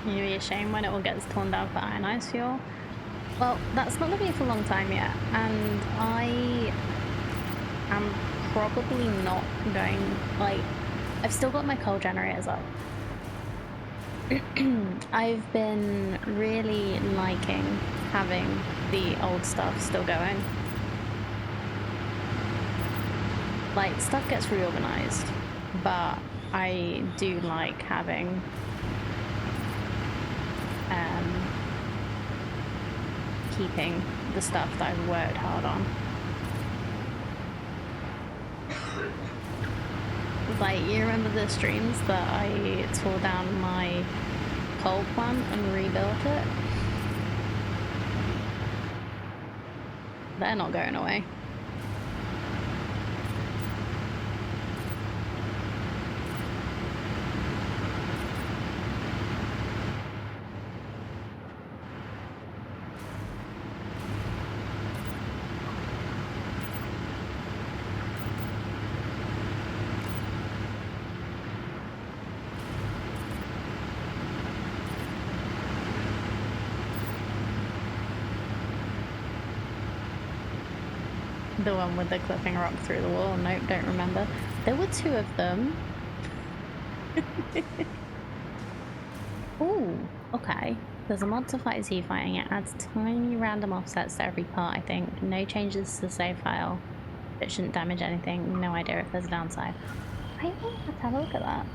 You'd be ashamed when it all gets torn down for ionized fuel. Well, that's not going to be for a long time yet, and I am probably not going, like, I've still got my coal generators up. I've been really liking having the old stuff still going. Like, stuff gets reorganized, but I do like having keeping the stuff that I've worked hard on. Like, you remember the streams that I tore down my coal plant and rebuilt it? They're not going away. The one with the clipping rock through the wall? Nope, don't remember. There were 2 of them. Ooh, okay. There's a mod to fight Z fighting. It adds tiny random offsets to every part, I think. No changes to the save file. It shouldn't damage anything. No idea if there's a downside. I will have to have a look at that.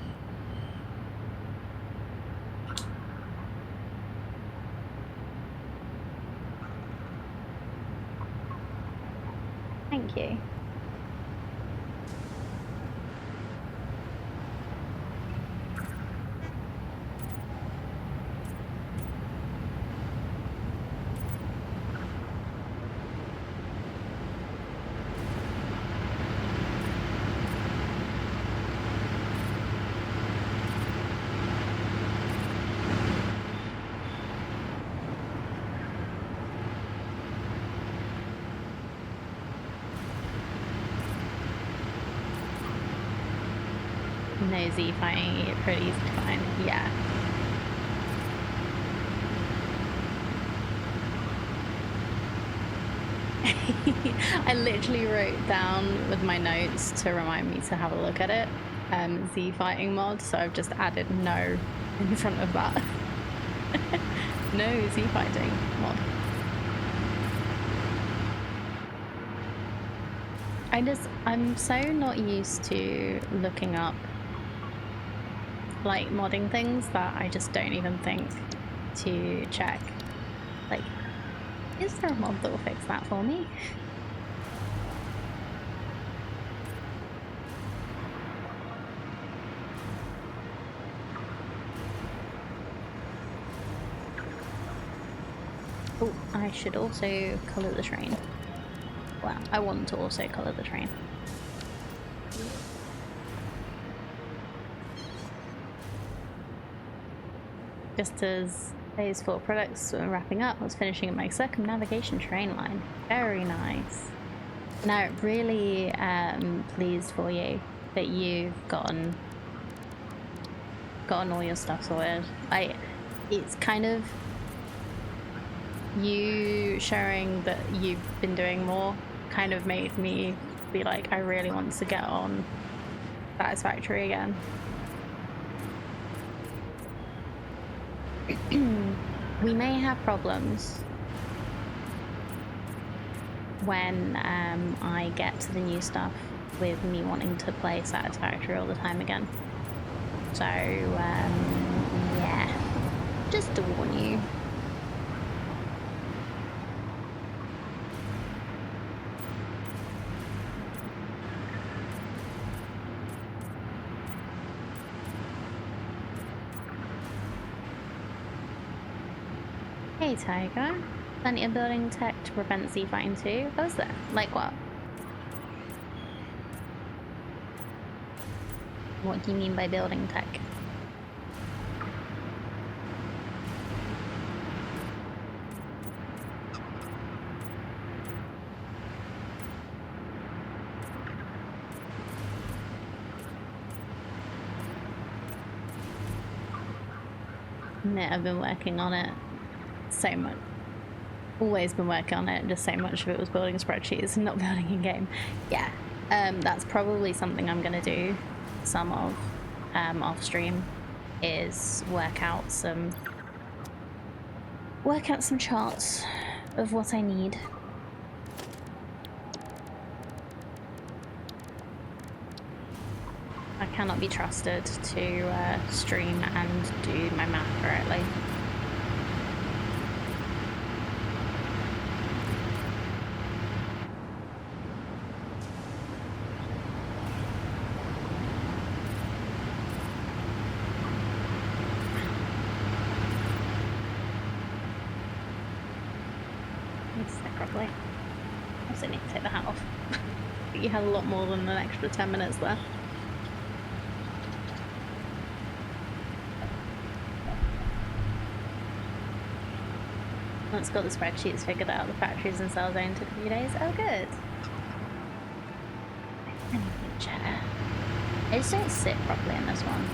Thank you. No Z fighting, it's pretty easy to find. Yeah. I literally wrote down with my notes to remind me to have a look at it. Z fighting mod, so I've just added no in front of that. No Z fighting mod. I'm so not used to looking up like modding things that I just don't even think to check. Like, is there a mod that will fix that for me? Oh, I should also colour the train. Well, I want to also colour the train. Just as phase 4 products were wrapping up, I was finishing my circumnavigation train line. Very nice. Now, really pleased for you that you've gotten all your stuff sorted. It's kind of you showing that you've been doing more kind of made me be like, I really want to get on Satisfactory again. We may have problems when I get to the new stuff with me wanting to play Satisfactory all the time again. So, yeah, just to warn you. Hey, Tiger. Plenty of building tech to prevent Z fighting too. Oh, is there? Like what? What do you mean by building tech? No, I've been working on it so much. Always been working on it, just so much of it was building spreadsheets and not building in game. Yeah, that's probably something I'm gonna do some of off stream, is work out some charts of what I need. I cannot be trusted to stream and do my math correctly. Probably. I also need to take the hat off. You had a lot more than an extra 10 minutes there. Once got the spreadsheets figured out, the factories and cell zone took a few days. Oh, good. Anything, chair. I just don't sit properly in this one.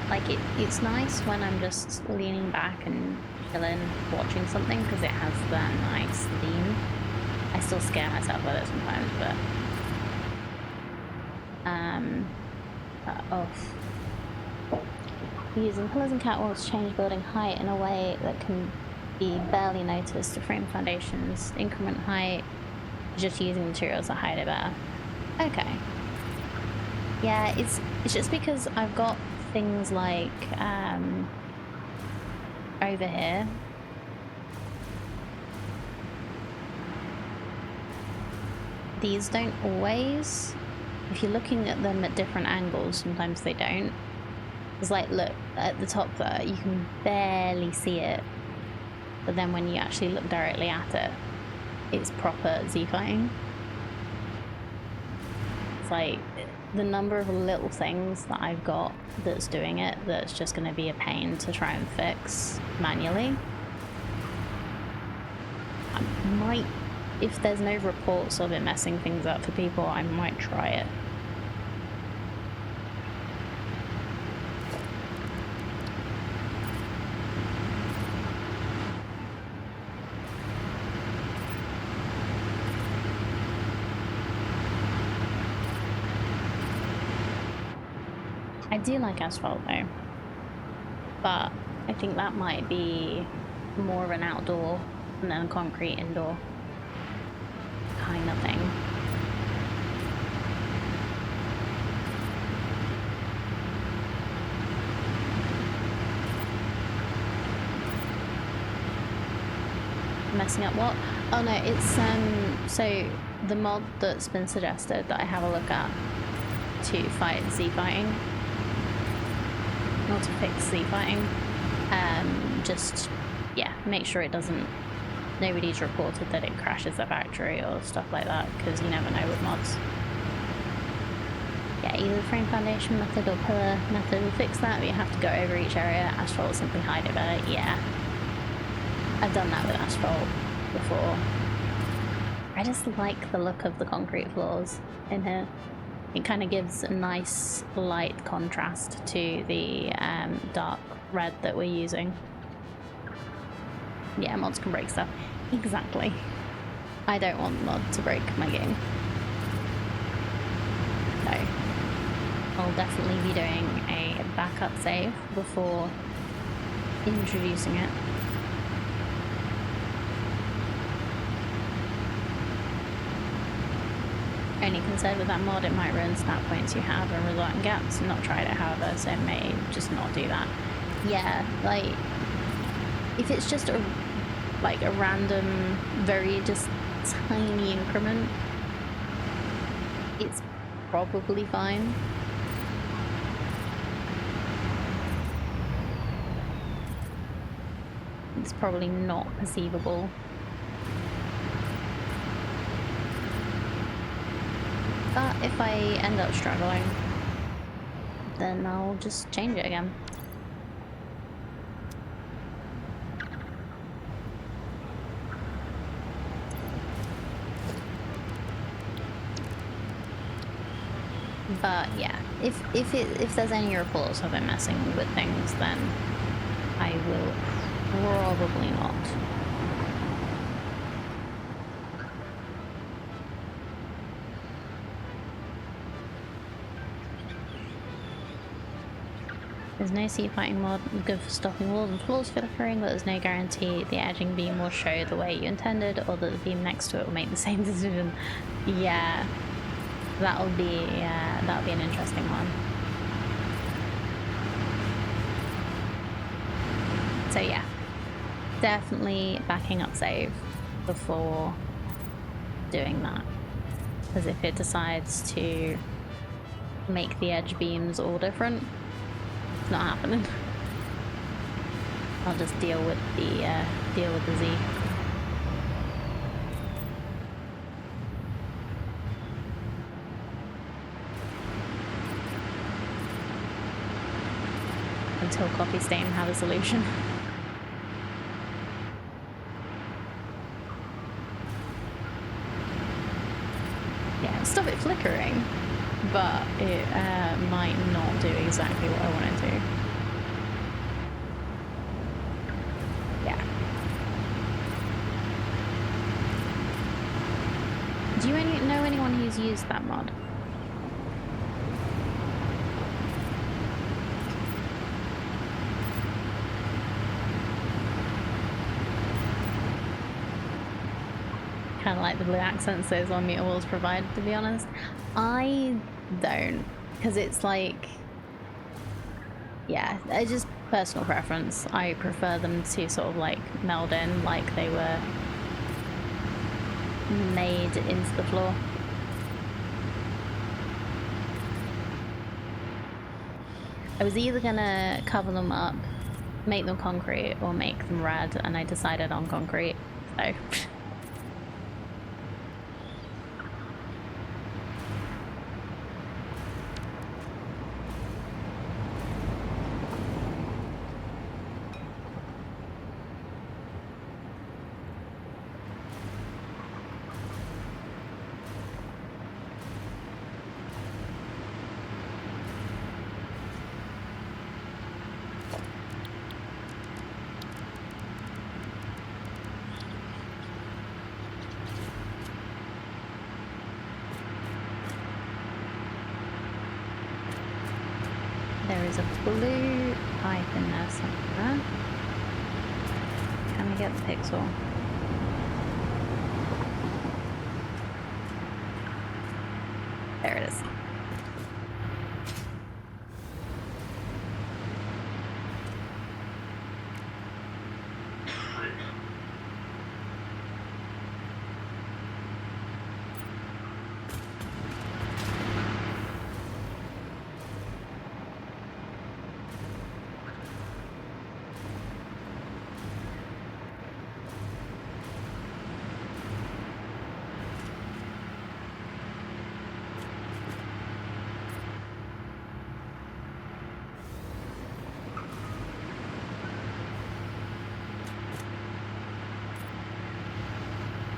Like, it's nice when I'm just leaning back and chilling, watching something, because it has that nice theme. I still scare myself with it sometimes, but using pillars and catwalks to change building height in a way that can be barely noticed to frame foundations, increment height, just using materials that hide it better. Okay. Yeah, it's just because I've got things like over here. These don't always, if you're looking at them at different angles, sometimes they don't. It's like, look, at the top there, you can barely see it. But then when you actually look directly at it, it's proper Z-fighting. It's like, the number of little things that I've got that's doing it, that's just going to be a pain to try and fix manually. I might, if there's no reports of it messing things up for people, I might try it. I do like asphalt though, but I think that might be more of an outdoor than a concrete indoor kind of thing. Messing up what? Oh no, it's so the mod that's been suggested that I have a look at to fight Z-fighting. Not to fix Z-fighting, just, yeah, make sure it doesn't, nobody's reported that it crashes the factory or stuff like that, because you never know with mods. Yeah, either the frame foundation method or pillar method will fix that, but you have to go over each area. Asphalt will simply hide it better. Yeah, I've done that with asphalt before. I just like the look of the concrete floors in here. It kind of gives a nice light contrast to the dark red that we're using. Yeah, mods can break stuff. Exactly. I don't want mod to break my game. No. I'll definitely be doing a backup save before introducing it. Only concerned with that mod, it might ruin snap points you have and result in gaps. Not tried it, however, so it may just not do that. Yeah, like, if it's just a random, very just tiny increment, it's probably fine. it's probably not perceivable. But if I end up struggling, then I'll just change it again. But yeah, if there's any reports of it messing with things, then I will probably not. There's no seat fighting mod good for stopping walls and floors flickering, but there's no guarantee the edging beam will show the way you intended, or that the beam next to it will make the same decision. Yeah, that'll be an interesting one. So yeah, definitely backing up save before doing that, because if it decides to make the edge beams all different, it's not happening. I'll just deal with the Z. Until copy stain have a solution. Yeah, stop it flickering, but it might not do exactly what I want it to. Yeah. Do you know anyone who's used that mod? Kind of like the blue accents those on meter walls provide, to be honest. I don't, because it's like, yeah, it's just personal preference. I prefer them to sort of like meld in like they were made into the floor. I was either gonna cover them up, make them concrete, or make them red, and I decided on concrete, so there is a blue pipe in there somewhere. Can we get the pixel? There it is.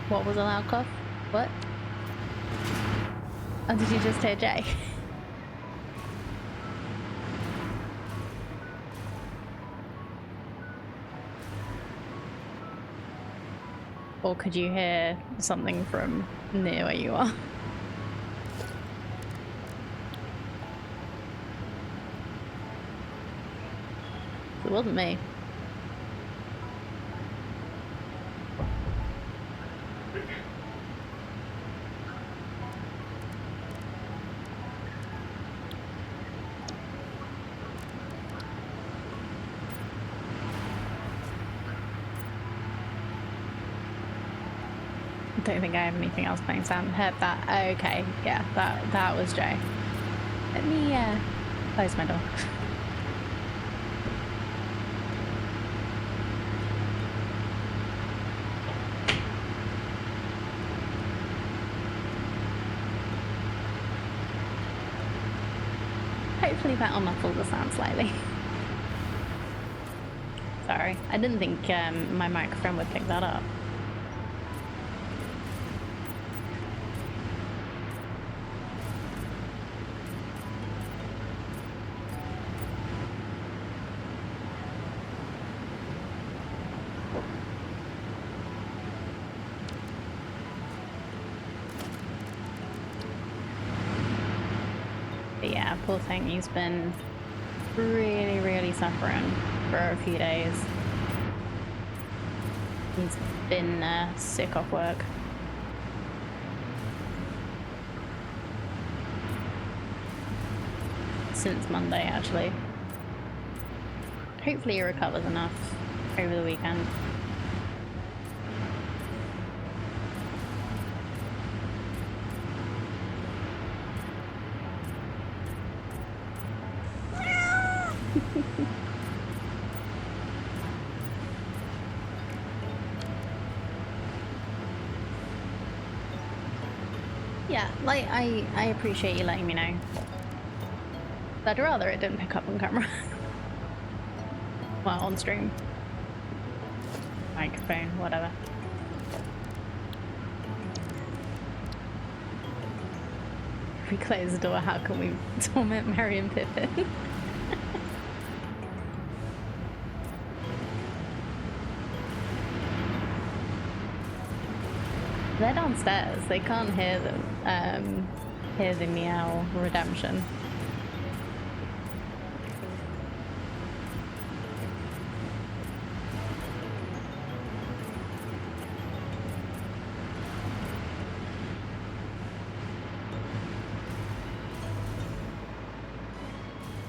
What was a loud cough? What? Oh, did you just hear Jay? Or could you hear something from near where you are? It wasn't me. I don't think I have anything else playing sound. Heard that. Oh, okay, yeah, that was Jay. Let me close my door. actually better muffle the sound slightly. Sorry, I didn't think my microphone would pick that up. But yeah, poor thing, he's been really, really suffering for a few days. He's been sick off work. Since Monday, actually. Hopefully he recovers enough over the weekend. Yeah, like, I appreciate you letting me know. I'd rather it didn't pick up on camera. Well, on stream. Microphone, whatever. If we close the door, how can we torment Merry and Pippin? They're downstairs. They can't hear them. Hear the meow redemption.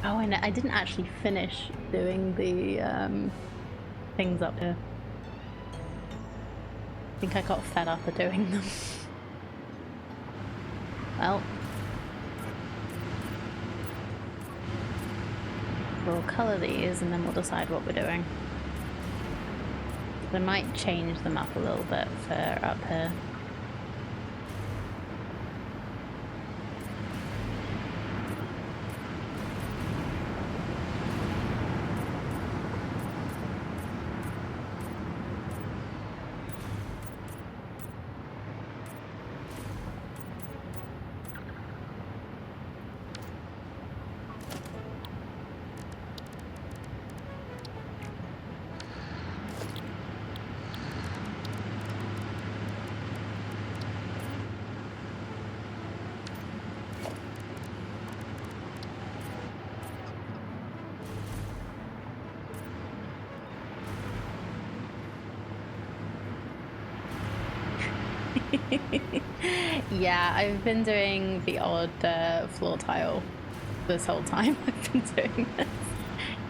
Oh, and I didn't actually finish doing the things up here. I think I got fed up of doing them. Well, we'll colour these and then we'll decide what we're doing. I might change them up a little bit for up here. Yeah, I've been doing the odd floor tile this whole time I've been doing this.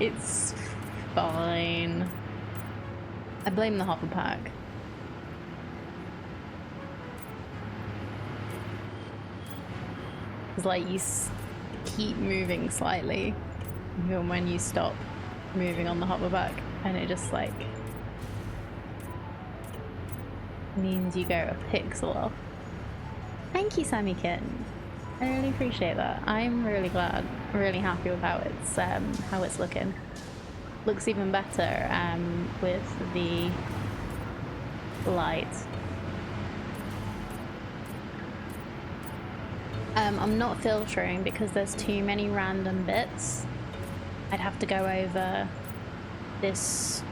It's fine. I blame the hopper pack. It's like you keep moving slightly even when you stop moving on the hopper pack, and it just like means you go a pixel off. Thank you, Sammy Kitten. I really appreciate that. I'm really glad, really happy with how it's looking. Looks even better with the light. I'm not filtering because there's too many random bits. I'd have to go over this.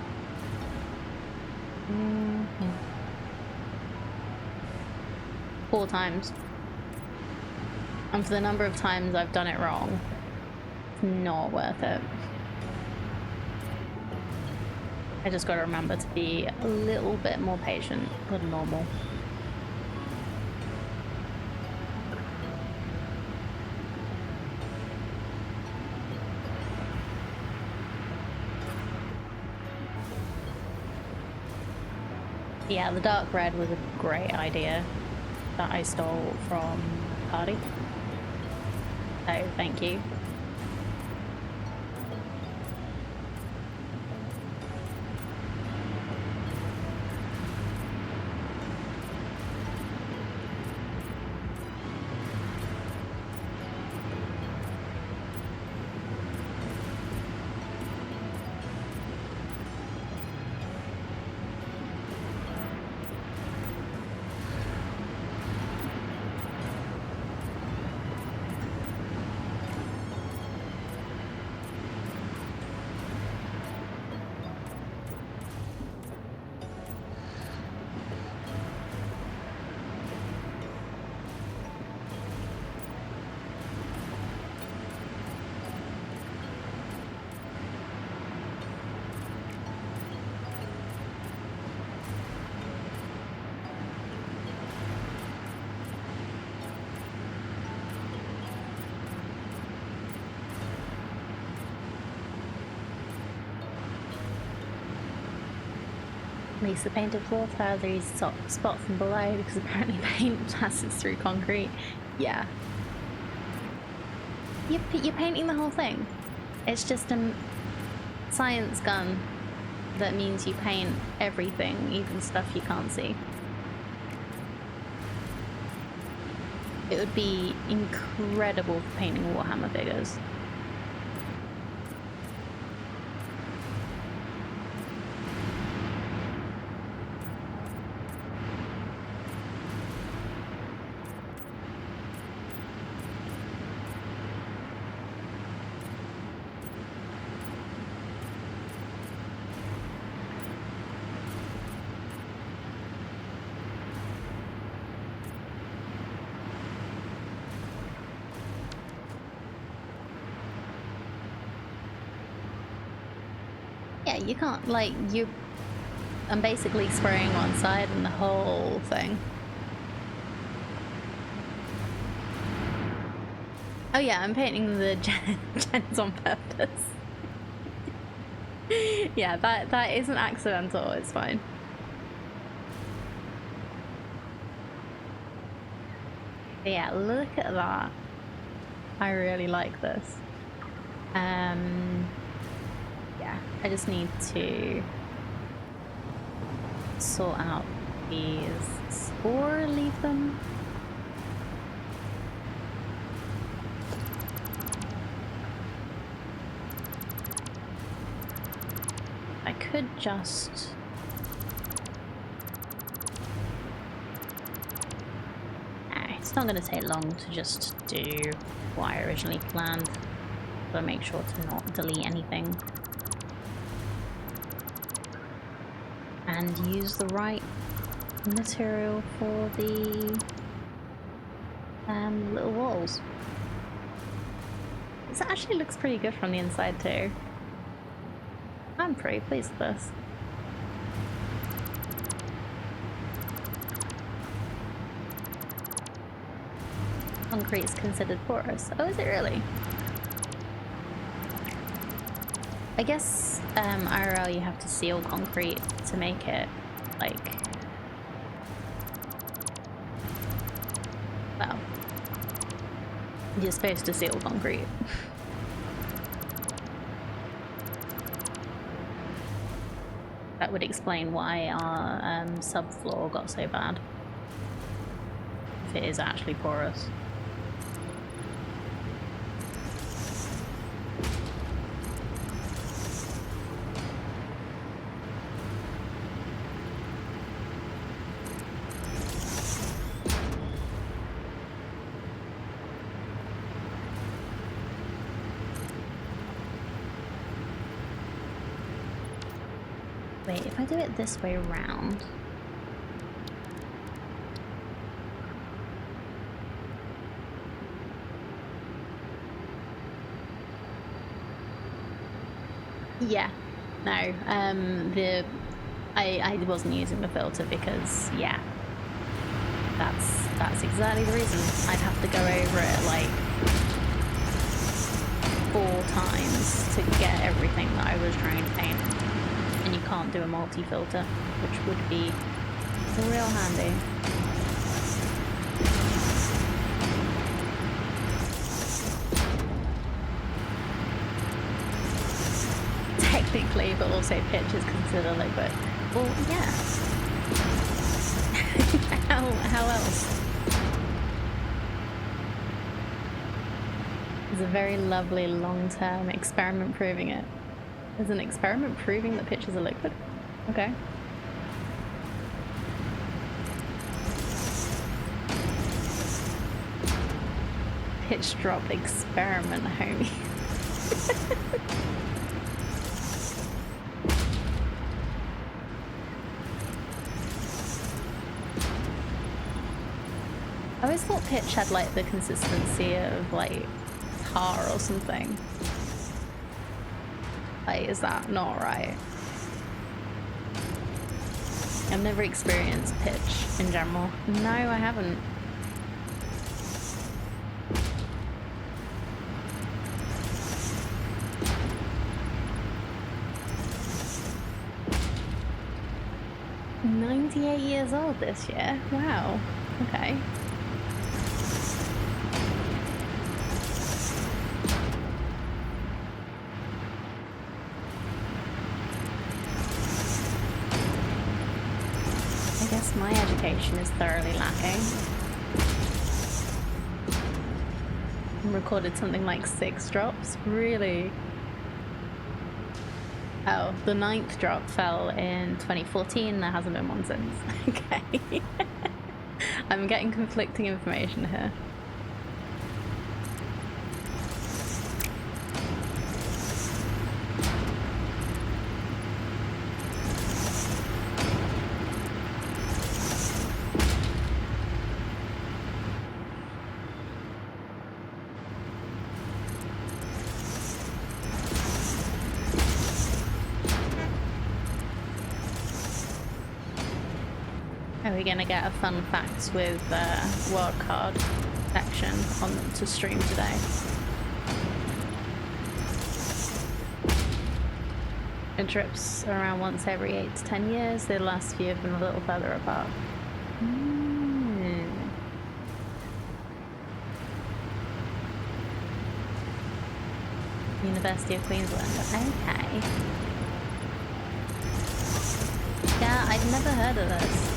4 times. And for the number of times I've done it wrong, it's not worth it. I just gotta remember to be a little bit more patient than normal. Yeah, the dark red was a great idea that I stole from Party. So thank you. At least the painted floor tiles are easy to spot from below because apparently paint passes through concrete. Yeah. You're painting the whole thing. It's just a science gun that means you paint everything, even stuff you can't see. It would be incredible for painting Warhammer figures. Yeah, you can't, like, I'm basically spraying one side and the whole thing. Oh yeah, I'm painting the gens on purpose. Yeah, that isn't accidental, it's fine. But yeah, look at that. I really like this. Yeah, I just need to sort out these or leave them. I could just... It's not going to take long to just do what I originally planned. But make sure to not delete anything. And use the right material for the little walls. This actually looks pretty good from the inside too. I'm pretty pleased with this. Concrete is considered porous. Oh, is it really? I guess IRL you have to seal concrete to make it, like... Well... You're supposed to seal concrete. That would explain why our subfloor got so bad. If it is actually porous. Wait, if I do it this way around... Yeah, no, I wasn't using the filter because, yeah, that's exactly the reason. I'd have to go over it like 4 times to get everything that I was trying to paint. And you can't do a multi-filter, which would be real handy. Technically, but also pitch is considered liquid. Well, yeah. how else? It's a very lovely long-term experiment proving it. There's an experiment proving that pitches are liquid? Okay. Pitch drop experiment, homie. I always thought pitch had like the consistency of like tar or something. Like, is that not right? I've never experienced pitch in general. No, I haven't. 98 years old this year. Wow. Okay. I guess my education is thoroughly lacking. I recorded something like 6 drops. Really? Oh, the 9th drop fell in 2014. There hasn't been one since. Okay. I'm getting conflicting information here. Are we gonna get a fun facts with wildcard section on to stream today? It trips around once every 8 to 10 years. The last few have been a little further apart. University of Queensland. Okay. Yeah, I'd never heard of this.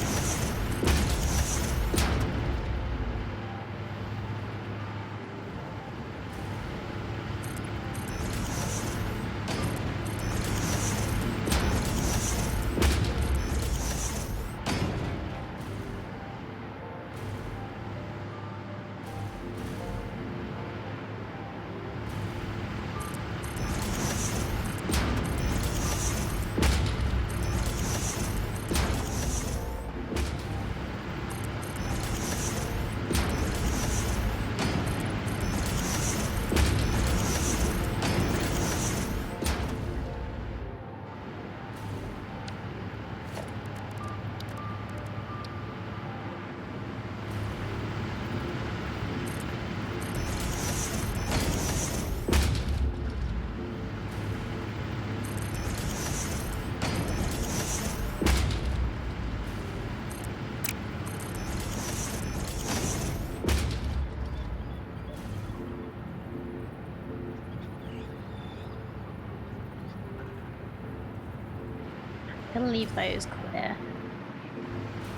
Gonna leave those clear.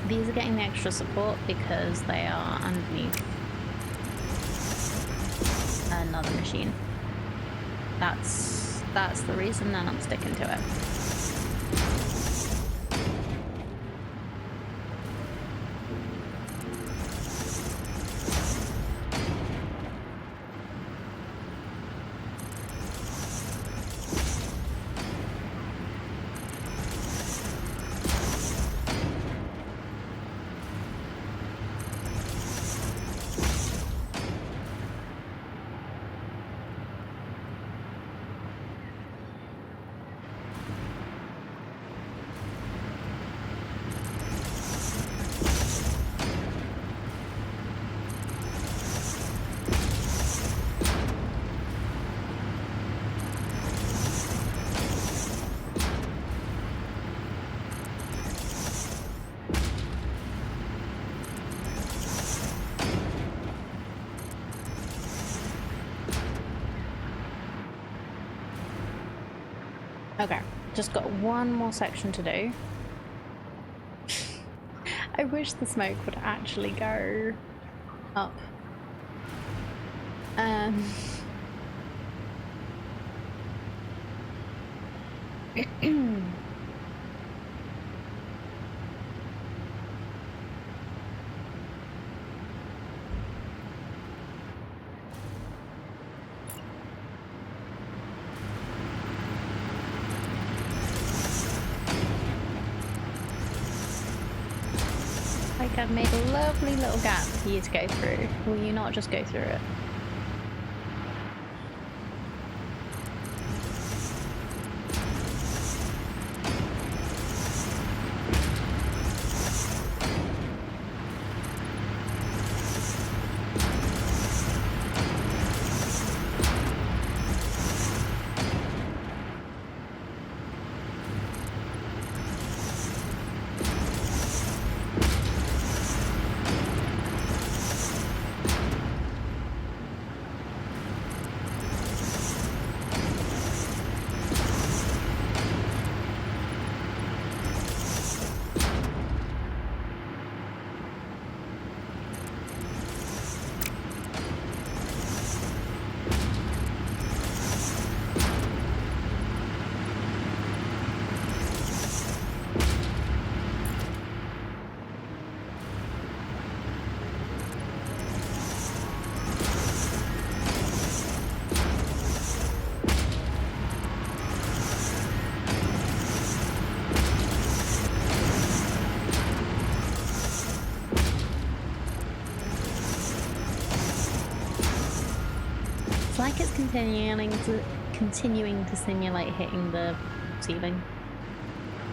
These are getting the extra support because they are underneath another machine. That's the reason, and I'm sticking to it. Okay, just got one more section to do. I wish the smoke would actually go up. Like I've made a lovely little gap for you to go through. Will you not just go through it? continuing to simulate hitting the ceiling.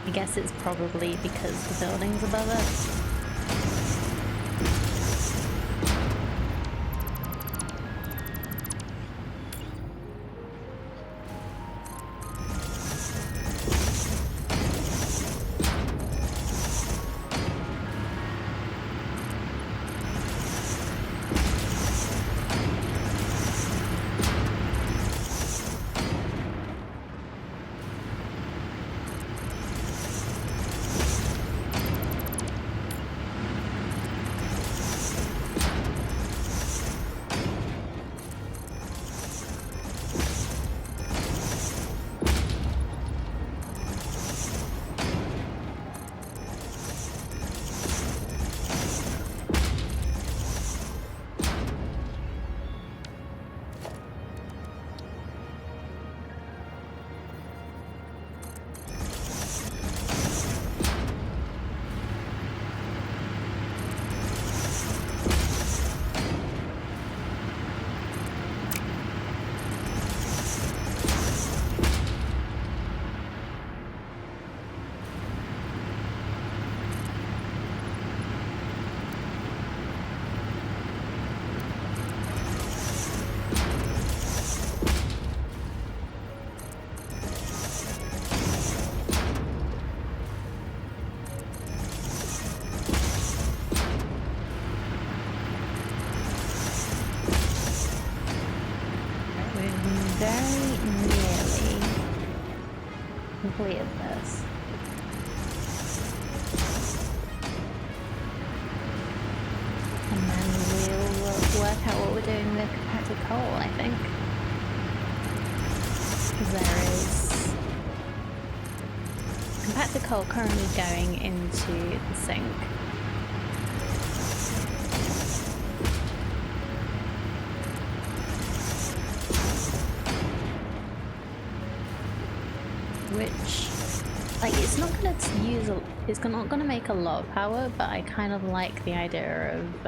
I guess it's probably because the building's above it. Completed this. And then we'll work out what we're doing with compacted coal, I think. Because there is compacted coal currently going into the sink. Which, like, it's not gonna use it's not gonna make a lot of power, but I kind of like the idea of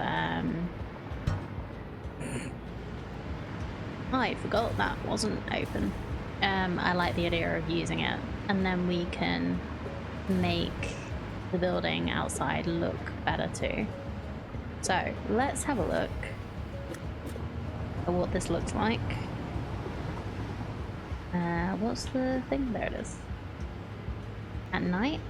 oh, I forgot that wasn't open. I like the idea of using it, and then we can make the building outside look better too. So let's have a look at what this looks like. What's the thing? There it is. At night?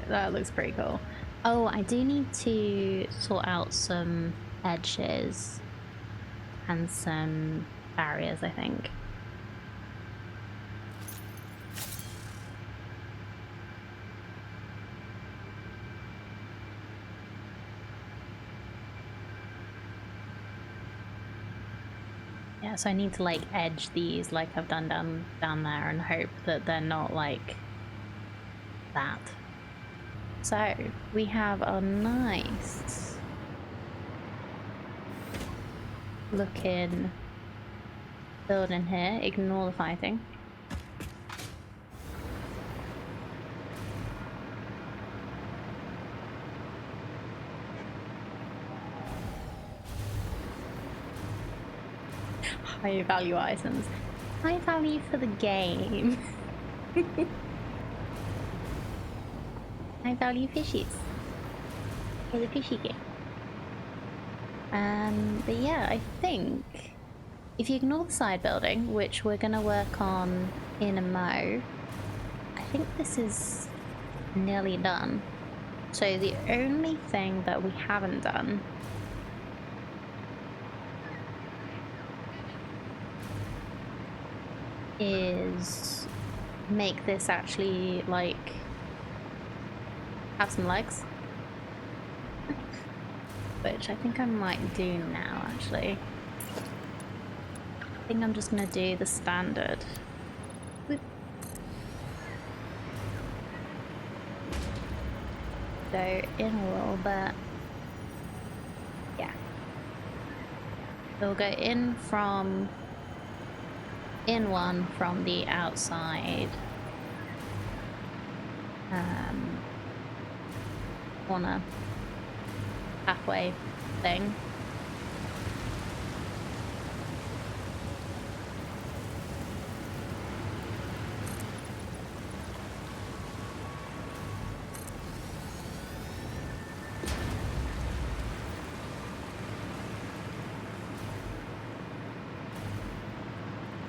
That looks pretty cool. Oh, I do need to sort out some edges and some barriers, I think. Yeah, so I need to like edge these like I've done down there and hope that they're not like that. So we have a nice looking building here. Ignore the fighting. High value items. High value for the game. High value fishies. For the fishy game. But yeah, I think if you ignore the side building, which we're gonna work on in a mo, I think this is nearly done. So the only thing that we haven't done is make this actually like have some legs, which I think I might do now. Actually, I think I'm just gonna do the standard. Whoop. Go in a little bit. Yeah, we'll go in one from the outside, corner pathway thing.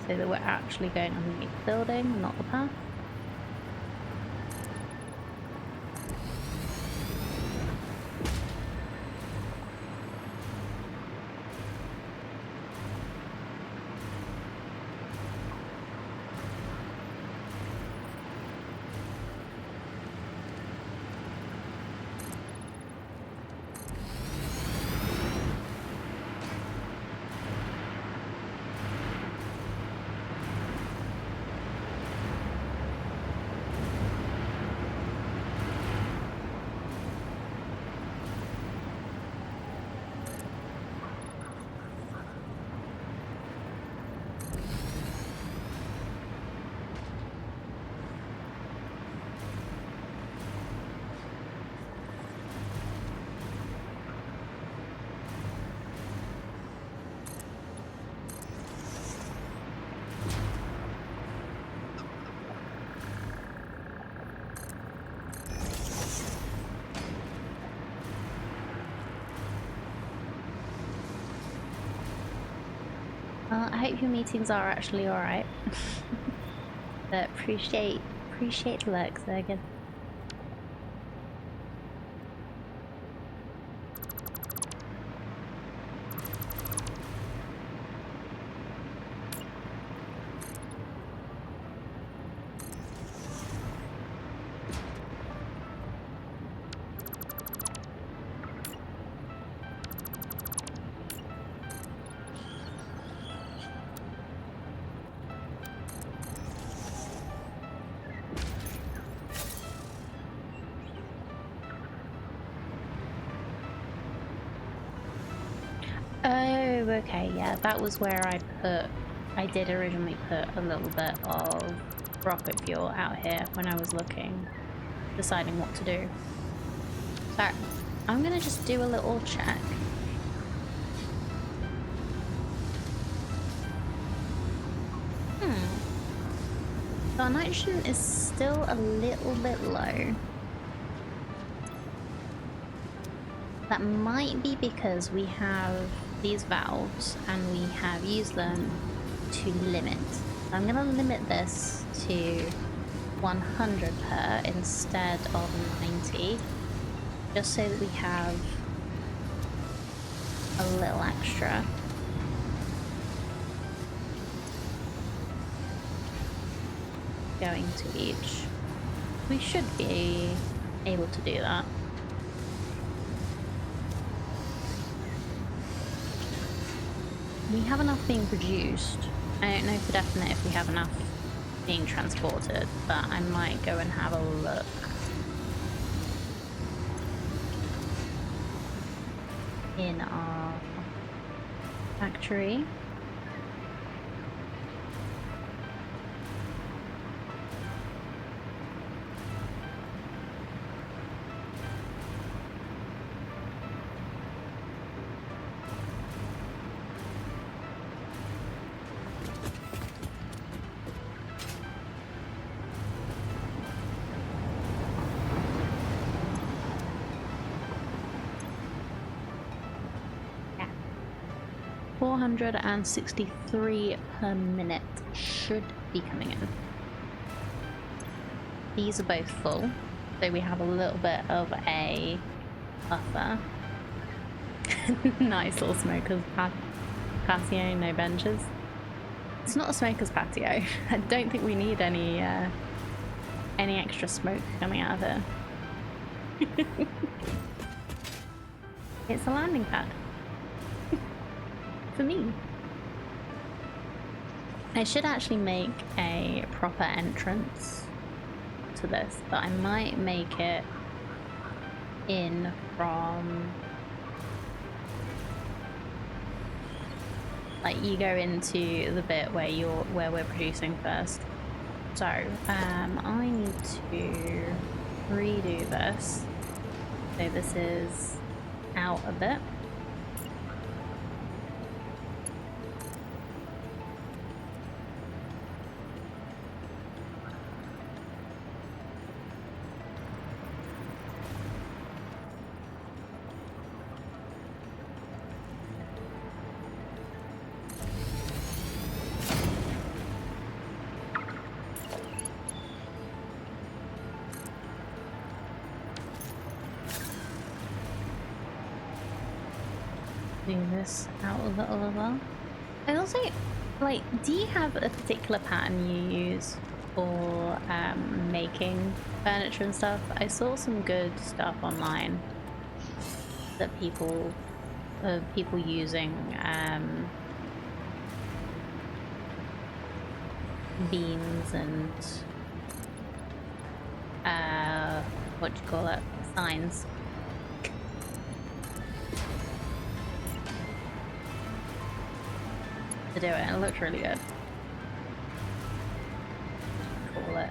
So that we're actually going underneath the building, not the path. Well, I hope your meetings are actually alright. But appreciate the work, Sergen. Oh, okay, yeah, that was where I did originally put a little bit of rocket fuel out here when I was deciding what to do. So, I'm gonna just do a little check. So our nitrogen is still a little bit low. That might be because we have these valves and we have used them to limit. I'm gonna limit this to 100 per instead of 90, just so that we have a little extra. Going to each. We should be able to do that. We have enough being produced. I don't know for definite if we have enough being transported, but I might go and have a look. In our factory. Yeah. 463 per minute should be coming in. These are both full, so we have a little bit of a buffer. Nice little smokers patio, no benches. It's not a smoker's patio. I don't think we need any extra smoke coming out of it. It's a landing pad. For me. I should actually make a proper entrance to this, but I might make it in from, like, you go into the bit where we're producing first. So I need to redo this. So this is out a bit. Do this out a little as well. I also, like, do you have a particular pattern you use for making furniture and stuff? I saw some good stuff online that people using beams and what do you call it? Signs. To do it, and it looked really good. Call it.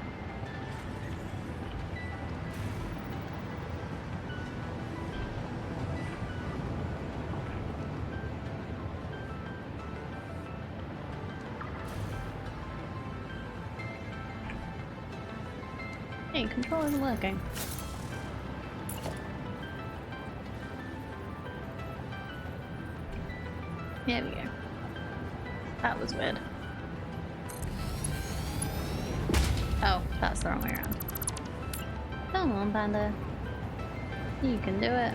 Hey, control isn't working. There we go. That was weird. Oh, that's the wrong way around. Come on, Panda. You can do it.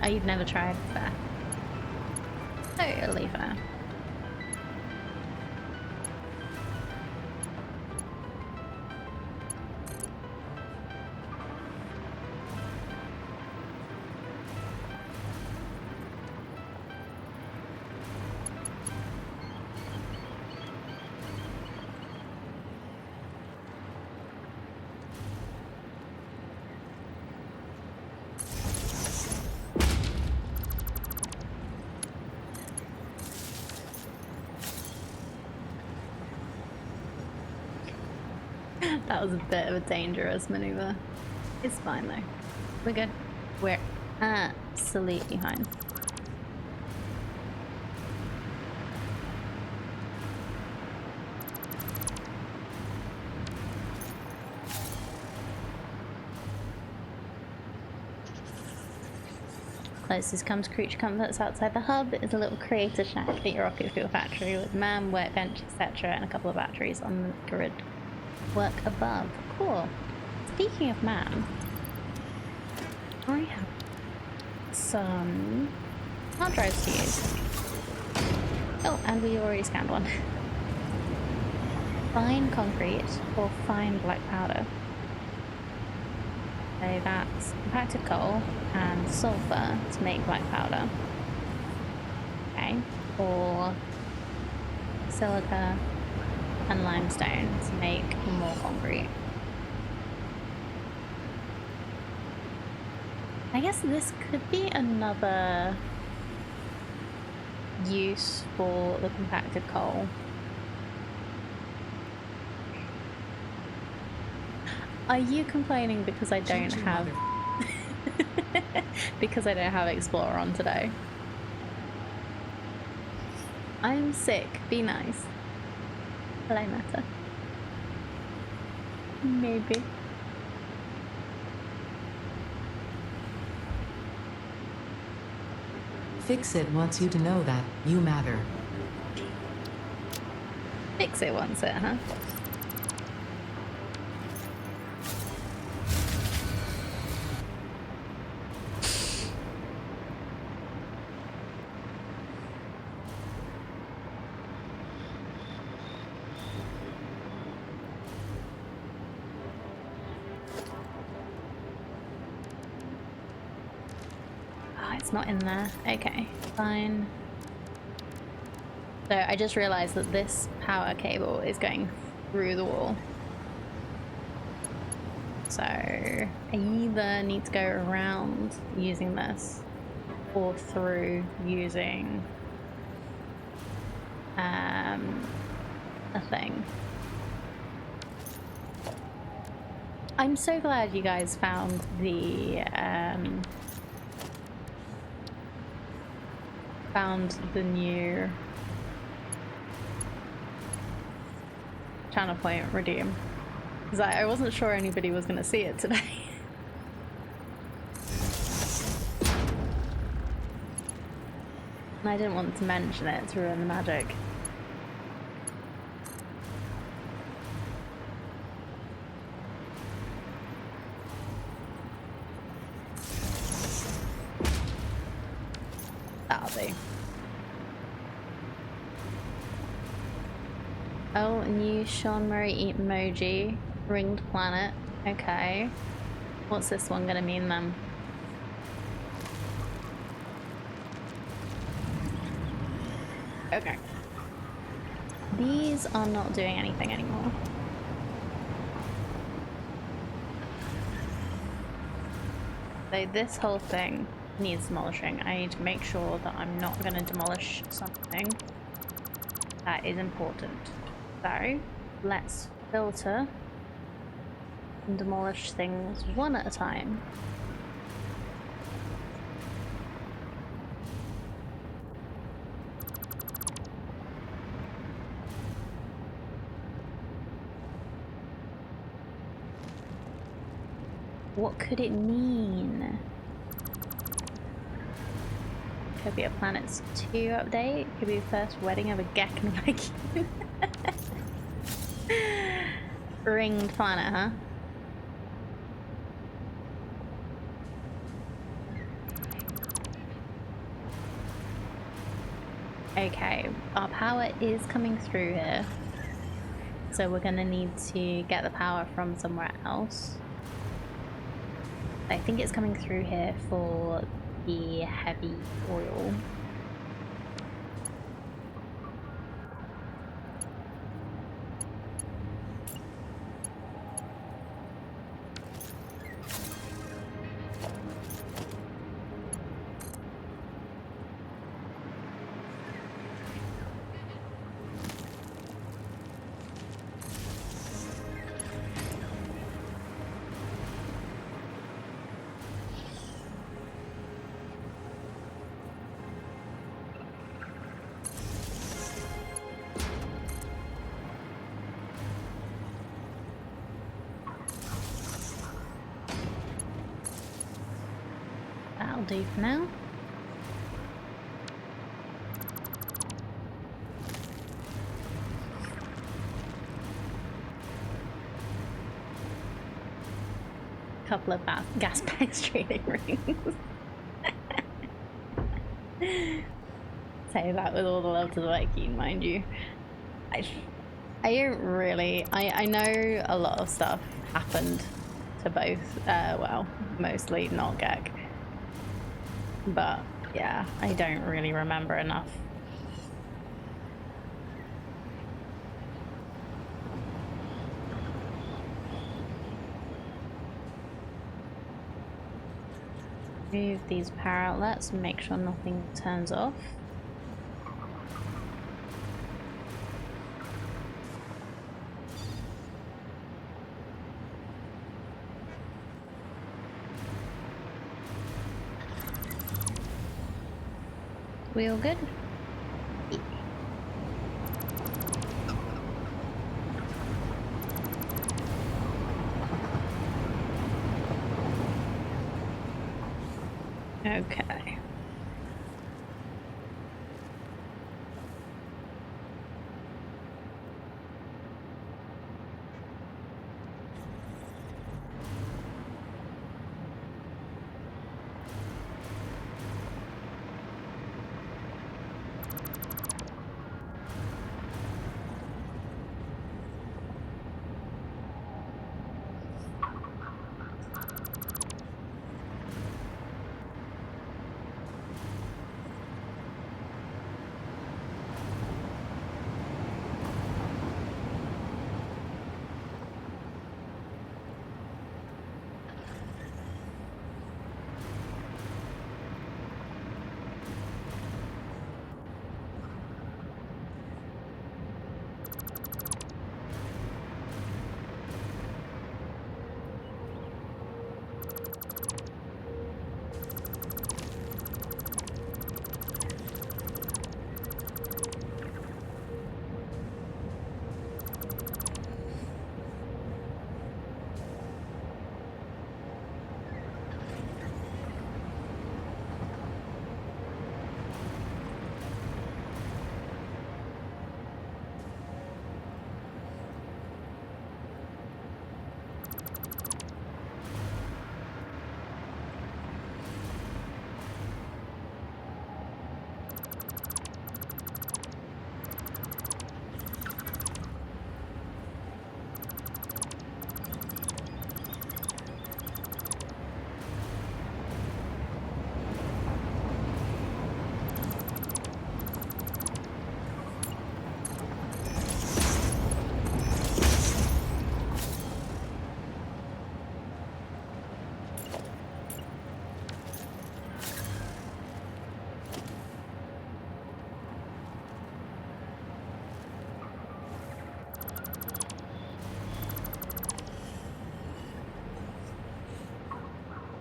Oh, you've never tried? Fair. Totally fair. That was a bit of a dangerous maneuver. It's fine though. We're good. We're absolutely fine. Closest comes Creature Comforts outside the hub is a little creator shack at your rocket fuel factory with man, workbench, etc. and a couple of batteries on the grid. Work above. Cool. Speaking of man, I have some hard drives to use. Oh, and we already scanned one. Fine concrete or fine black powder. So that's compacted coal and sulfur to make black powder. Okay. Or silica and limestone to make more concrete. I guess this could be another use for the compacted coal. Are you complaining because I don't have because I don't have Explorer on today? I'm sick. Be nice. Will I matter? Maybe. Fix-It wants you to know that you matter. Fix-It wants it, huh? It's not in there. Okay, fine. So I just realized that this power cable is going through the wall. So I either need to go around using this or through using a thing. I'm so glad you guys found the new channel point redeem, because I wasn't sure anybody was going to see it today. And I didn't want to mention it to ruin the magic. That'll do. Oh, new Sean Murray emoji. Ringed planet. Okay. What's this one gonna mean then? Okay. These are not doing anything anymore. So this whole thing needs demolishing. I need to make sure that I'm not going to demolish something that is important. So let's filter and demolish things one at a time. What could it mean? Could be a Planets 2 update. Could be the first wedding of a Gek and Viking. Ringed planet, huh? Okay, our power is coming through here. So we're gonna need to get the power from somewhere else. I think it's coming through here for the heavy oil. That'll do for now. Couple of gas bags trading rings. Say that with all the love to the Viking, mind you. I don't really. I know a lot of stuff happened to both. Well, mostly not Gek. But yeah, I don't really remember enough. Move these power outlets and make sure nothing turns off. We all good? Okay.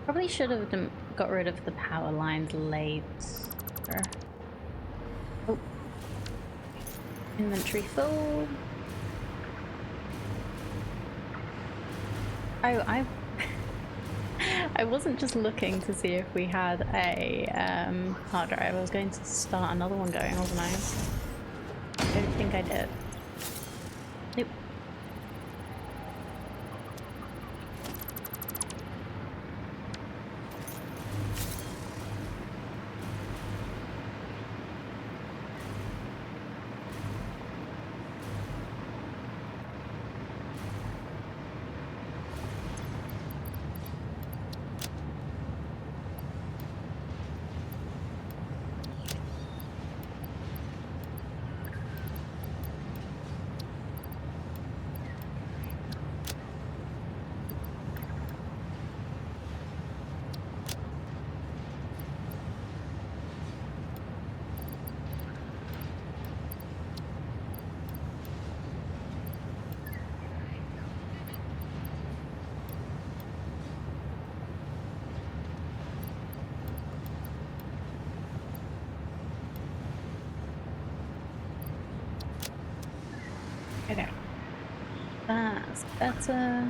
Probably should have got rid of the power lines later. Oh. Inventory full. Oh, I wasn't just looking to see if we had a hard drive. I was going to start another one going, wasn't I? I don't think I did. Nope. Okay. That's better.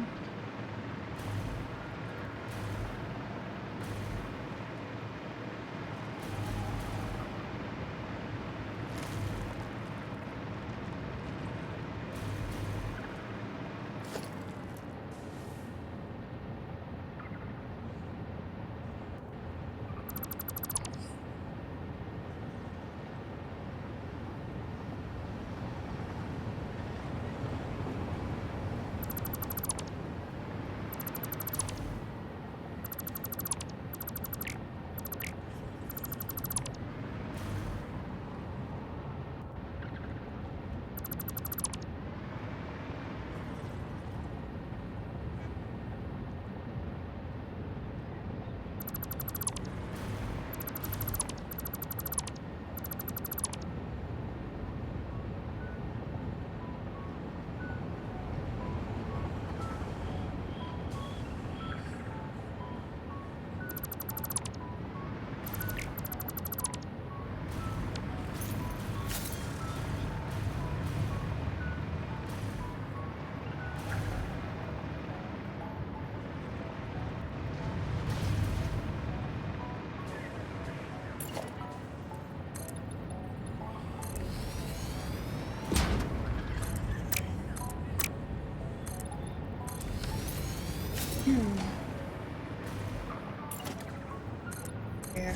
Here.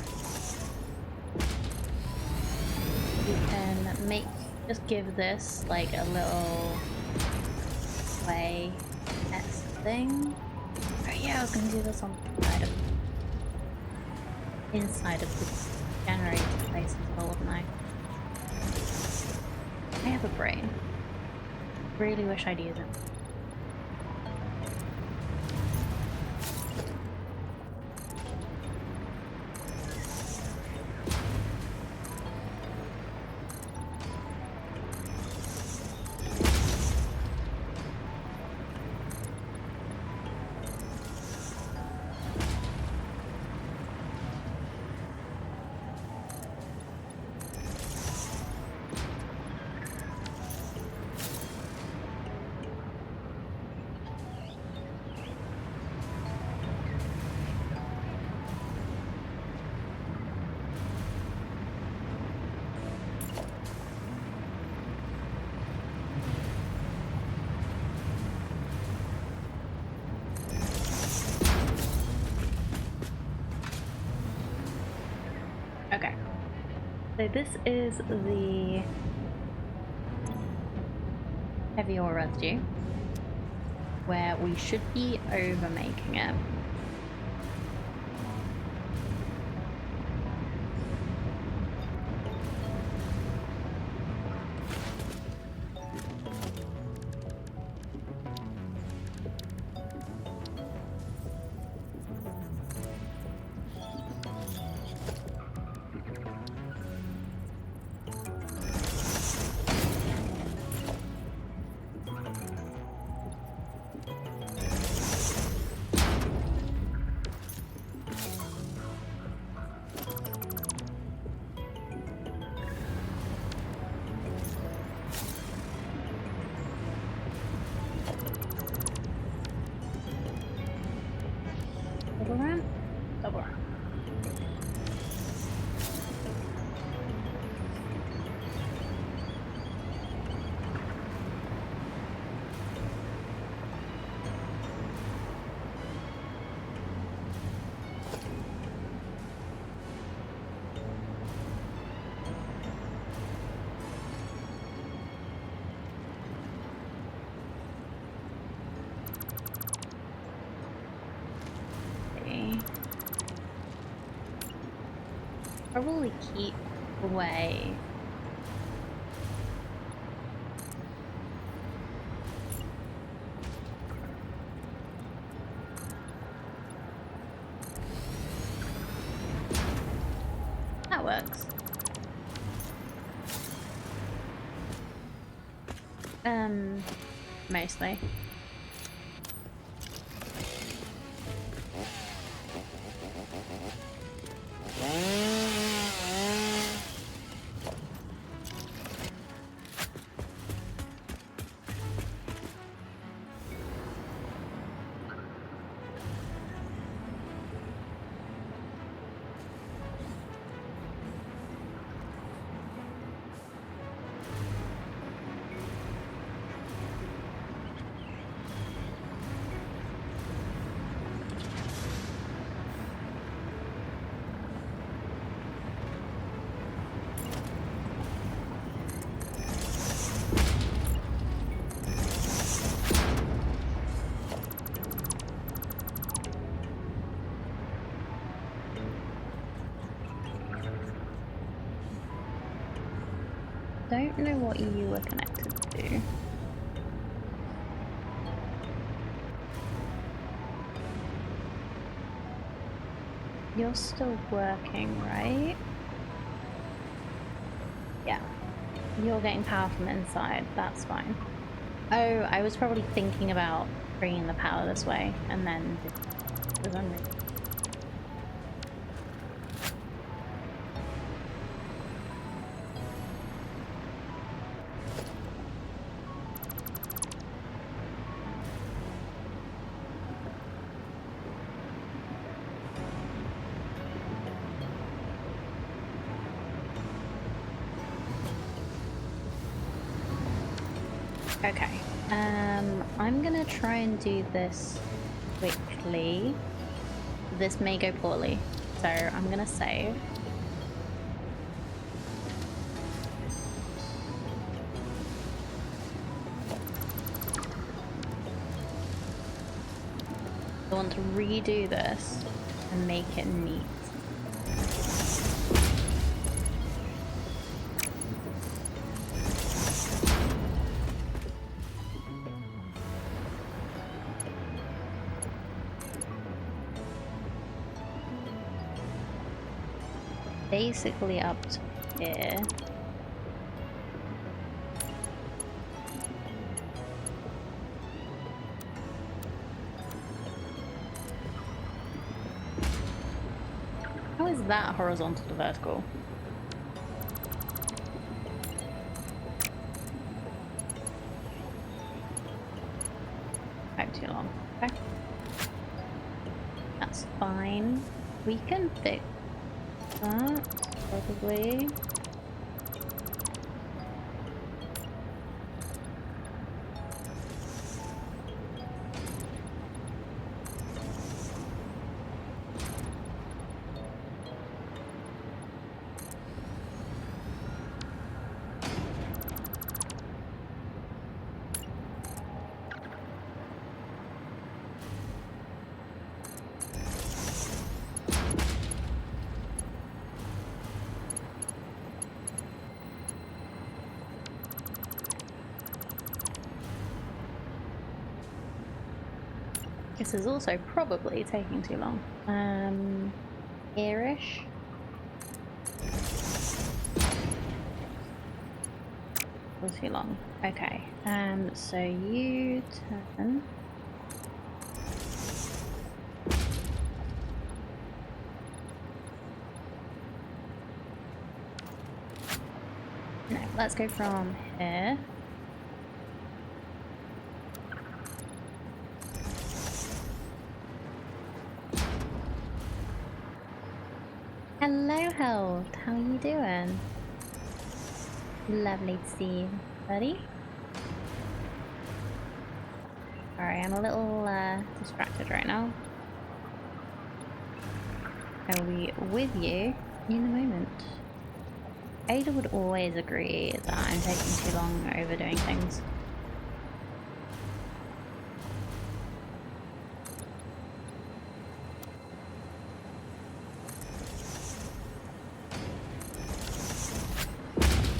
We can just give this like a little play test thing. Oh yeah, I was gonna do this on the inside of this generator place as well, wouldn't I? I have a brain. Really wish I'd use it. Okay, so this is the heavy ore residue, where we should be over making it. Double ramp? Double ramp. Probably keep away. That works. Mostly. Don't know what you were connected to. You're still working, right? Yeah. You're getting power from inside, that's fine. Oh, I was probably thinking about bringing the power this way and then it was on. Okay, I'm gonna try and do this quickly. This may go poorly, so I'm gonna save. I want to redo this and make it neat. Basically up to here. How is that horizontal to vertical? Out too long. Okay. That's fine. We can fix that, probably. This is also probably taking too long. Here-ish. Or too long. Okay. So you turn. No, let's go from here. Hello, Held. How are you doing? Lovely to see you, buddy. Sorry, I'm a little distracted right now. I'll be with you in a moment. Ada would always agree that I'm taking too long overdoing things.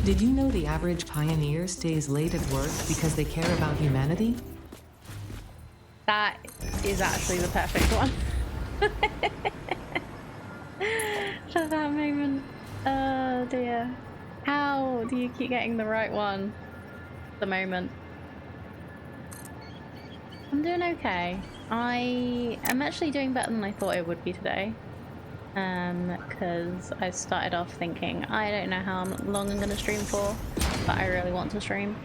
Did you know the average pioneer stays late at work because they care about humanity? That is actually the perfect one. For that moment. Oh dear. How do you keep getting the right one? The moment. I'm doing okay. I am actually doing better than I thought I would be today. Because I started off thinking, I don't know how long I'm going to stream for, but I really want to stream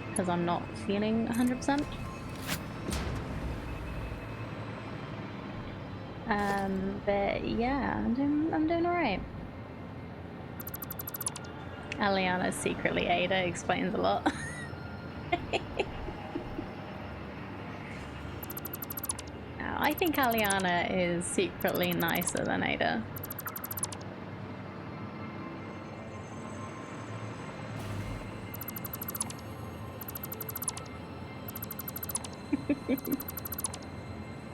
because I'm not feeling 100%. But yeah, I'm doing alright. Aliana's secretly Ada explains a lot. I think Aliana is secretly nicer than Ada.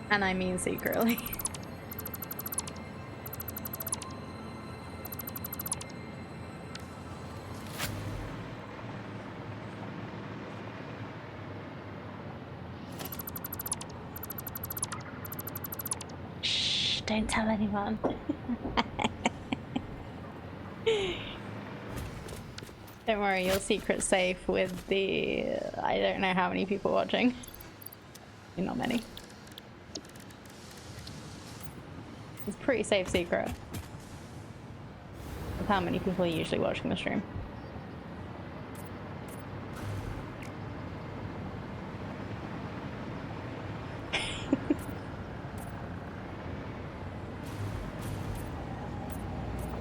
And I mean secretly. Shh, don't tell anyone. Don't worry, your secret's safe with the... I don't know how many people watching. Not many. It's a pretty safe secret of how many people are usually watching the stream.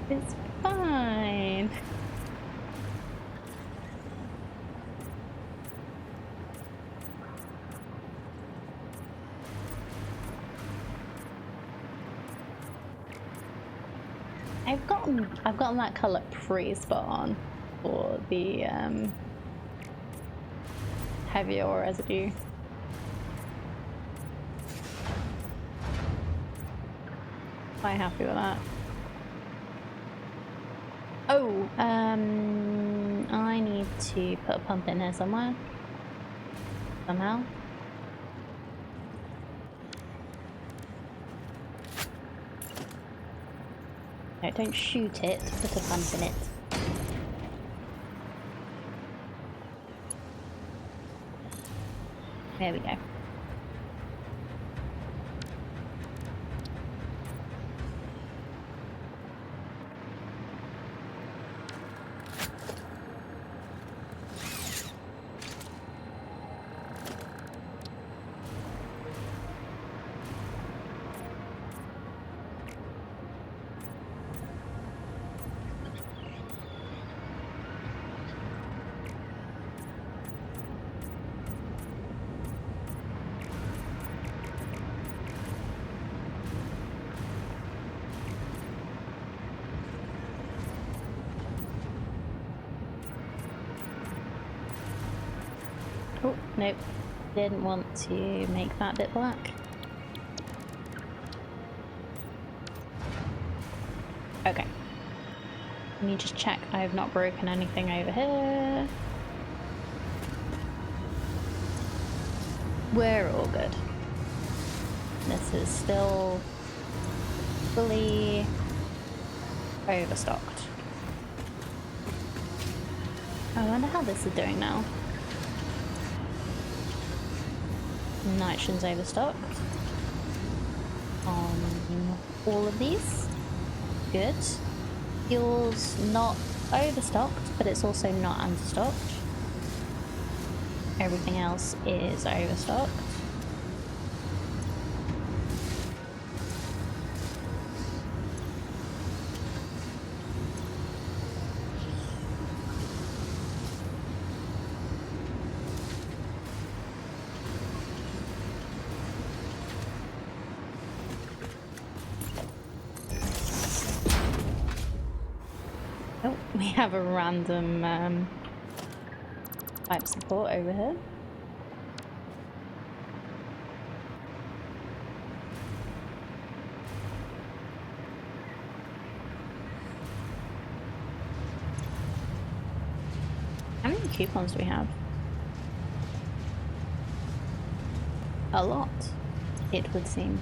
It's fine. I've gotten that colour pretty spot on for the heavy ore residue. Quite happy with that. Oh, I need to put a pump in here somewhere. Somehow. No, don't shoot it, put a pump in it. There we go. Oh, nope. Didn't want to make that bit black. Okay. Let me just check I have not broken anything over here. We're all good. This is still fully overstocked. I wonder how this is doing now. Nitrogen's overstocked on all of these. Good. Fuel's not overstocked, but it's also not understocked. Everything else is overstocked. We have a random pipe support over here. How many coupons do we have? A lot, it would seem.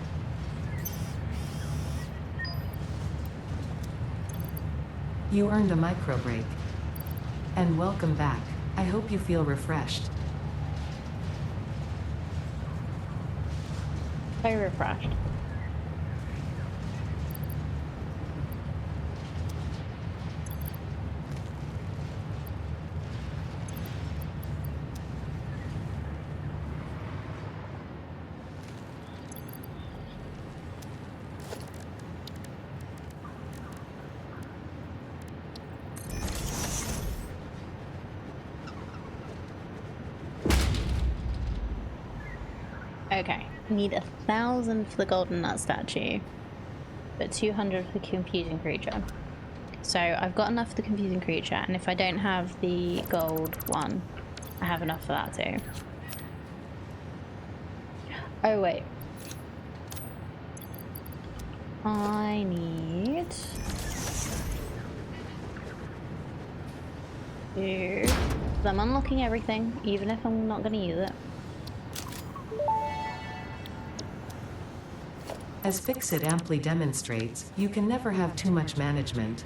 You earned a micro break. And welcome back. I hope you feel refreshed. Very refreshed. Okay, need 1,000 for the golden nut statue, but 200 for the confusing creature. So I've got enough for the confusing creature, and if I don't have the gold one, I have enough for that too. Oh wait. I need to... I'm unlocking everything, even if I'm not going to use it. As Fixit amply demonstrates, you can never have too much management.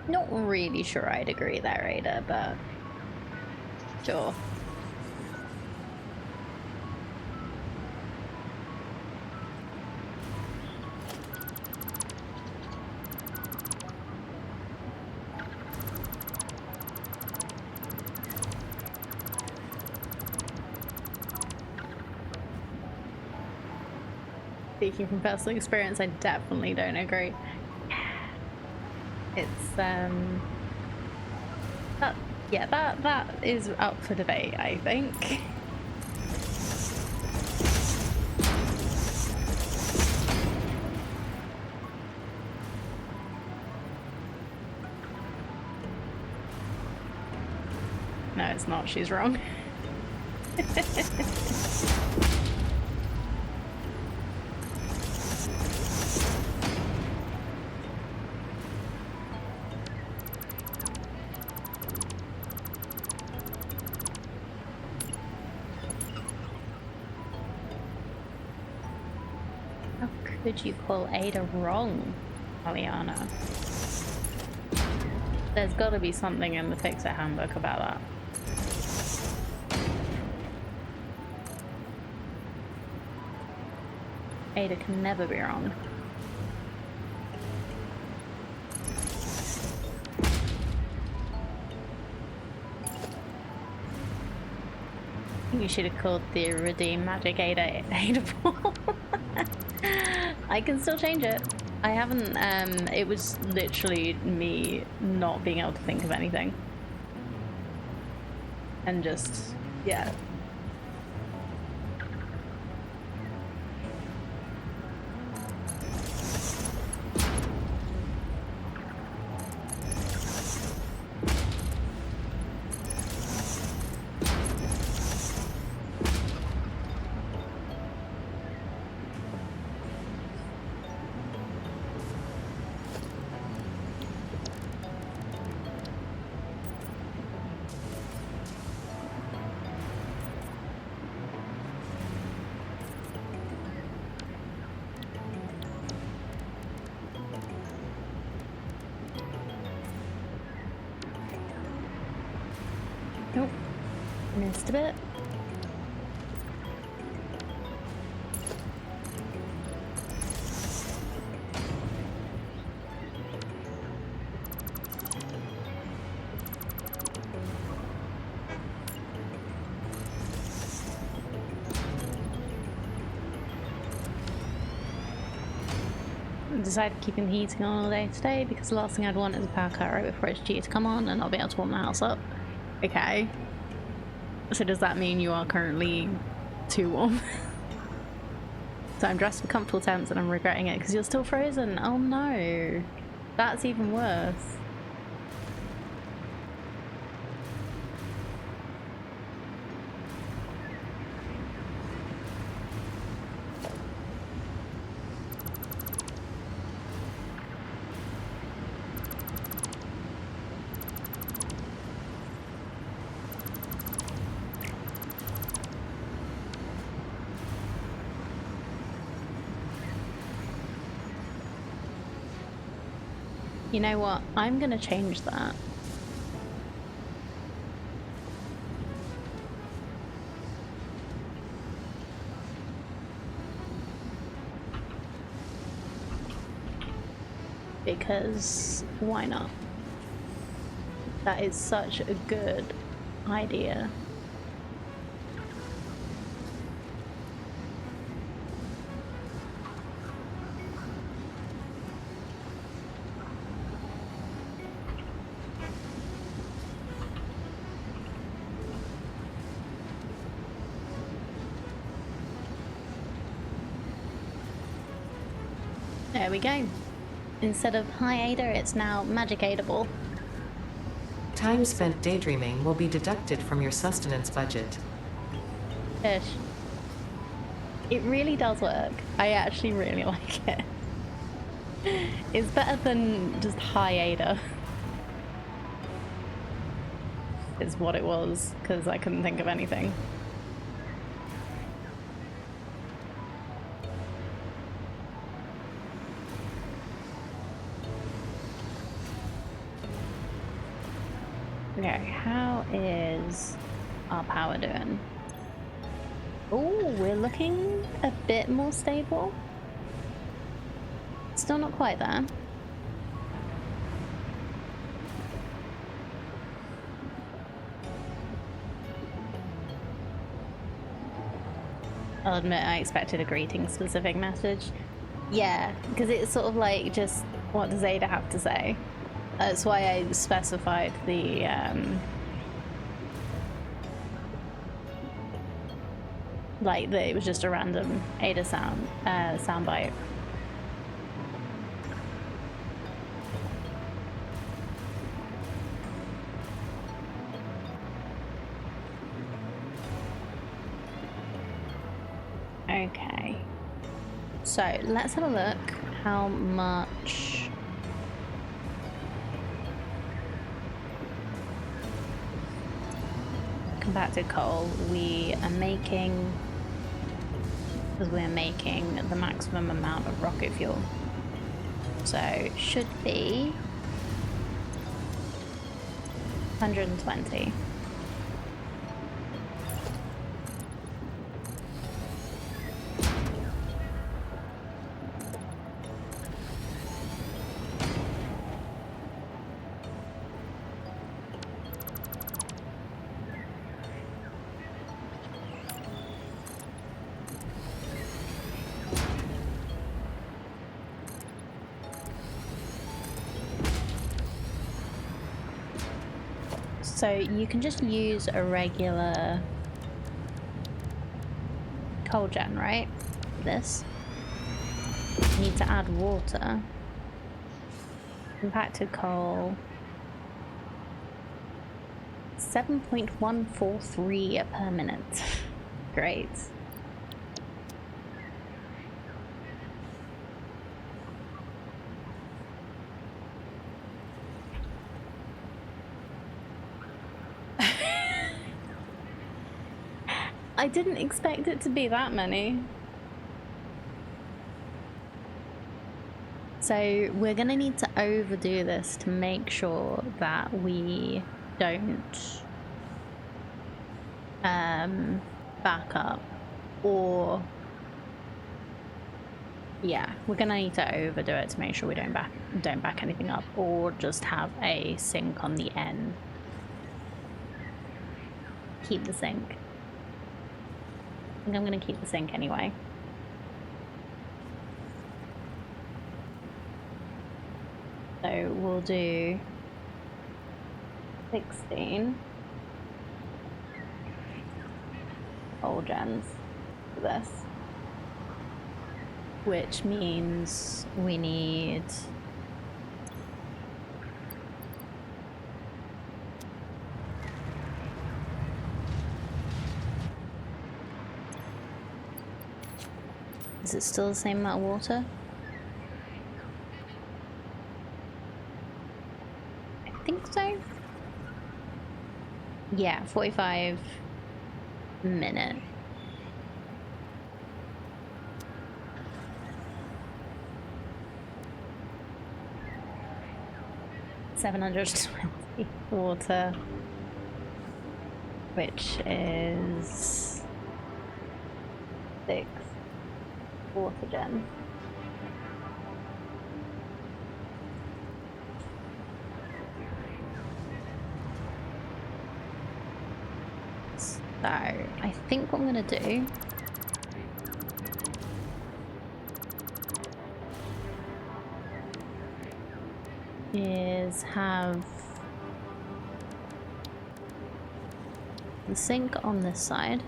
Not really sure I'd agree there, Ada, but sure. Speaking from personal experience, I definitely don't agree. It's that is up for debate, I think. No, it's not. She's wrong. Could you call Ada wrong, Aliana? There's got to be something in the Fixer handbook about that. Ada can never be wrong. You should have called the Redeem Magic Ada Ball. I can still change it. I haven't, it was literally me not being able to think of anything. And just, yeah. Nope. Missed a bit. Decided keeping the heating on all day today because the last thing I'd want is a power cut right before it's due to come on and I'll be able to warm the house up. Okay. So does that mean you are currently too warm? So I'm dressed for comfortable temps and I'm regretting it because you're still frozen. Oh no. That's even worse. You know what? I'm gonna change that. Because why not? That is such a good idea. There we go. Instead of high Ada, it's now magic Ada-able. Time spent daydreaming will be deducted from your sustenance budget. Ish. It really does work. I actually really like it. It's better than just high Ada. Is what it was, because I couldn't think of anything. Okay, how is our power doing? Oh, we're looking a bit more stable. Still not quite there. I'll admit I expected a greeting specific message. Yeah, because it's sort of like just what does Ada have to say? That's why I specified the like that it was just a random Ada soundbite. Okay, so let's have a look how much compacted coal we are making, because we're making the maximum amount of rocket fuel. So it should be 120. So you can just use a regular coal gen, right? This. You need to add water. Compacted coal. 7.143 per minute. Great. I didn't expect it to be that many. So we're gonna need to overdo this to make sure that we don't back up, or yeah, we're gonna need to overdo it to make sure we don't back anything up, or just have a sink on the end. Keep the sink. I think I'm gonna keep the sink anyway. So we'll do 16. coal gens for this. Which means we need... Is it still the same amount of water? I think so. Yeah, 45 minute. $720 water, which is 6 water gens. So I think what I'm gonna do is have the sink on this side.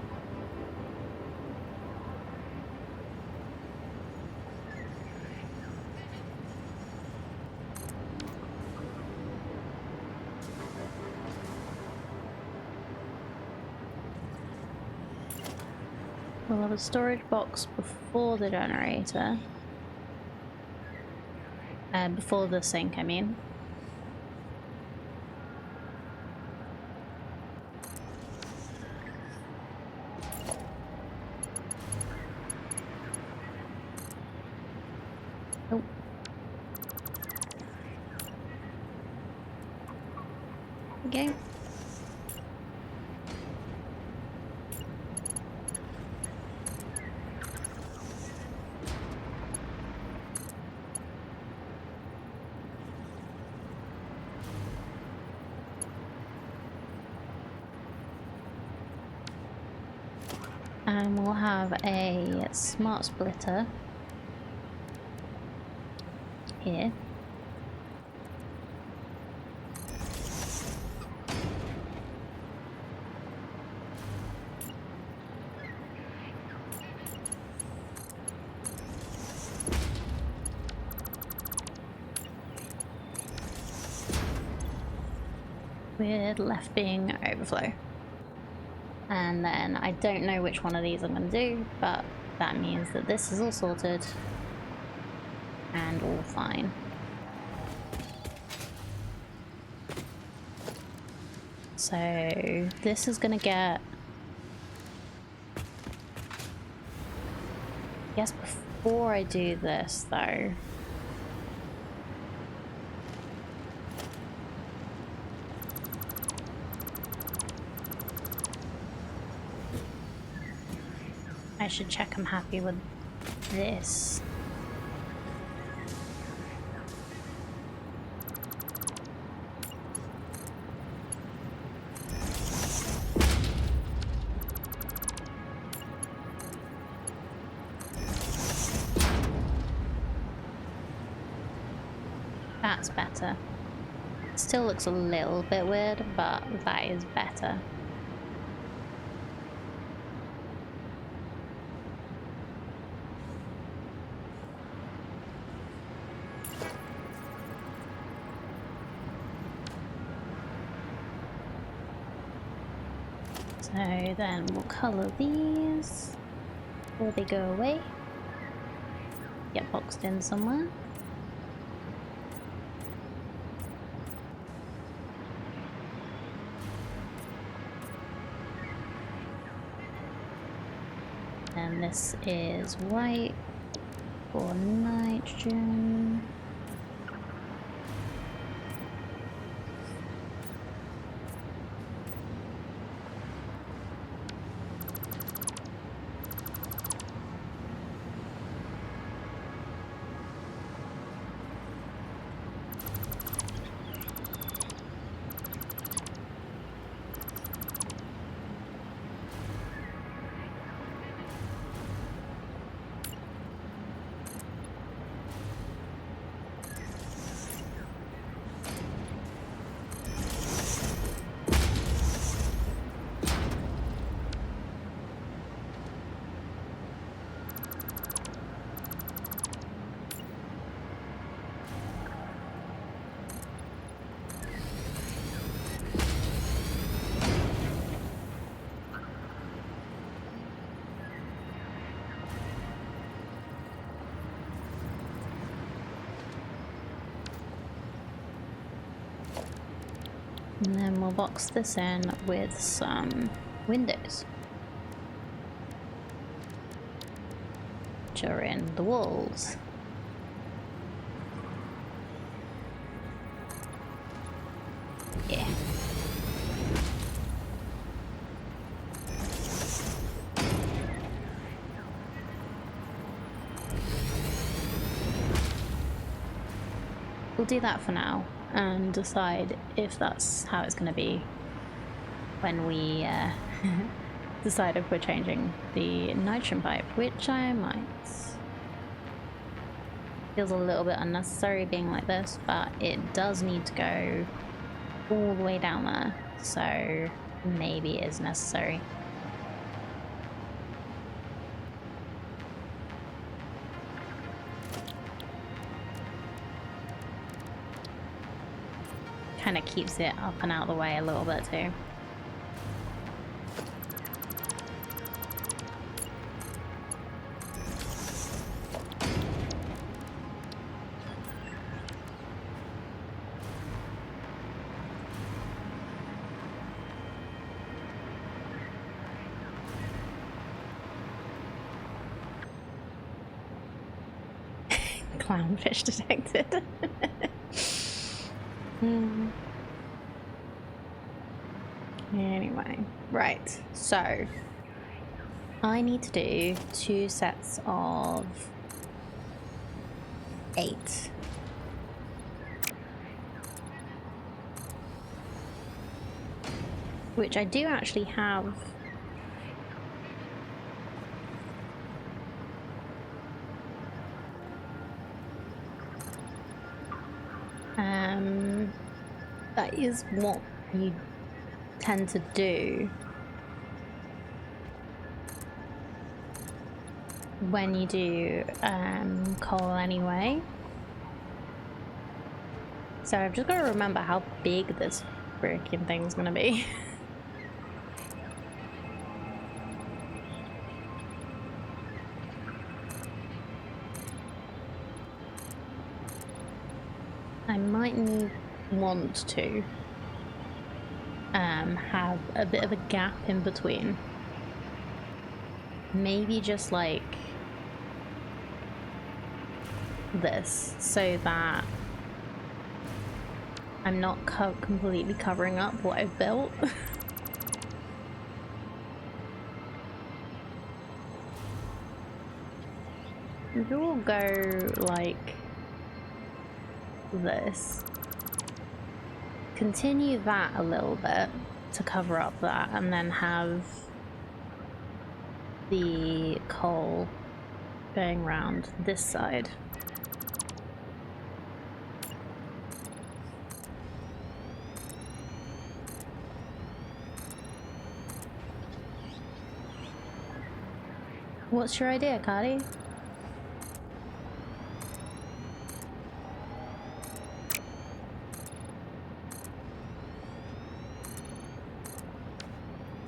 We'll have a storage box before the generator. Before the sink, I mean. Oh. Okay. And we'll have a smart splitter here. With left being overflow. And then I don't know which one of these I'm going to do, but that means that this is all sorted and all fine. So this is going to get... I guess before I do this though, I should check I'm happy with this. That's better. Still looks a little bit weird, but that is better. So then we'll colour these before they go away. Get boxed in somewhere. And this is white for nitrogen. And then we'll box this in with some windows, which are in the walls. Yeah. We'll do that for now and decide if that's how it's going to be when we decide if we're changing the nitrogen pipe, which I might. Feels a little bit unnecessary being like this, but it does need to go all the way down there, so maybe it is necessary. Kind of keeps it up and out of the way a little bit too. Clownfish detected. Anyway, right, so I need to do 2 sets of 8. Which I do actually have. That is what you tend to do when you do coal anyway. So I've just got to remember how big this freaking thing's gonna be. I might want to have a bit of a gap in between. Maybe just like this, so that I'm not completely covering up what I've built. We'll go like this. Continue that a little bit to cover up that, and then have the coal going round this side. What's your idea, Cardi?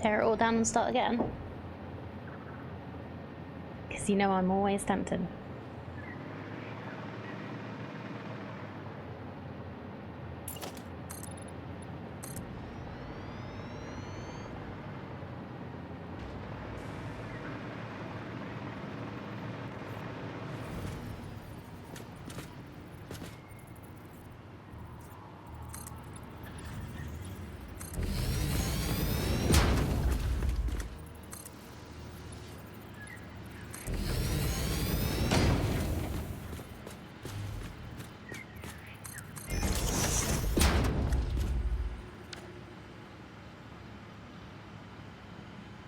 Tear it all down and start again? Because you know I'm always tempted.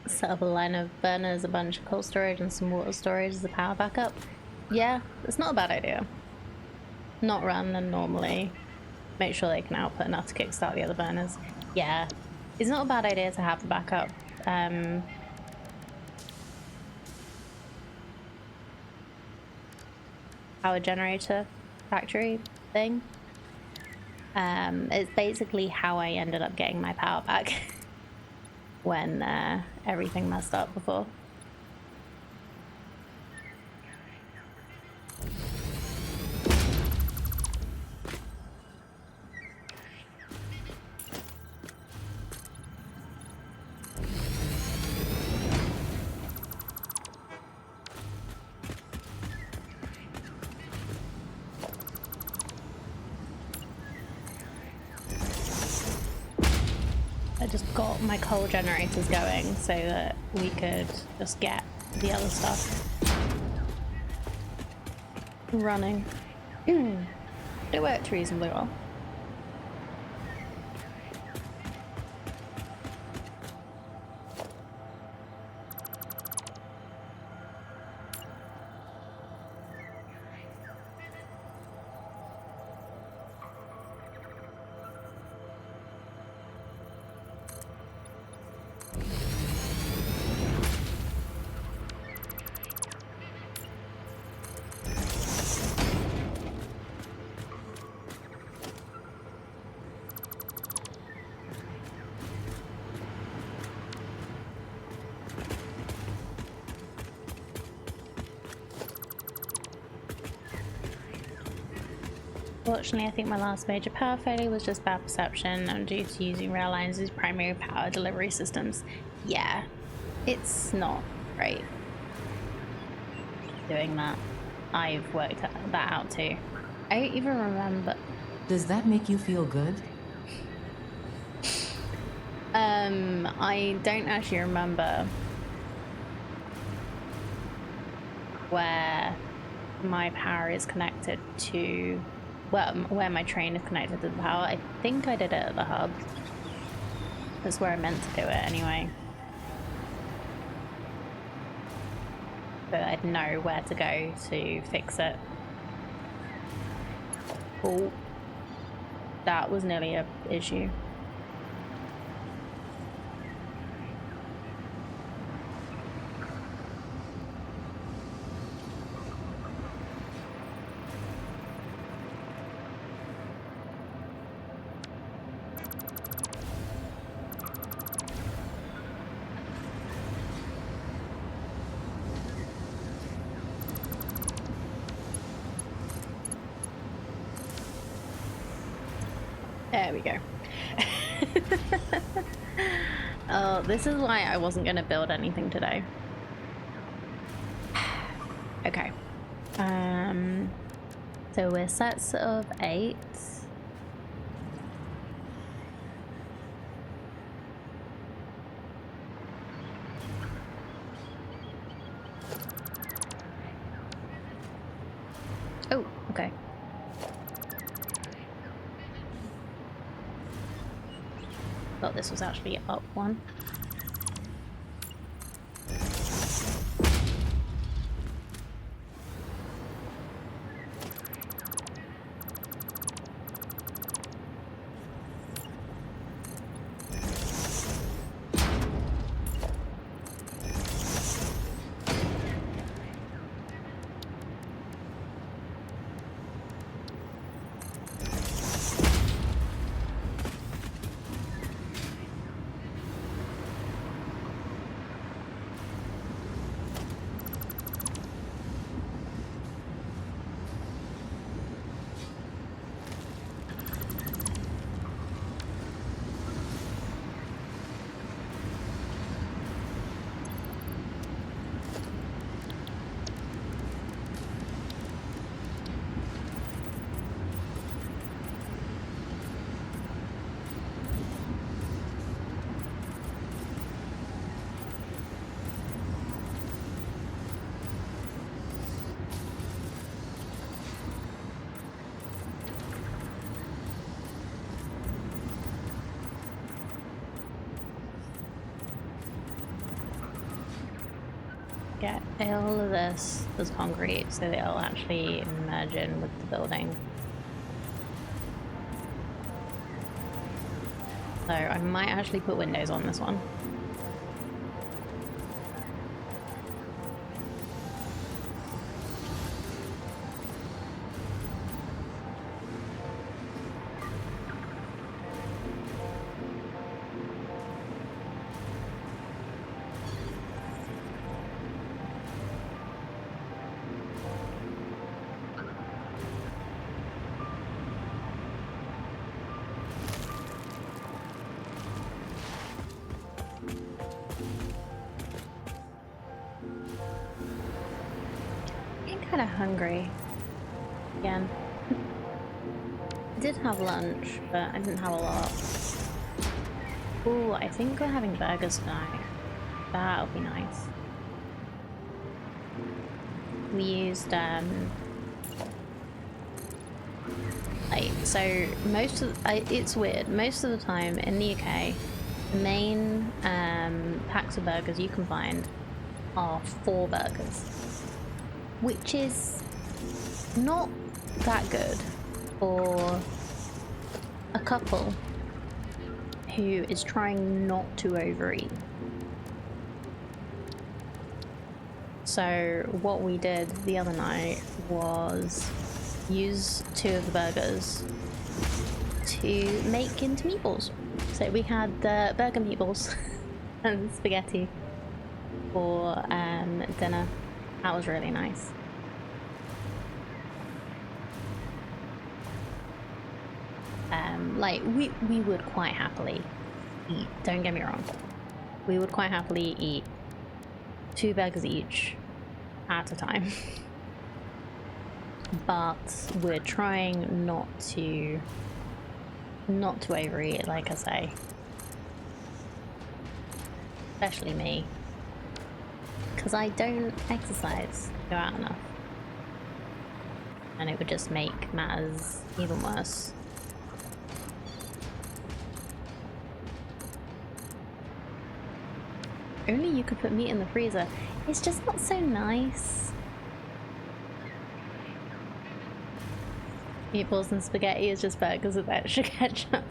Set up a line of burners, a bunch of coal storage, and some water storage as a power backup. Yeah, it's not a bad idea. Not run them normally. Make sure they can output enough to kickstart the other burners. Yeah, it's not a bad idea to have the backup. Power generator factory thing. It's basically how I ended up getting my power back when everything messed up before. I just got my coal generators going so that we could just get the other stuff running. It worked reasonably well. Fortunately, I think my last major power failure was just bad perception and due to using rail lines as primary power delivery systems. Yeah, it's not great doing that. I've worked that out too. I don't even remember. Does that make you feel good? I don't actually remember where my power is connected to, well, where my train is connected to the power. I think I did it at the hub. That's where I meant to do it anyway. But I'd know where to go to fix it. Oh, that was nearly an issue. There we go. Oh, this is why I wasn't going to build anything today. Okay. So we're sets of 8. Oh, okay. Thought this was actually up one. Get all of this as concrete so that it'll actually merge in with the building. So I might actually put windows on this one. Kind of hungry again. I did have lunch, but I didn't have a lot. Ooh, I think we're having burgers tonight. That'll be nice. We used like, so most of it's weird. Most of the time in the UK, the main packs of burgers you can find are 4 burgers, which is not that good for a couple who is trying not to overeat. So what we did the other night was use 2 of the burgers to make into meatballs. So we had burger meatballs and spaghetti for dinner. That was really nice. Like we would quite happily eat, don't get me wrong, we would quite happily eat 2 burgers each at a time. But we're trying not to overeat, like I say. Especially me. Because I don't exercise, go out enough. And it would just make matters even worse. Only you could put meat in the freezer. It's just not so nice. Meatballs and spaghetti is just burgers with extra ketchup.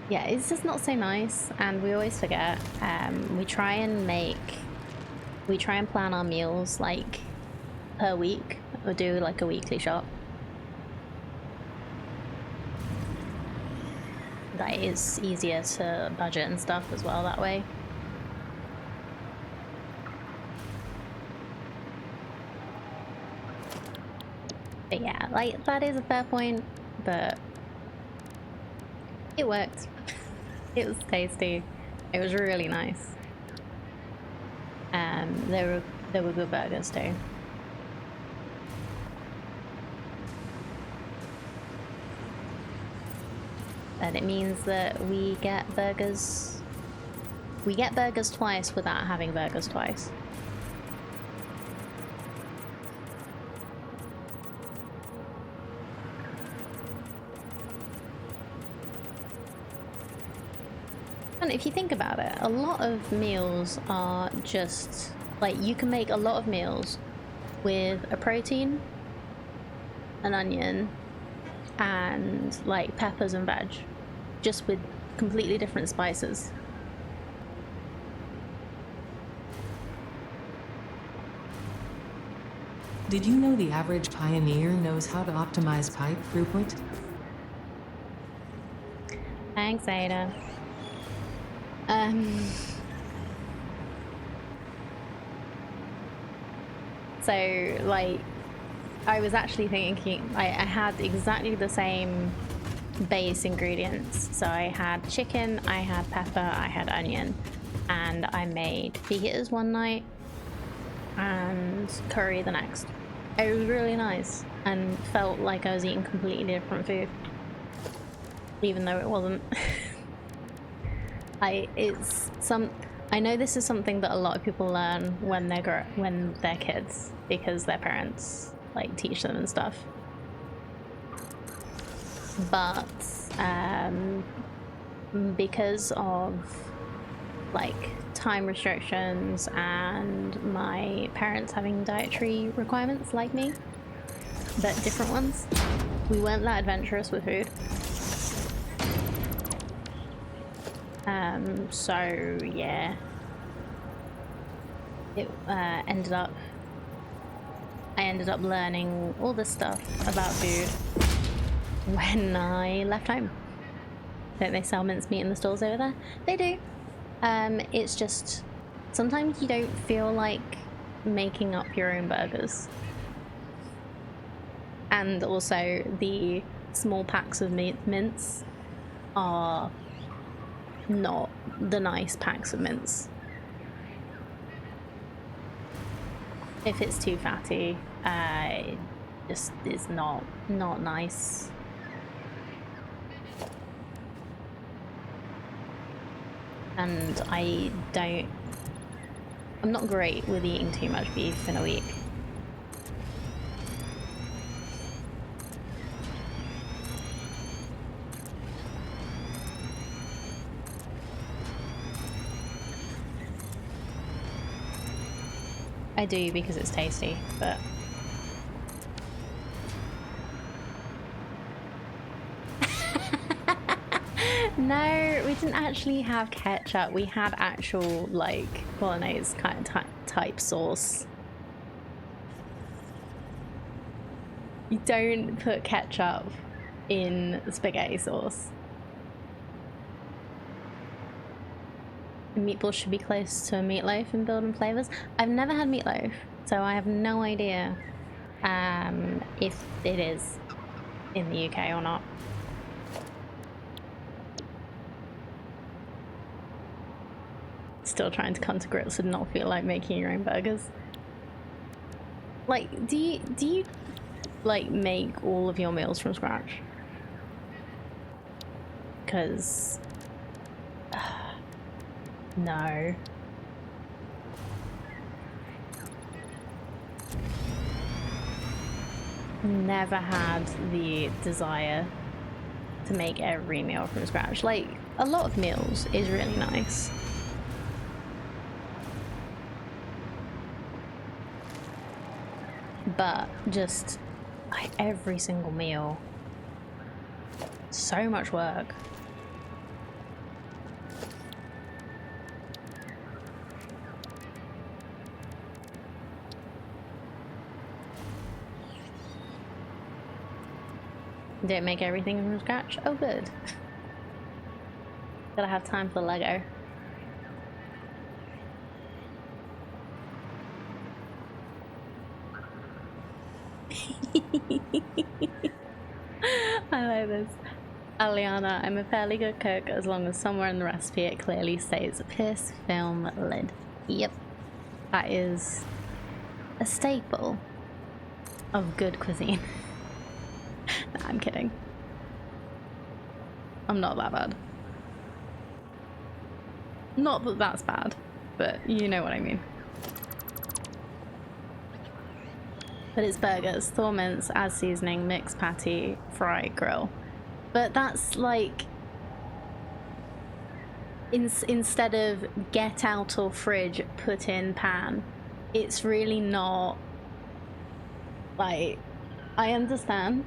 Yeah, it's just not so nice, and we always forget. We try and plan our meals like per week, or do like a weekly shop. That is easier to budget and stuff as well that way. But yeah, like, that is a fair point, but it worked. It was tasty. It was really nice. There were good burgers too. And it means that we get burgers twice without having burgers twice. And if you think about it, a lot of meals are just like, you can make a lot of meals with a protein, an onion, and like peppers and veg, just with completely different spices. Did you know the average pioneer knows how to optimize pipe throughput? Thanks, Ada. So, like, I was actually thinking, I had exactly the same base ingredients. So I had chicken, I had pepper, I had onion, and I made fajitas one night and curry the next. It was really nice and felt like I was eating completely different food, even though it wasn't. I know this is something that a lot of people learn when they're kids, because their parents like teach them and stuff. But because of like time restrictions and my parents having dietary requirements like me, but different ones, we weren't that adventurous with food. So yeah, I ended up learning all this stuff about food when I left home. Don't they sell mincemeat in the stores over there? They do. It's just sometimes you don't feel like making up your own burgers. And also the small packs of mince are not the nice packs of mince. If it's too fatty, it just is not nice. and I'm not great with eating too much beef in a week. I do because it's tasty, but no, we didn't actually have ketchup. We had actual like bolognese kind of type sauce. You don't put ketchup in spaghetti sauce. Meatballs should be close to a meatloaf in building flavors. I've never had meatloaf, so I have no idea if it is in the UK or not. Still trying to come to grips and not feel like making your own burgers. Like, do you like make all of your meals from scratch? Because no. Never had the desire to make every meal from scratch. Like, a lot of meals is really nice. But just like every single meal, so much work. Didn't make everything from scratch? Oh, good. Gotta have time for Lego. I like this. Aliana, I'm a fairly good cook as long as somewhere in the recipe it clearly states piss film lid. Yep. That is a staple of good cuisine. Nah, I'm kidding. I'm not that bad. Not that that's bad, but you know what I mean. But it's burgers, Thor mince, as seasoning, mixed patty, fry, grill. But that's like instead of get out of fridge, put in pan. It's really not like, I understand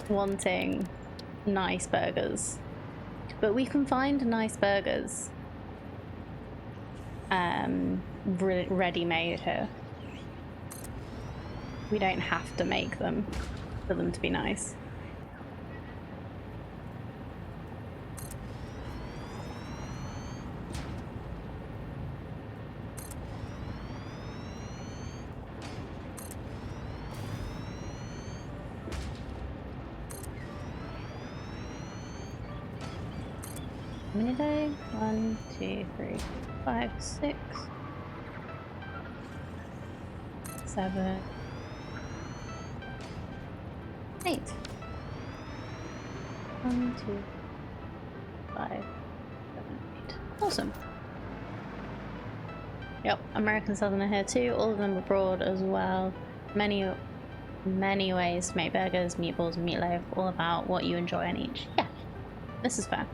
wanting nice burgers, but we can find nice burgers ready-made here. We don't have to make them for them to be nice. How many days? 1, 2, 3, 5, 6, 7, 8. 1, 2, 5, 7, 8. Awesome. Yep, American Southerner here too. All of them abroad as well. Many ways to make burgers, meatballs, and meatloaf. All about what you enjoy on each. Yeah, this is fair.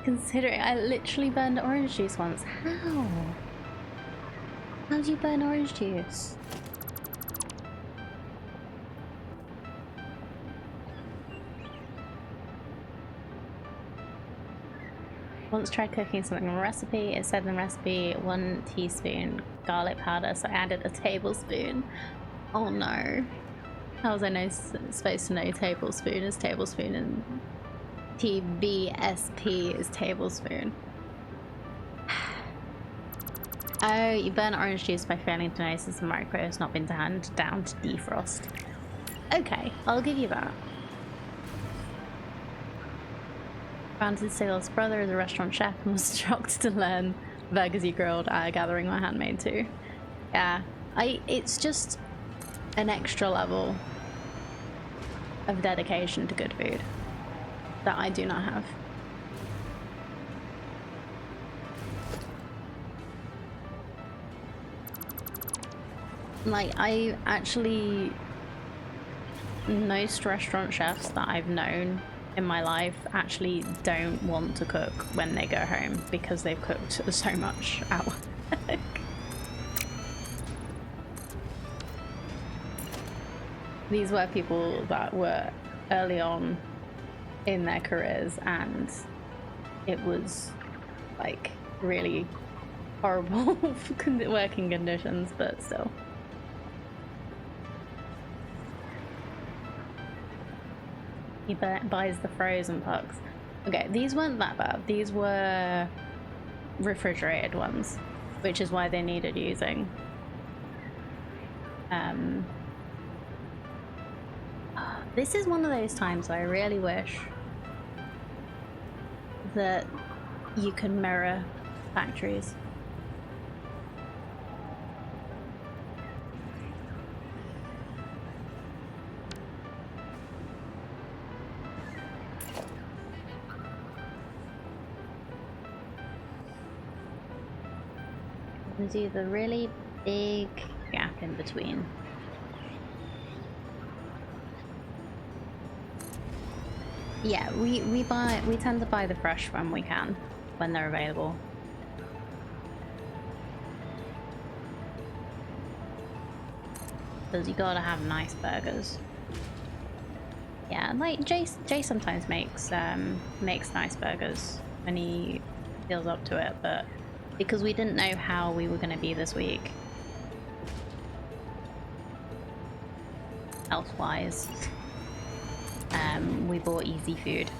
Considering I literally burned orange juice once. How? How do you burn orange juice? Once tried cooking something on a recipe. It said in the recipe 1 teaspoon garlic powder, so I added a tablespoon. Oh no. How was I supposed to know tablespoon is tablespoon and TBSP is tablespoon? Oh, you burn orange juice by failing to notice the microwave has not been handed down to defrost. Okay, I'll give you that. Brandon's Sale's brother is a restaurant chef and was shocked to learn burgers he grilled at a gathering were handmade too. Yeah, it's just an extra level of dedication to good food that I do not have. Like, I actually, most restaurant chefs that I've known in my life actually don't want to cook when they go home because they've cooked so much at work. These were people that were early on in their careers, and it was like really horrible working conditions, but still. He buys the frozen pucks. Okay, these weren't that bad. These were refrigerated ones, which is why they needed using. This is one of those times where I really wish that you could mirror factories. And do the really big gap in between. Yeah, we tend to buy the fresh when we can, when they're available. Because you gotta have nice burgers. Yeah, like Jay sometimes makes nice burgers when he feels up to it, but because we didn't know how we were gonna be this week, health-wise, we bought easy food.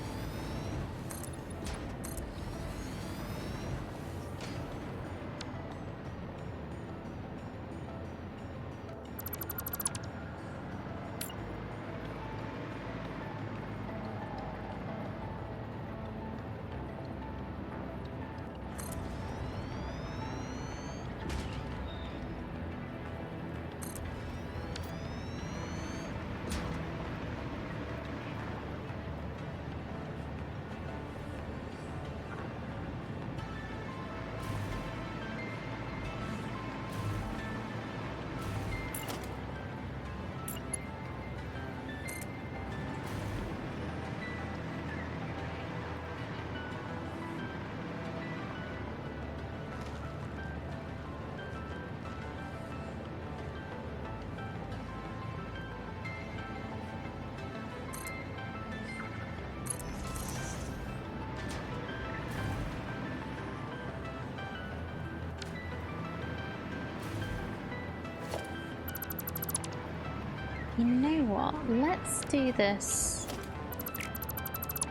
You know what? Let's do this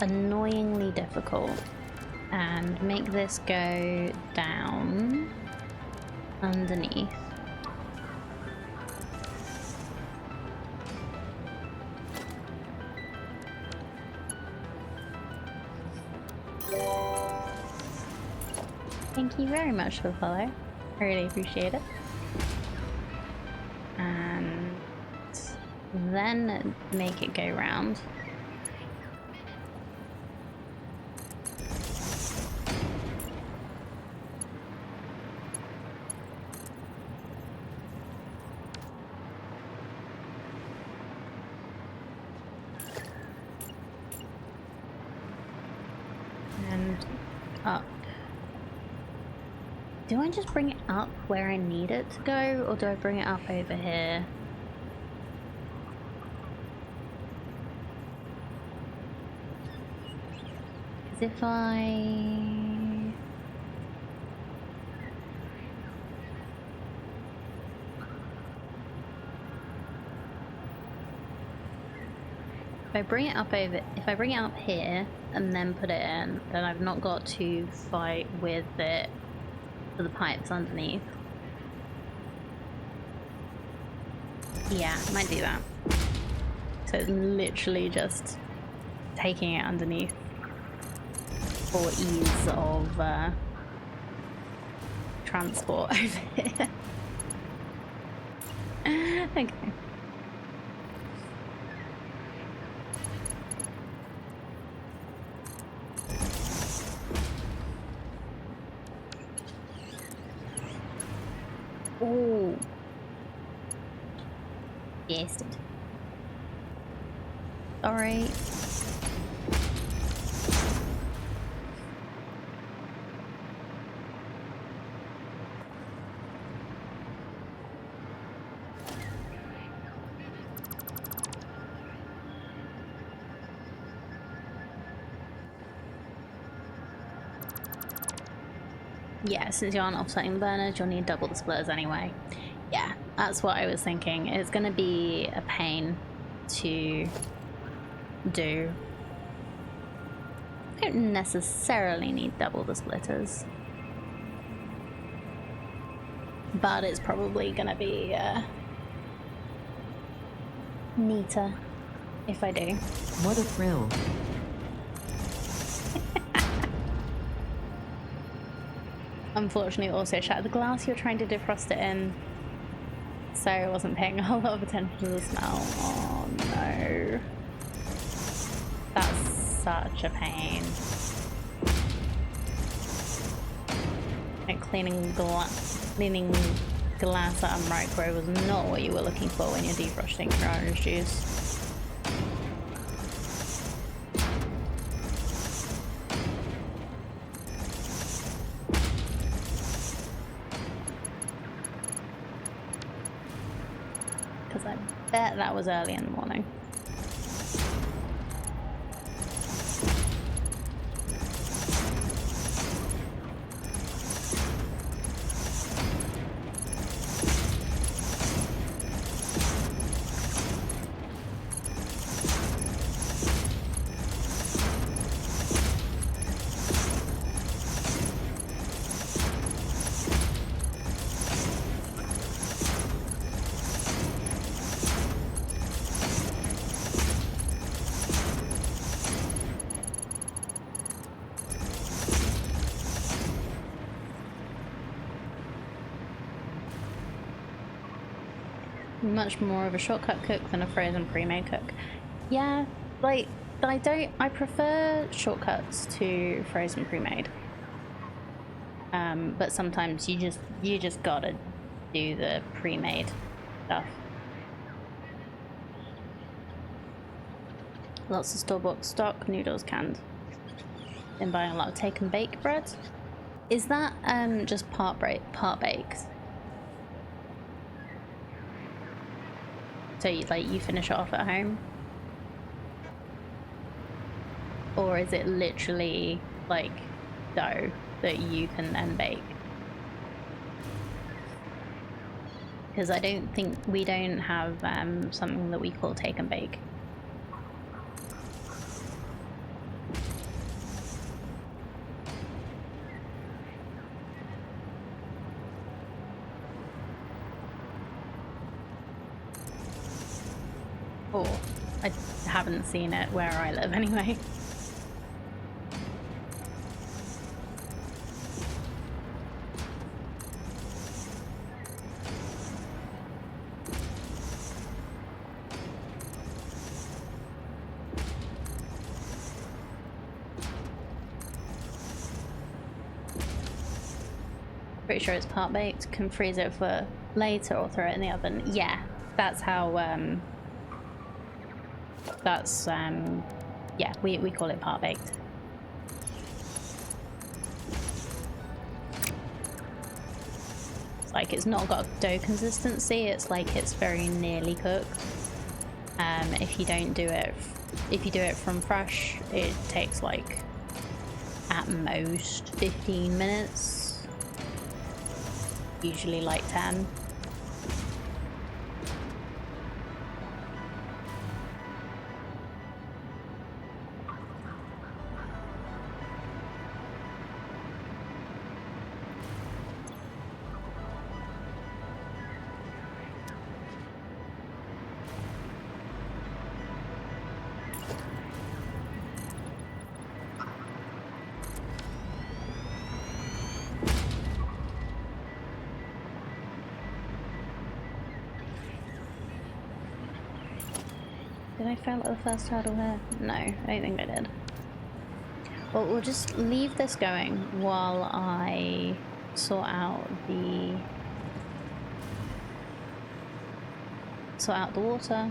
annoyingly difficult and make this go down underneath. Thank you very much for the follow. I really appreciate it. And then make it go round. And up. Do I just bring it up where I need it to go, or do I bring it up over here? Because if I bring it up over, if I bring it up here and then put it in, then I've not got to fight with it for the pipes underneath. Yeah, might do that. So it's literally just taking it underneath for ease of transport over here. Okay. Oh, Bastard. Alright. Yeah, since you aren't offsetting the burners, you'll need double the splitters anyway. Yeah, that's what I was thinking. It's going to be a pain to do. I don't necessarily need double the splitters, but it's probably going to be neater if I do. What a thrill. Unfortunately, also shattered the glass you're trying to defrost it in, so I wasn't paying a whole lot of attention to the smell. Oh no. That's such a pain. Like cleaning glass out of microwave was not what you were looking for when you're defrosting your orange juice. Because I bet that was early in the morning. Much more of a shortcut cook than a frozen pre-made cook. Yeah, like I prefer shortcuts to frozen pre-made. But sometimes you just gotta do the pre-made stuff. Lots of store-bought stock, noodles canned. Been buying a lot of take and bake bread. Is that just part baked? So you finish it off at home? Or is it literally like dough that you can then bake? Because I don't think we don't have something that we call take and bake. Oh, I haven't seen it where I live anyway. Pretty sure it's part baked. Can freeze it for later or throw it in the oven. Yeah, that's how yeah, we call it part baked. It's like it's not got dough consistency, it's like it's very nearly cooked. If you don't do it, if you do it from fresh, it takes like at most 15 minutes, usually like 10. Did I fail at the first hurdle here? No, I don't think I did. Well, we'll just leave this going while I sort out the sort out the water,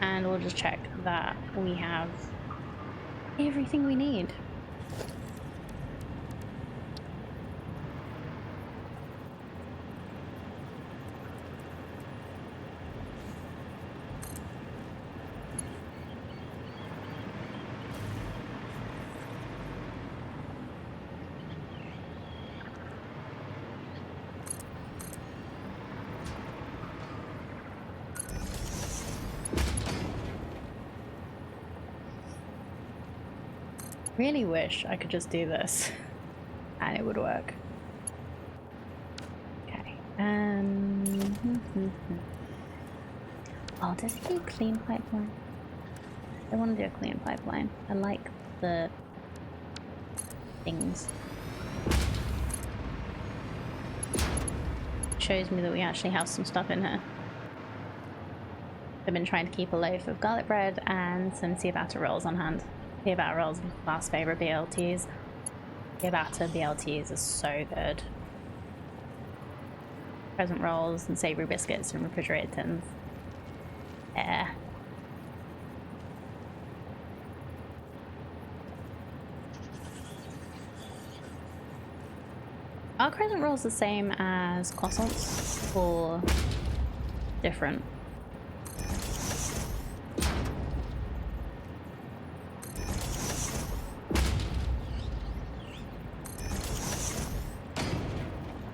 and we'll just check that we have everything we need. Really wish I could just do this and it would work. Okay. Oh, does he do clean pipeline? I want to do a clean pipeline. I like the things. Shows me that we actually have some stuff in here. I've been trying to keep a loaf of garlic bread and some ciabatta rolls on hand. Ciabatta rolls are my last favourite BLTs. Ciabatta BLTs are so good. Present rolls and savoury biscuits in refrigerated tins. Yeah. Are crescent rolls the same as croissants or different?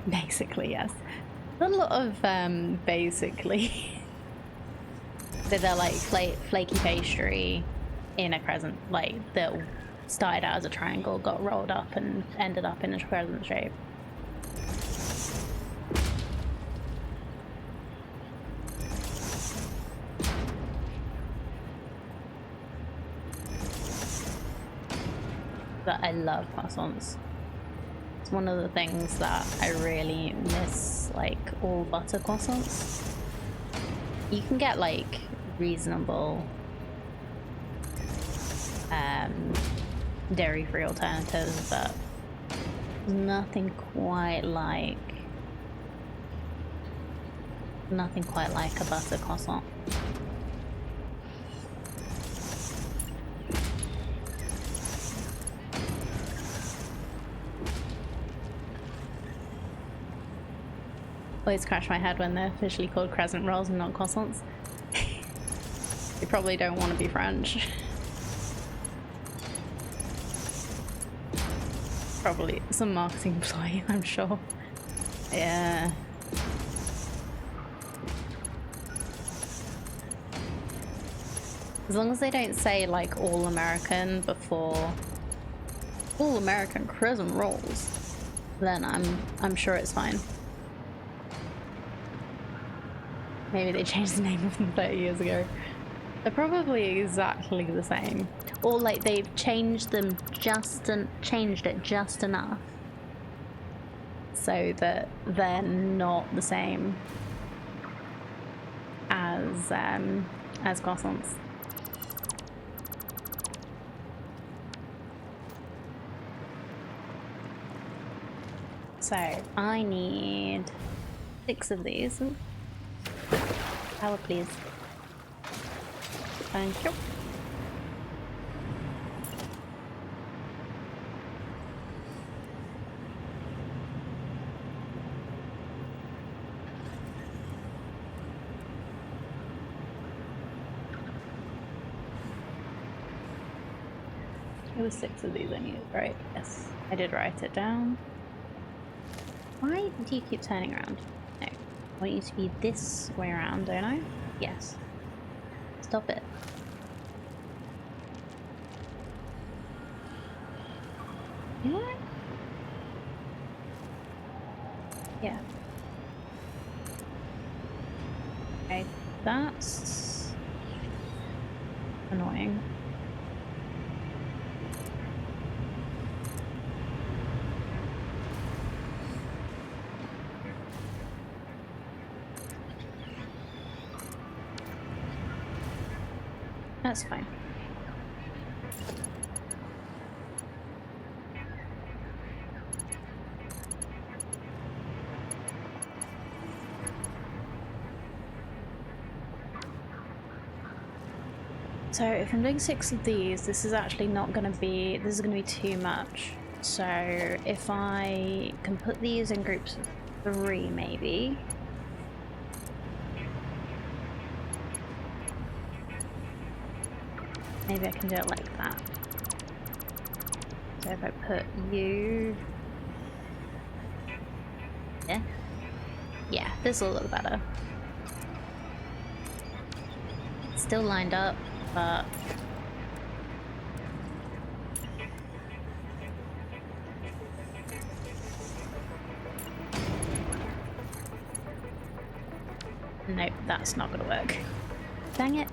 Basically, yes. A lot of basically. So they're like flaky pastry in a crescent, like that started out as a triangle, got rolled up and ended up in a crescent shape. But I love croissants. It's one of the things that I really miss, like all butter croissants. You can get like reasonable dairy-free alternatives, but nothing quite like a butter croissant. Always crash my head when they're officially called crescent rolls and not croissants. They probably don't want to be French. Probably some marketing ploy, I'm sure. Yeah. As long as they don't say like all American before all American crescent rolls, then I'm sure it's fine. Maybe they changed the name of them 30 years ago. They're probably exactly the same. Or like they've changed them changed it just enough so that they're not the same as croissants. So I need 6 of these. Ooh. Power, please. Thank you. It was 6 of these I needed, right? Yes, I did write it down. Why do you keep turning around? No, I want you to be this way around, don't I? Yes. Stop it. You alright? Yeah. Okay, that's annoying. That's fine. So if I'm doing 6 of these, this is actually not going to be, this is going to be too much. So if I can put these in groups of 3 maybe. Maybe I can do it like that. So if I put you... Yeah. Yeah, this will look better. Still lined up, but... Nope, that's not gonna work. Dang it.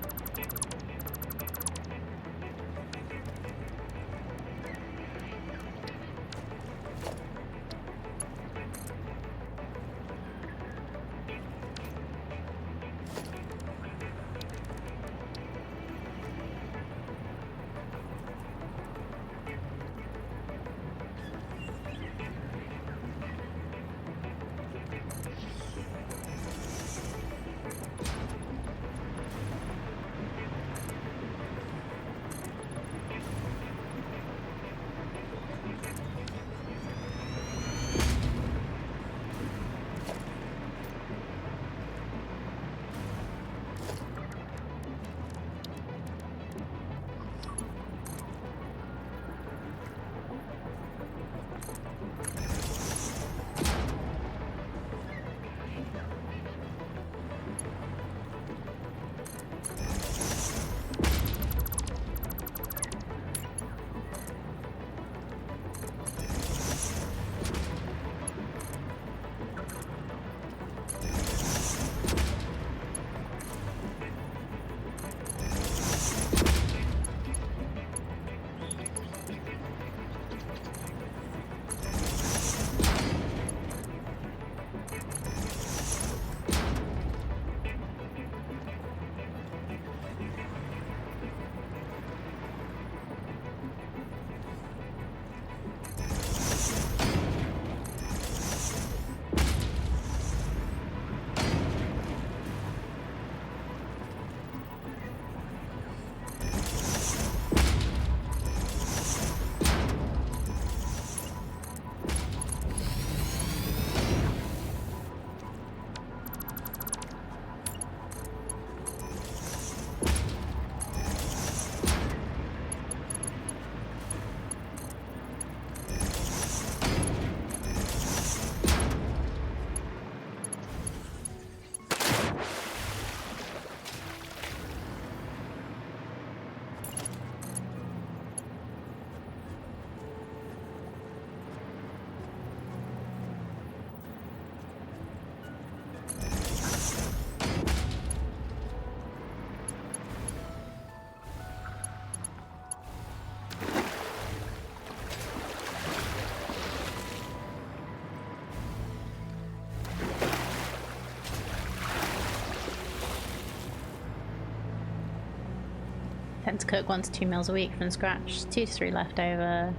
Tend to cook 1 to 2 meals a week from scratch, 2 to 3 leftover,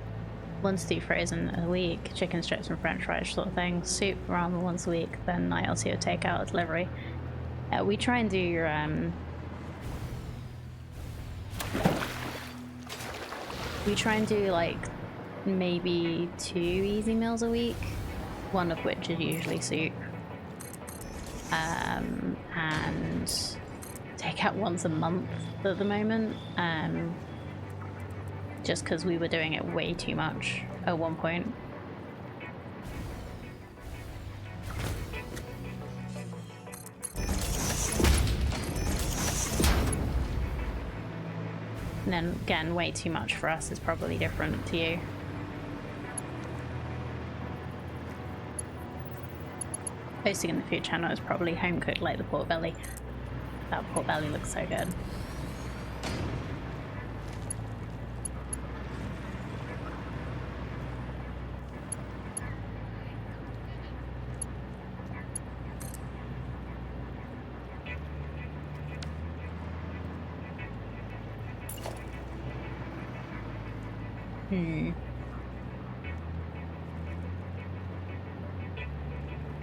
1 to 2 frozen a week, chicken strips and french fries sort of thing, soup, ramen once a week, then night or 2 takeout or delivery. We try and do like maybe 2 easy meals a week, one of which is usually soup, and take out once a month at the moment, just because we were doing it way too much at one point. And then again, way too much for us is probably different to you. Posting in the food channel is probably home cooked like the pork belly. That pork belly looks so good.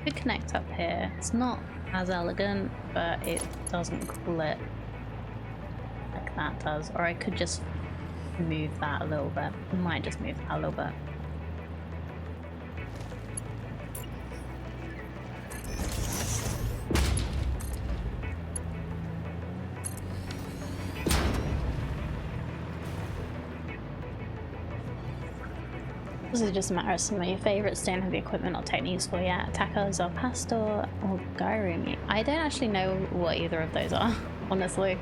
Could connect up here. It's not as elegant, but it doesn't cool it like that does. Or I could just move that a little bit. I might just move that a little bit. This is just a matter of some of your favourites don't have the equipment or techniques for yet. Tacos or pastor or gyro meat. I don't actually know what either of those are, honestly.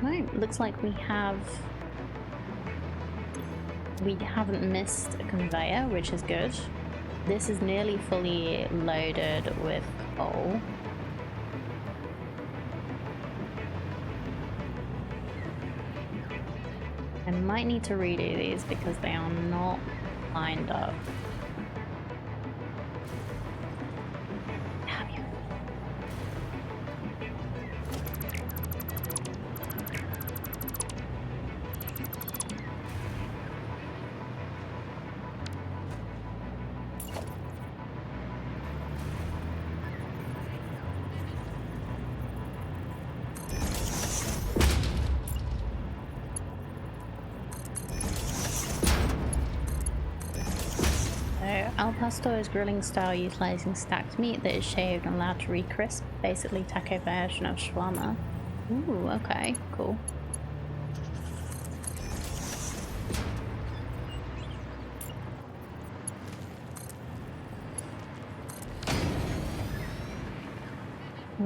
Right, looks like we haven't missed a conveyor, which is good. This is nearly fully loaded with coal. I might need to redo these because they are not lined up. Damn you. Al pastor is grilling style utilizing stacked meat that is shaved and allowed to re-crisp, basically taco version of shawarma. Ooh, okay, cool.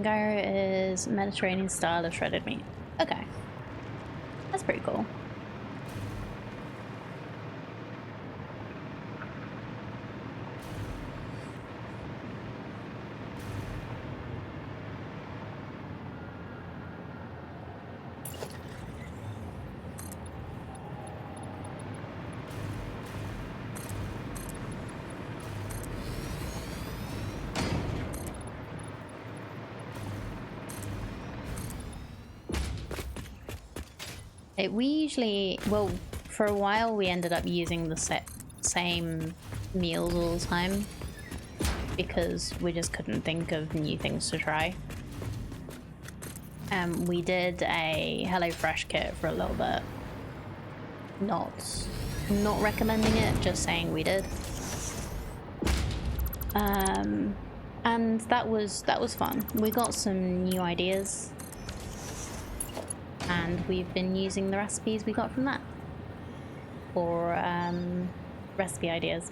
Gyro is Mediterranean style of shredded meat. Okay, that's pretty cool. We usually, well, for a while we ended up using the same meals all the time because we just couldn't think of new things to try. We did a HelloFresh kit for a little bit. Not recommending it, just saying we did. And that was fun. We got some new ideas. And we've been using the recipes we got from that for recipe ideas.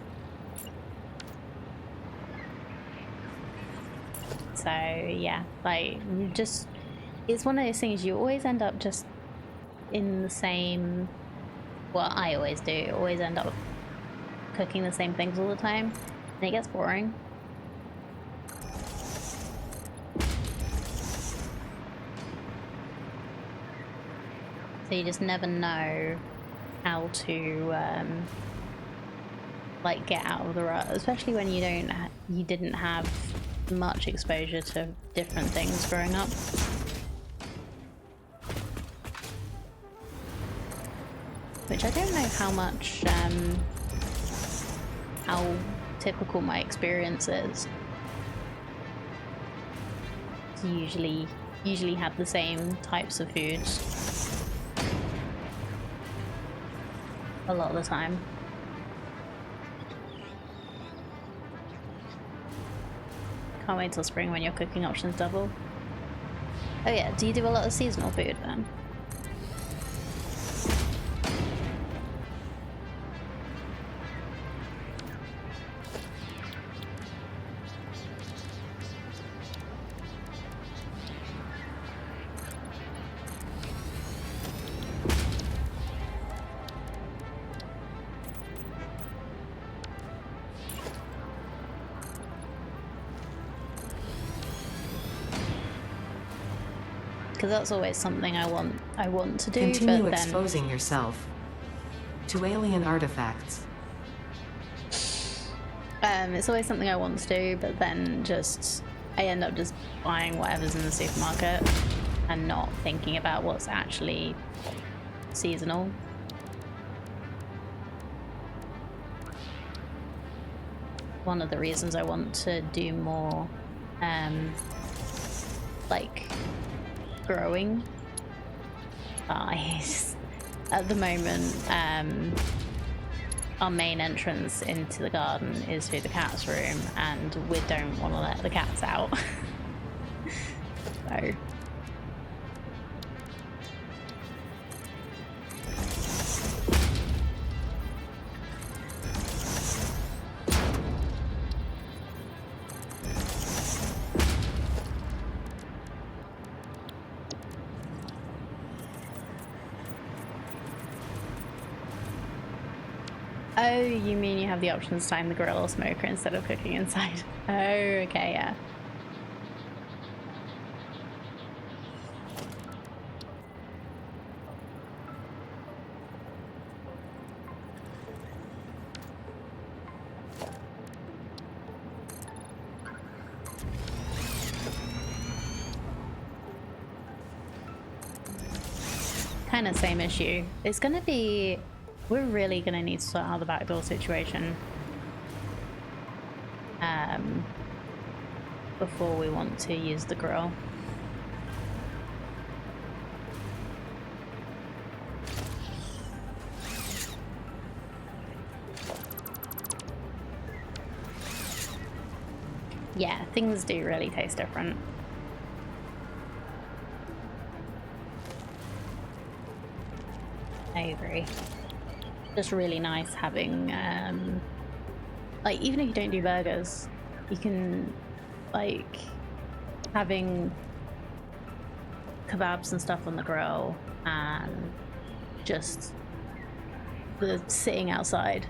So yeah, like just it's one of those things you always end up just in the same. Well, I always do. Always end up cooking the same things all the time, and it gets boring. So you just never know how to like get out of the rut, especially when you didn't have much exposure to different things growing up. Which I don't know how much how typical my experience is. Usually have the same types of foods. A lot of the time. Can't wait till spring when your cooking options double. Oh yeah, do you do a lot of seasonal food then? Because that's always something I want to do. Continue but then exposing yourself to alien artifacts. it's always something I want to do, but then I end up just buying whatever's in the supermarket and not thinking about what's actually seasonal. one of the reasons I want to do more like growing. At the moment, our main entrance into the garden is through the cat's room, and we don't want to let the cats out. So oh, you mean you have the option to time the grill or smoker instead of cooking inside? Oh, okay, yeah. Kind of same issue. It's gonna be... We're really gonna need to sort out the backdoor situation before we want to use the grill. Yeah, things do really taste different. I agree. Just really nice having, like, even if you don't do burgers, you can, like, having kebabs and stuff on the grill and just the sitting outside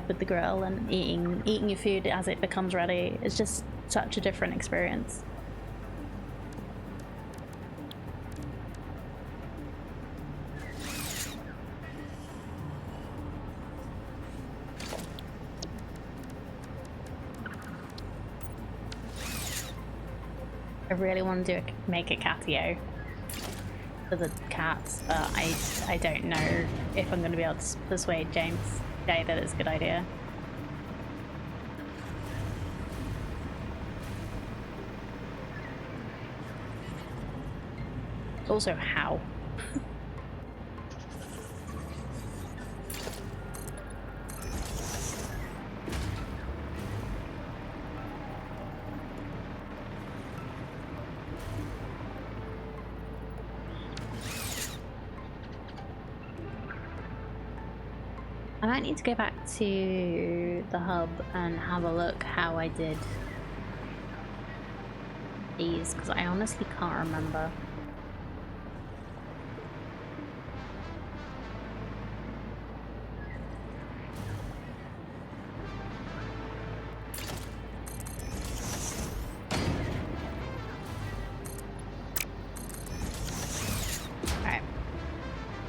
with the grill and eating your food as it becomes ready. It's just such a different experience. I really want to make a catio for the cats, but I don't know if I'm going to be able to persuade James today that it's a good idea. Also, how? I might need to go back to the hub and have a look how I did these, because I honestly can't remember.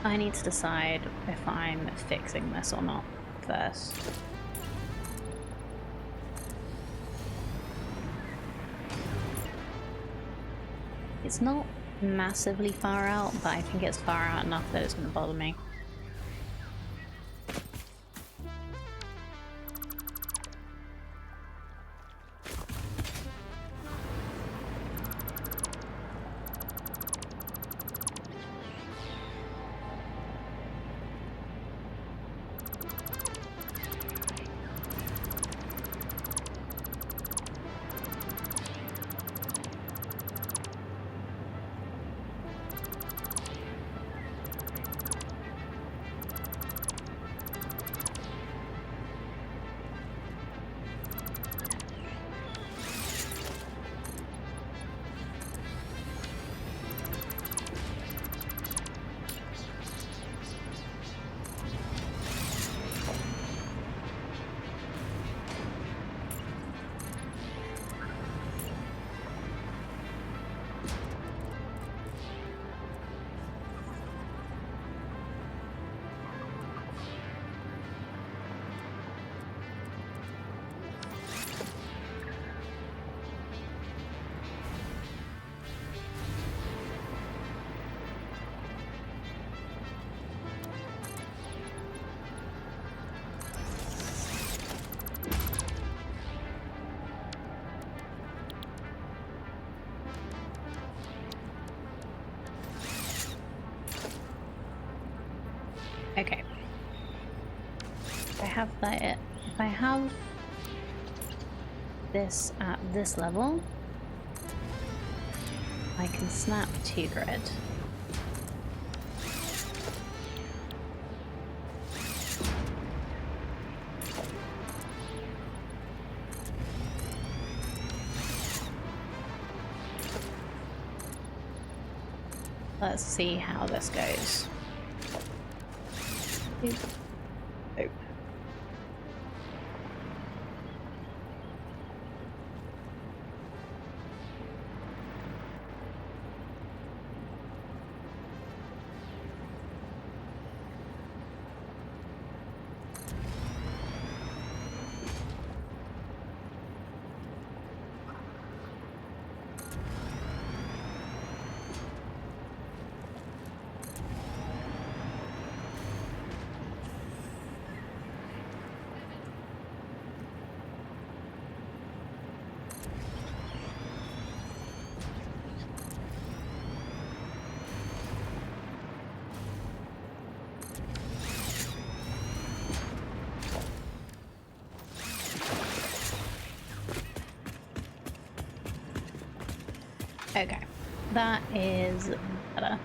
I need to decide if I'm fixing this or not first. It's not massively far out, but I think it's far out enough that it's going to bother me. Okay. If I have that, if I have this at this level, I can snap 2 grid. Let's see how this goes. Oop. Oop. Okay, that is better.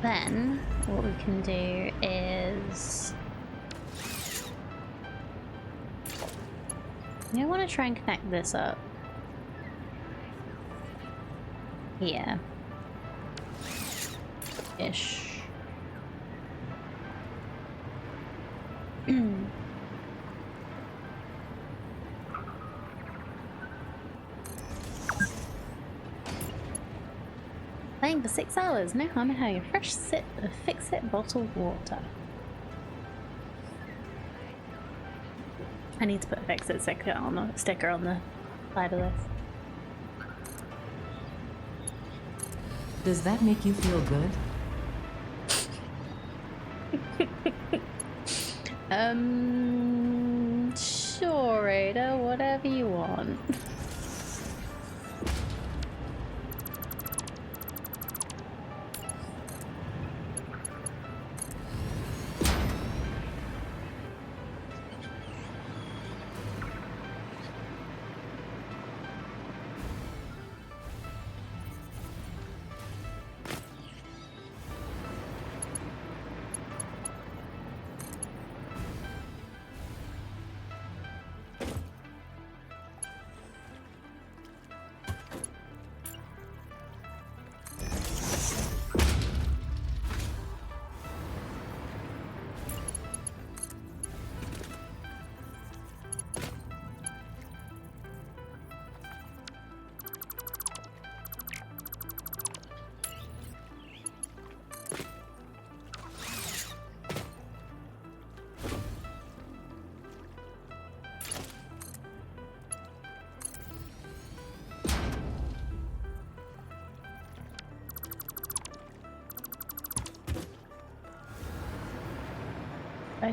Then what we can do is I want to try and connect this up here ish. Playing for 6 hours. Now I'm having a fresh sip of Fix-It bottled water. I need to put a Fix-It sticker on the side of this. Does that make you feel good? Sure, Ada, whatever you want.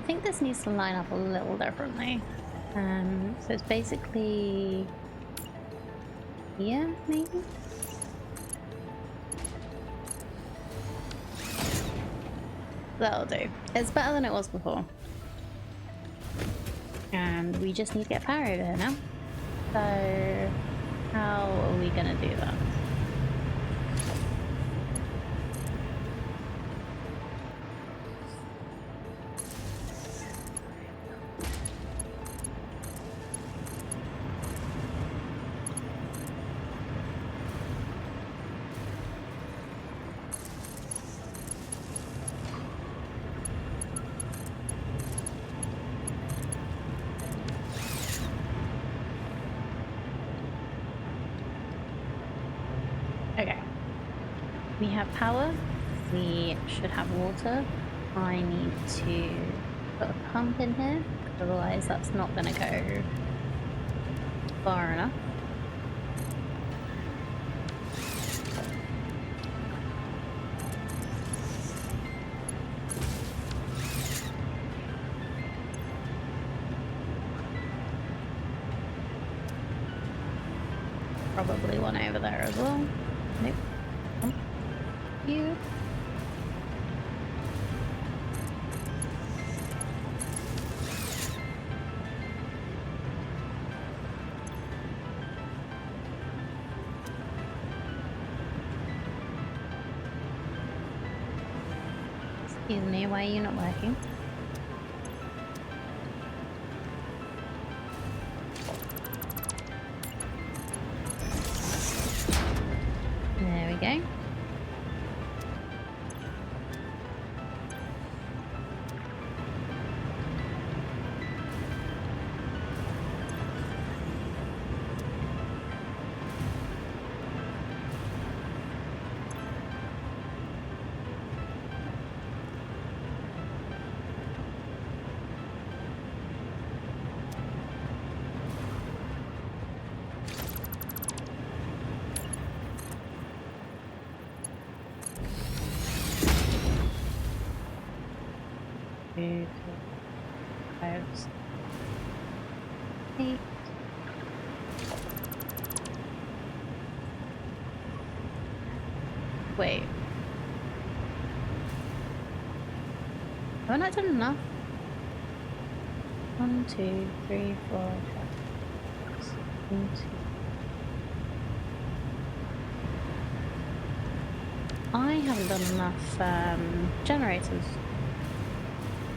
think this needs to line up a little differently. So it's basically here, maybe? That'll do. It's better than it was before. And we just need to get power over here now. So how are we gonna do that? Okay. We have power. We should have water. I need to put a pump in here, otherwise that's not going to go far enough. Probably one over there as well. Nope. Oh. You. Excuse me, why are you not working? There we go. Two, 4, 5, 6, 8. Wait. Have I not done enough? 1, 2, 3, 4, 5, 6, 1, 2. I haven't done enough generators.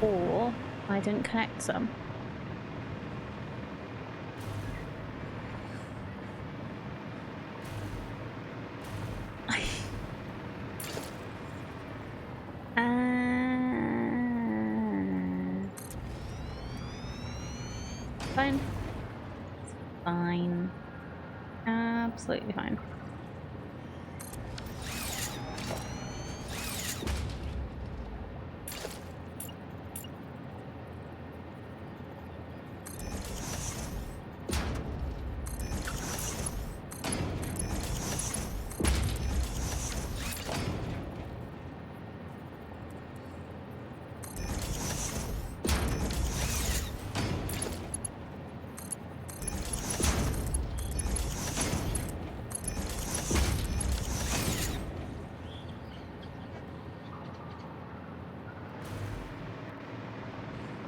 Or I didn't connect some. Fine. Fine. Absolutely fine.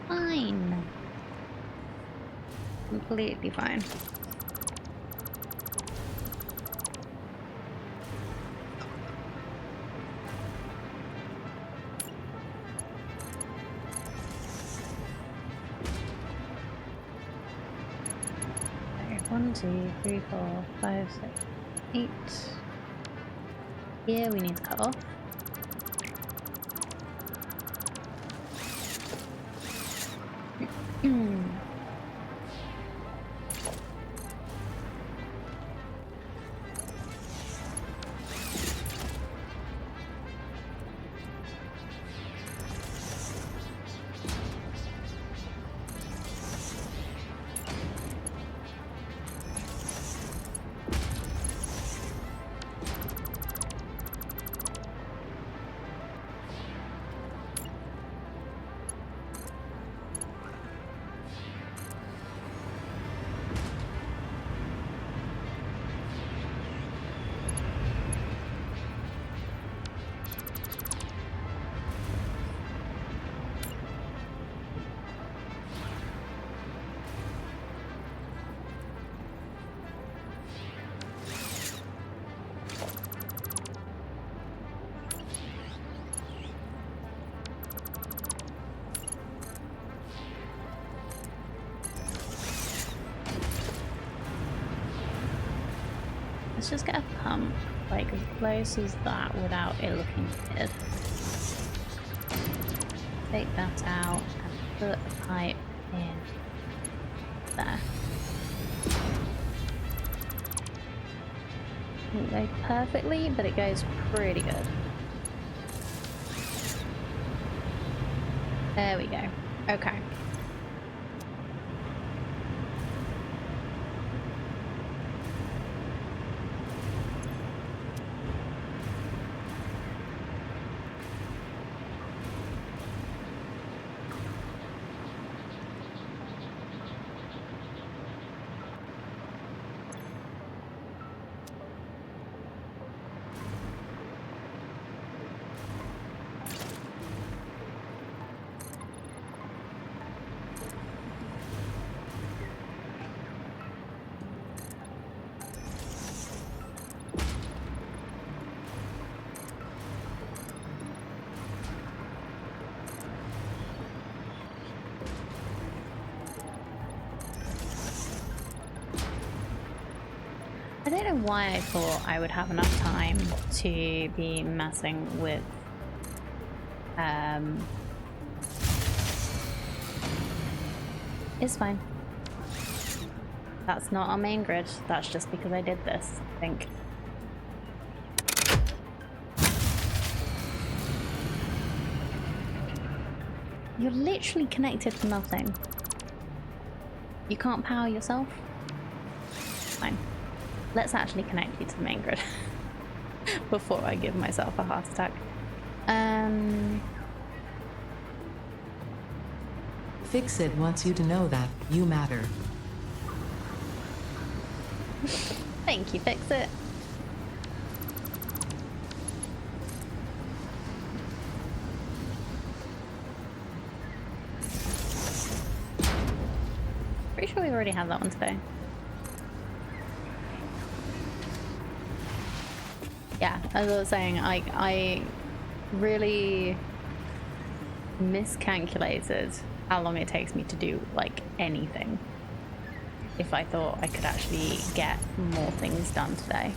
Fine. Completely fine. Okay, 1, 2, 3, 4, 5, 6, 8. Here we need to cut off. Let's just get a pump, like as close as that without it looking weird. Take that out and put a pipe in there. Doesn't go perfectly, but it goes pretty good. There we go. Okay. I don't know why I thought I would have enough time to be messing with it's fine. That's not our main grid, that's just because I did this, I think. You're literally connected to nothing. You can't power yourself? Fine. Let's actually connect you to the main grid before I give myself a heart attack. Fix-It wants you to know that you matter. Thank you, Fix-It. Pretty sure we've already had that one today. Yeah, as I was saying, I really miscalculated how long it takes me to do like anything. If I thought I could actually get more things done today.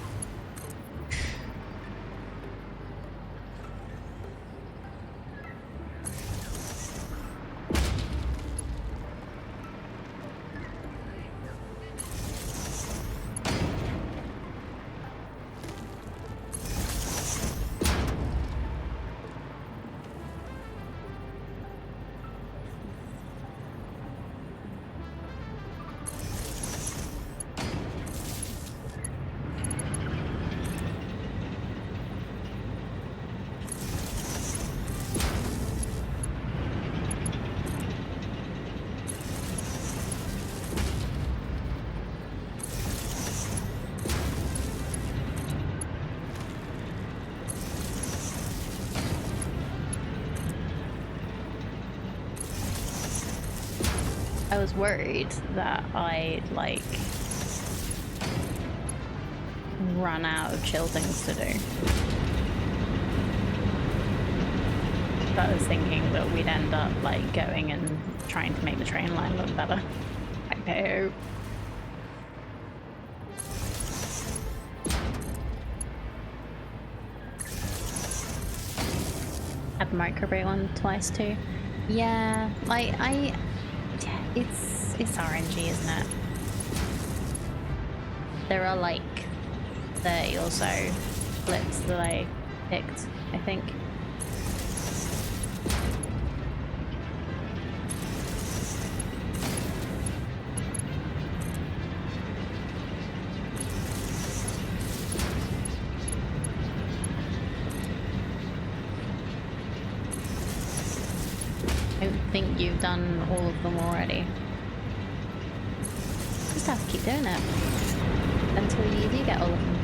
I was worried that I'd like run out of chill things to do. But I was thinking that we'd end up like going and trying to make the train line look better. I know. Had the microbreak on twice too. Yeah, it's RNG, isn't it? There are like 30 or so flips that I picked, I think. I think you've done all of them already. Just have to keep doing it until you do get all of them.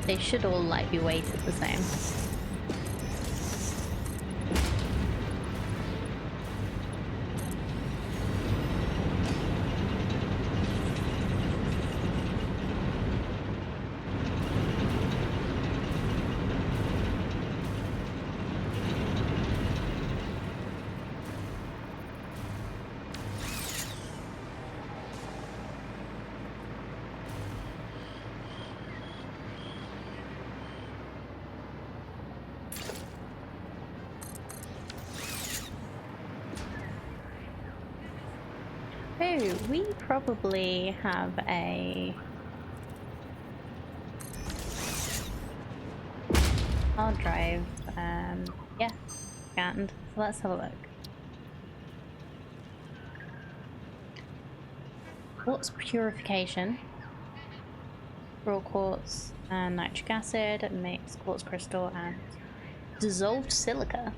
They should all like be weighted the same. Oh, we probably have a hard drive. Yeah, scanned. So let's have a look. Quartz purification. Raw quartz and nitric acid makes quartz crystal and dissolved silica.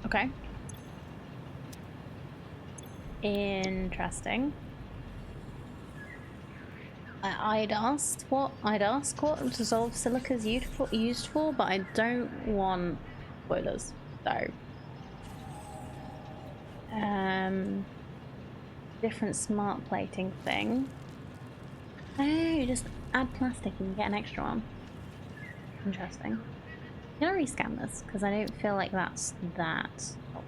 Okay. Interesting. I'd ask what dissolved silica is used for, but I don't want spoilers. So, different smart plating thing. Oh, just add plastic and you get an extra one. Interesting. I'm gonna rescan this because I don't feel like that's that. Oh.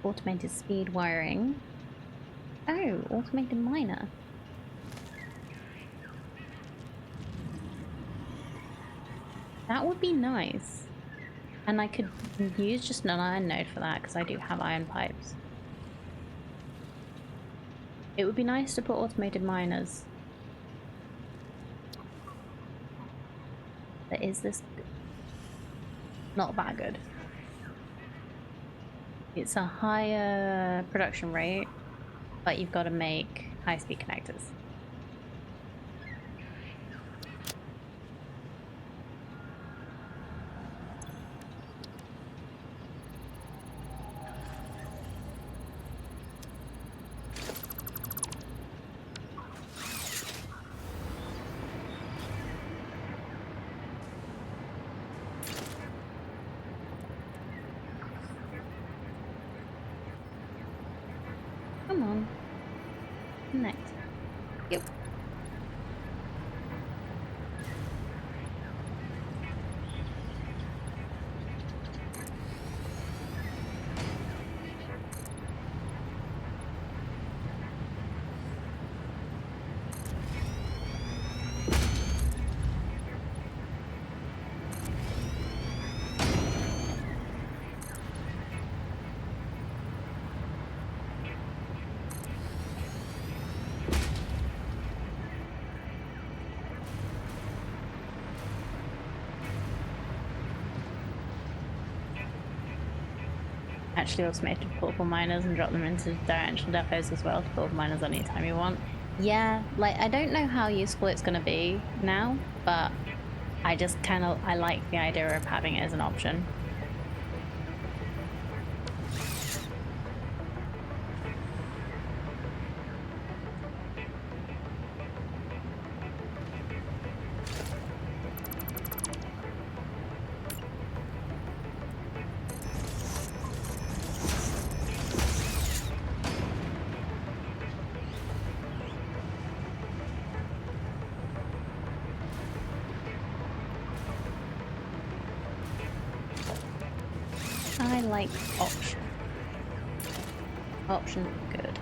Automated speed wiring. Oh, automated miner. That would be nice. And I could use just an iron node for that because I do have iron pipes. It would be nice to put automated miners. But is this not that good? It's a higher production rate, but you've got to make high-speed connectors. Come on. Connect. Yep. Actually automated portable miners and drop them into directional depots as well to build miners anytime you want. Yeah, like I don't know how useful it's gonna be now, but I just I like the idea of having it as an option. I like option. Options are good.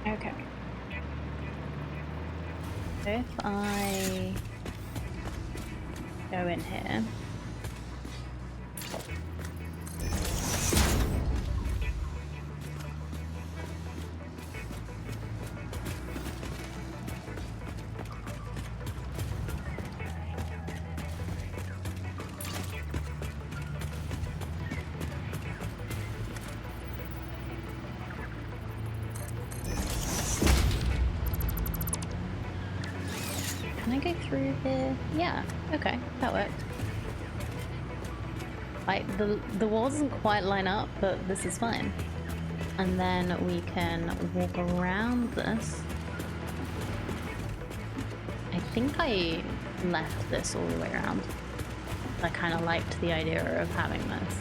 Okay. So if I go in here. Can I go through here? Yeah, okay, that worked. Like, the wall doesn't quite line up, but this is fine. And then we can walk around this. I think I left this all the way around. I kind of liked the idea of having this.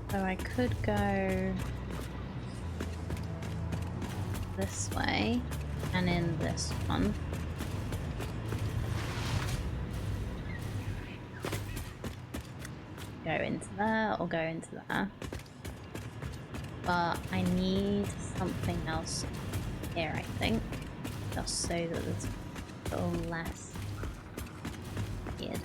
So I could go this way and in this one. Go into there or go into there. But I need something else here, I think. Just so that there's a little less weird.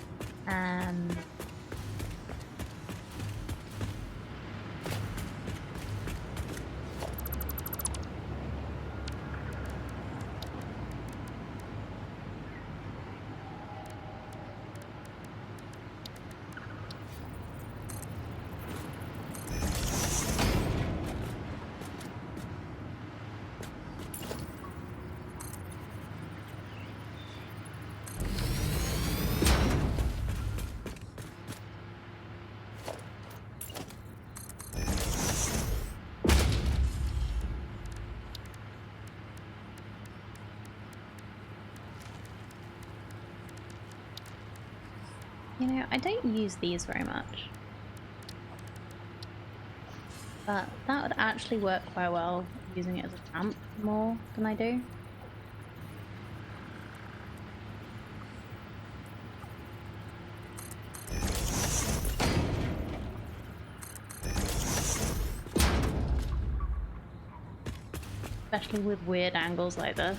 You know, I don't use these very much. But that would actually work quite well using it as a ramp more than I do. Especially with weird angles like this.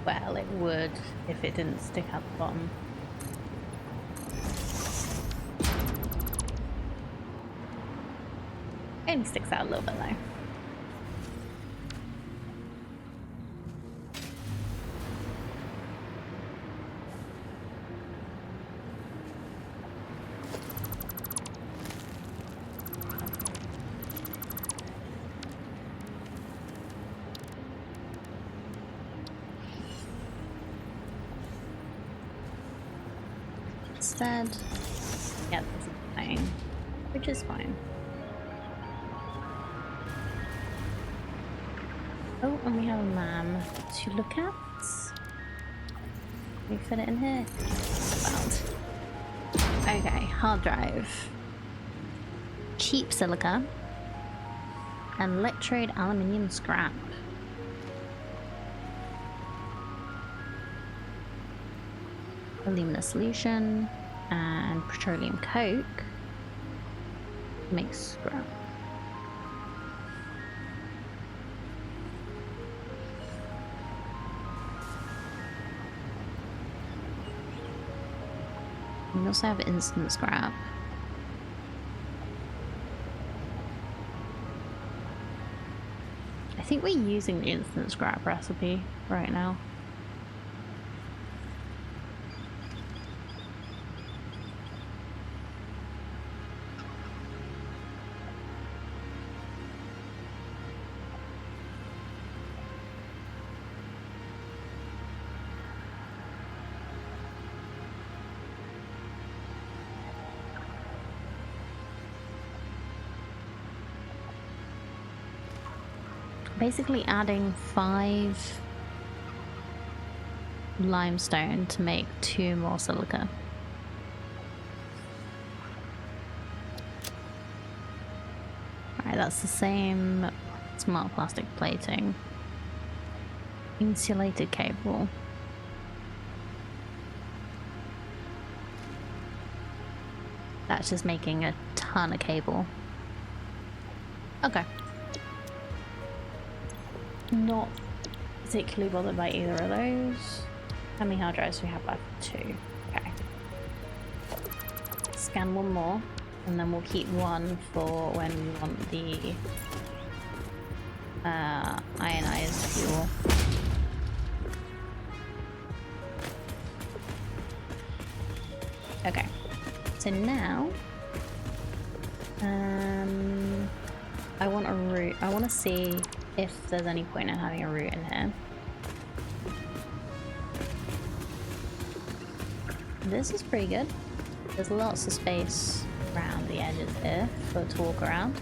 Well, it would if it didn't stick out the bottom. It only sticks out a little bit though. Instead, yeah, this is playing, which is fine. Oh, and we have a lamb to look at. Can we fit it in here? That's loud. Okay, hard drive. cheap silica, and electrode aluminium scrap. Alumina solution and petroleum coke makes scrap. We also have instant scrap. I think we're using the instant scrap recipe right now. Basically adding 5 limestone to make 2 more silica. Alright, that's the same smart plastic plating. Insulated cable. That's just making a ton of cable. Okay. Not particularly bothered by either of those. How many hard drives do we have left? 2. Okay. Scan one more, and then we'll keep one for when we want the ionized fuel. Okay. So now, I want a route. I want to see if there's any point in having a route in here. This is pretty good. There's lots of space around the edges here to walk around.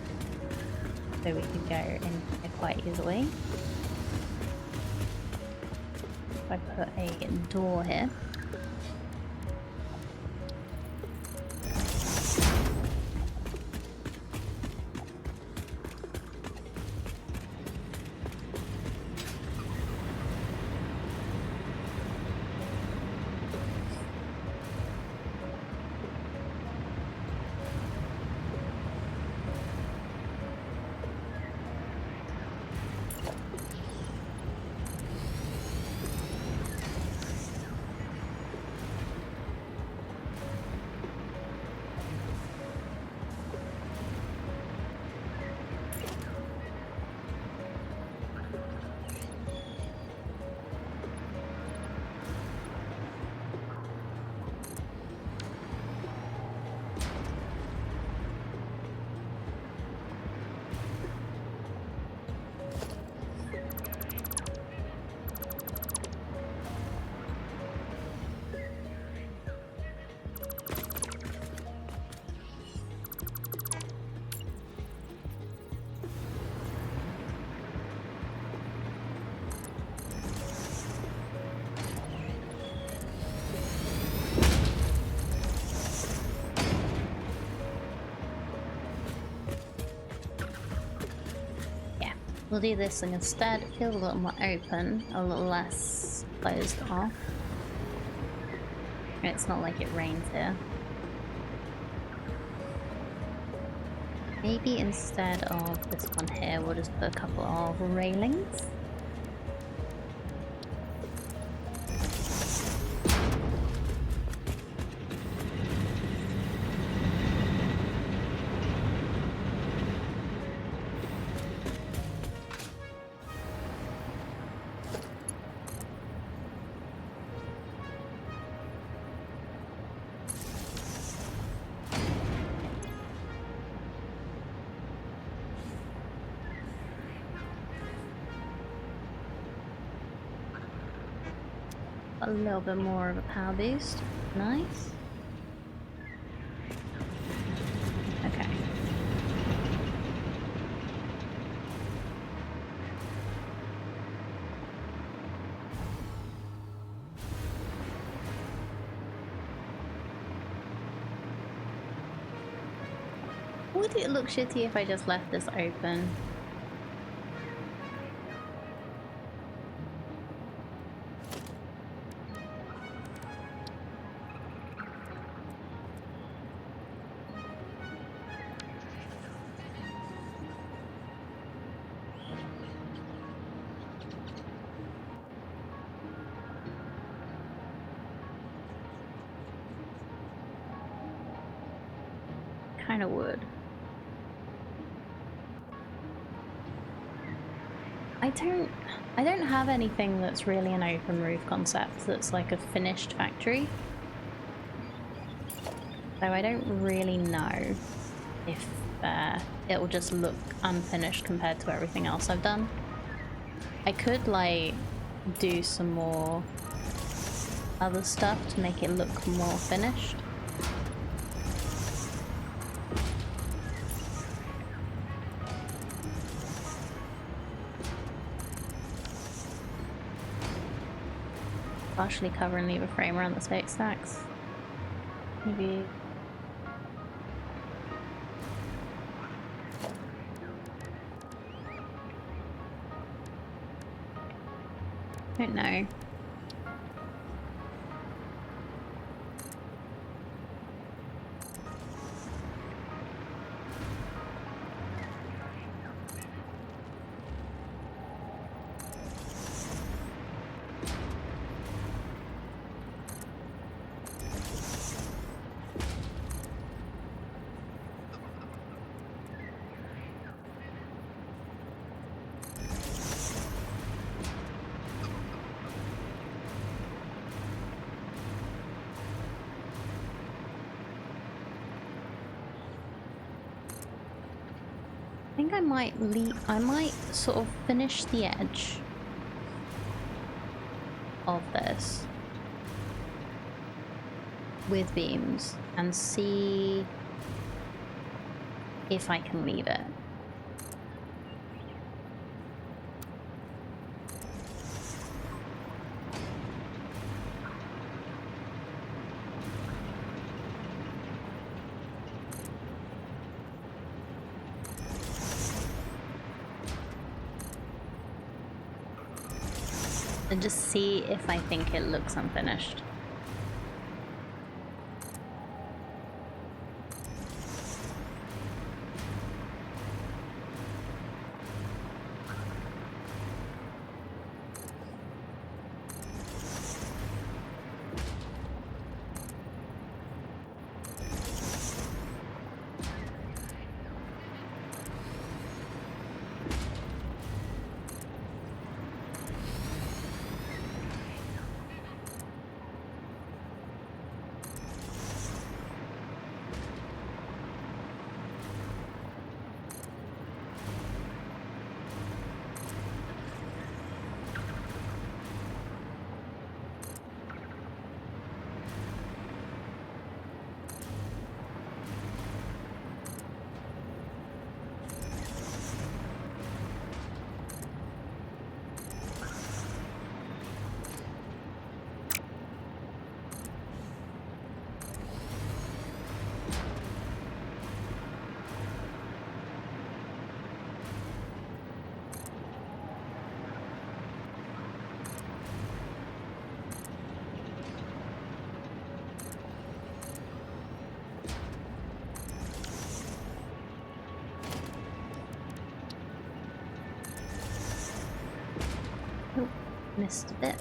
So we can go in here quite easily. If I put a door here. We'll do this thing instead. It feels a little more open, a little less closed off. And it's not like it rains here. Maybe instead of this one here, we'll just put a couple of railings. A little bit more of a power boost. Nice. Okay. Would it look shitty if I just left this open? Kind of would. I don't have anything that's really an open roof concept that's like a finished factory. So I don't really know if it will just look unfinished compared to everything else I've done. I could like do some more other stuff to make it look more finished. Partially cover and leave a frame around the stacks. Maybe. Don't know. I think I might sort of finish the edge of this with beams and see if I can leave it. And just see if I think it looks unfinished. Missed a bit.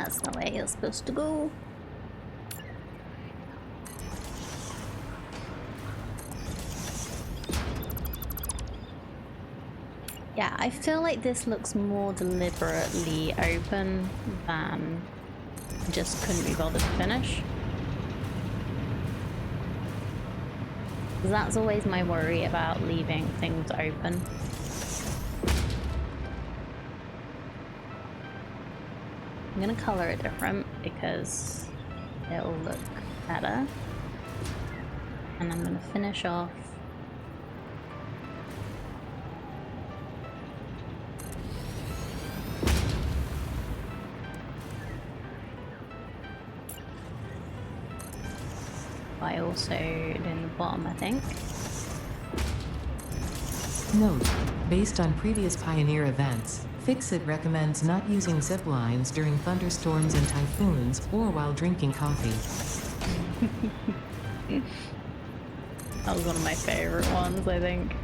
That's the way it's supposed to go. Yeah, I feel like this looks more deliberately open than just couldn't be bothered to finish. That's always my worry about leaving things open. I'm gonna color it different because it'll look better. And I'm gonna finish off by also doing the bottom, I think. Note, based on previous Pioneer events, Fixit recommends not using zip lines during thunderstorms and typhoons or while drinking coffee. That was one of my favorite ones, I think.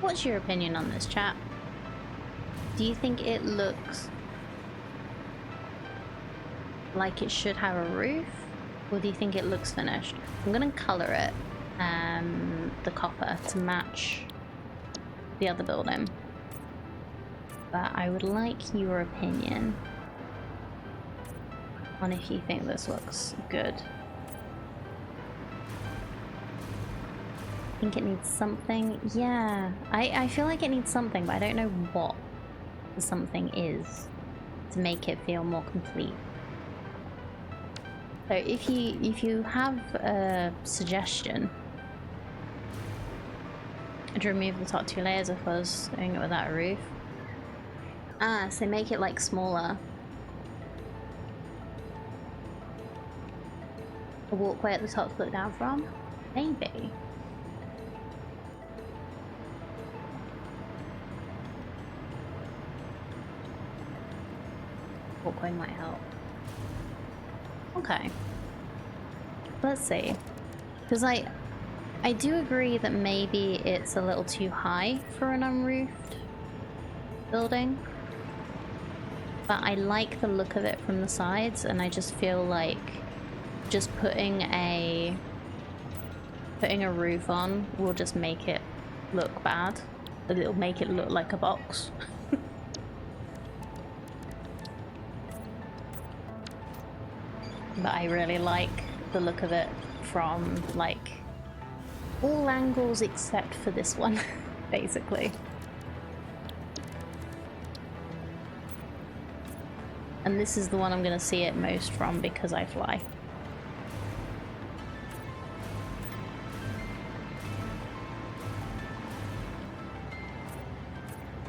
What's your opinion on this, chat? Do you think it looks like it should have a roof, or do you think it looks finished? I'm gonna color it, the copper, to match the other building, but I would like your opinion on if you think this looks good. I think it needs something. Yeah, I feel like it needs something, but I don't know what the something is to make it feel more complete. So if you have a suggestion to remove the top two layers if I was doing it without a roof. Ah, so make it like smaller. A walkway at the top to look down from? Maybe. Walkway might help. Okay. Let's see. Because I do agree that maybe it's a little too high for an unroofed building. But I like the look of it from the sides, and I just feel like just putting a roof on will just make it look bad. But it'll make it look like a box. But I really like the look of it from like all angles except for this one, basically. And this is the one I'm gonna see it most from because I fly.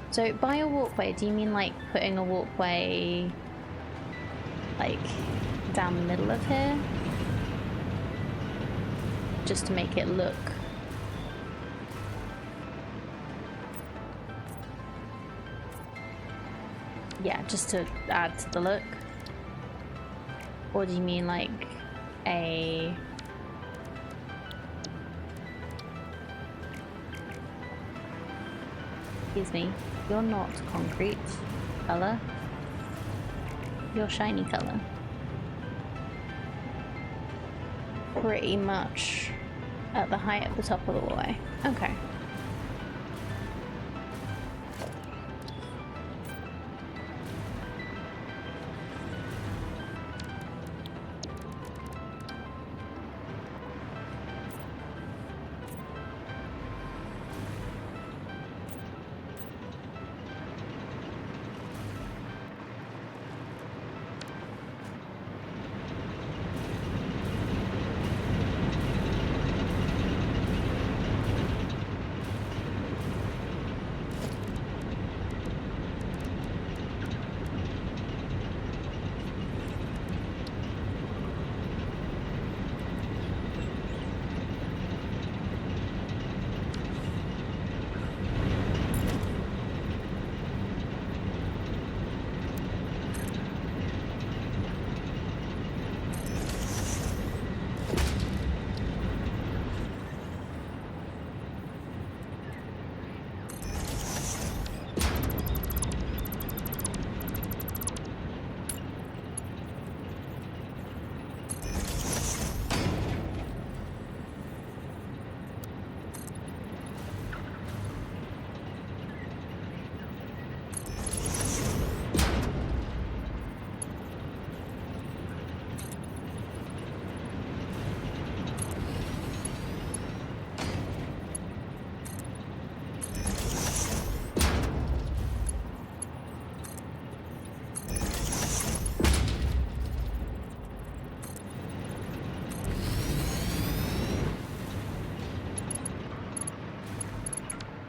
So by a walkway, do you mean like putting a walkway like down the middle of here? Just to make it look yeah, just to add to the look? Or do you mean like a Excuse me, you're not concrete color. You're shiny color. Pretty much at the height of the top of the way. Okay.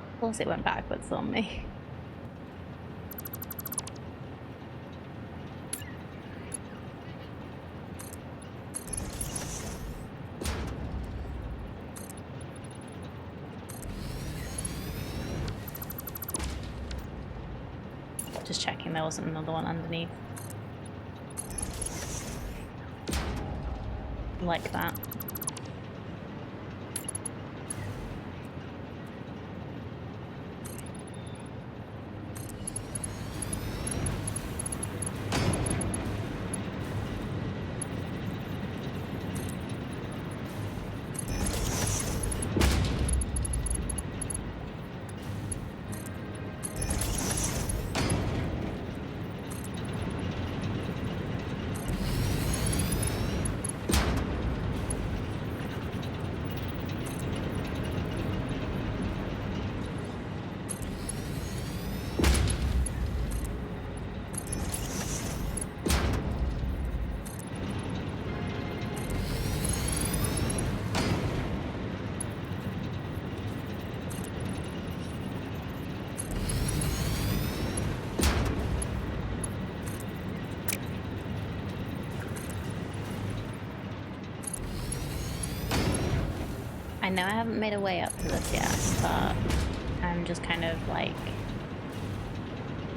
Of course it went backwards on me. Just checking there wasn't another one underneath. Like that. I know I haven't made a way up to this yet, but I'm just kind of like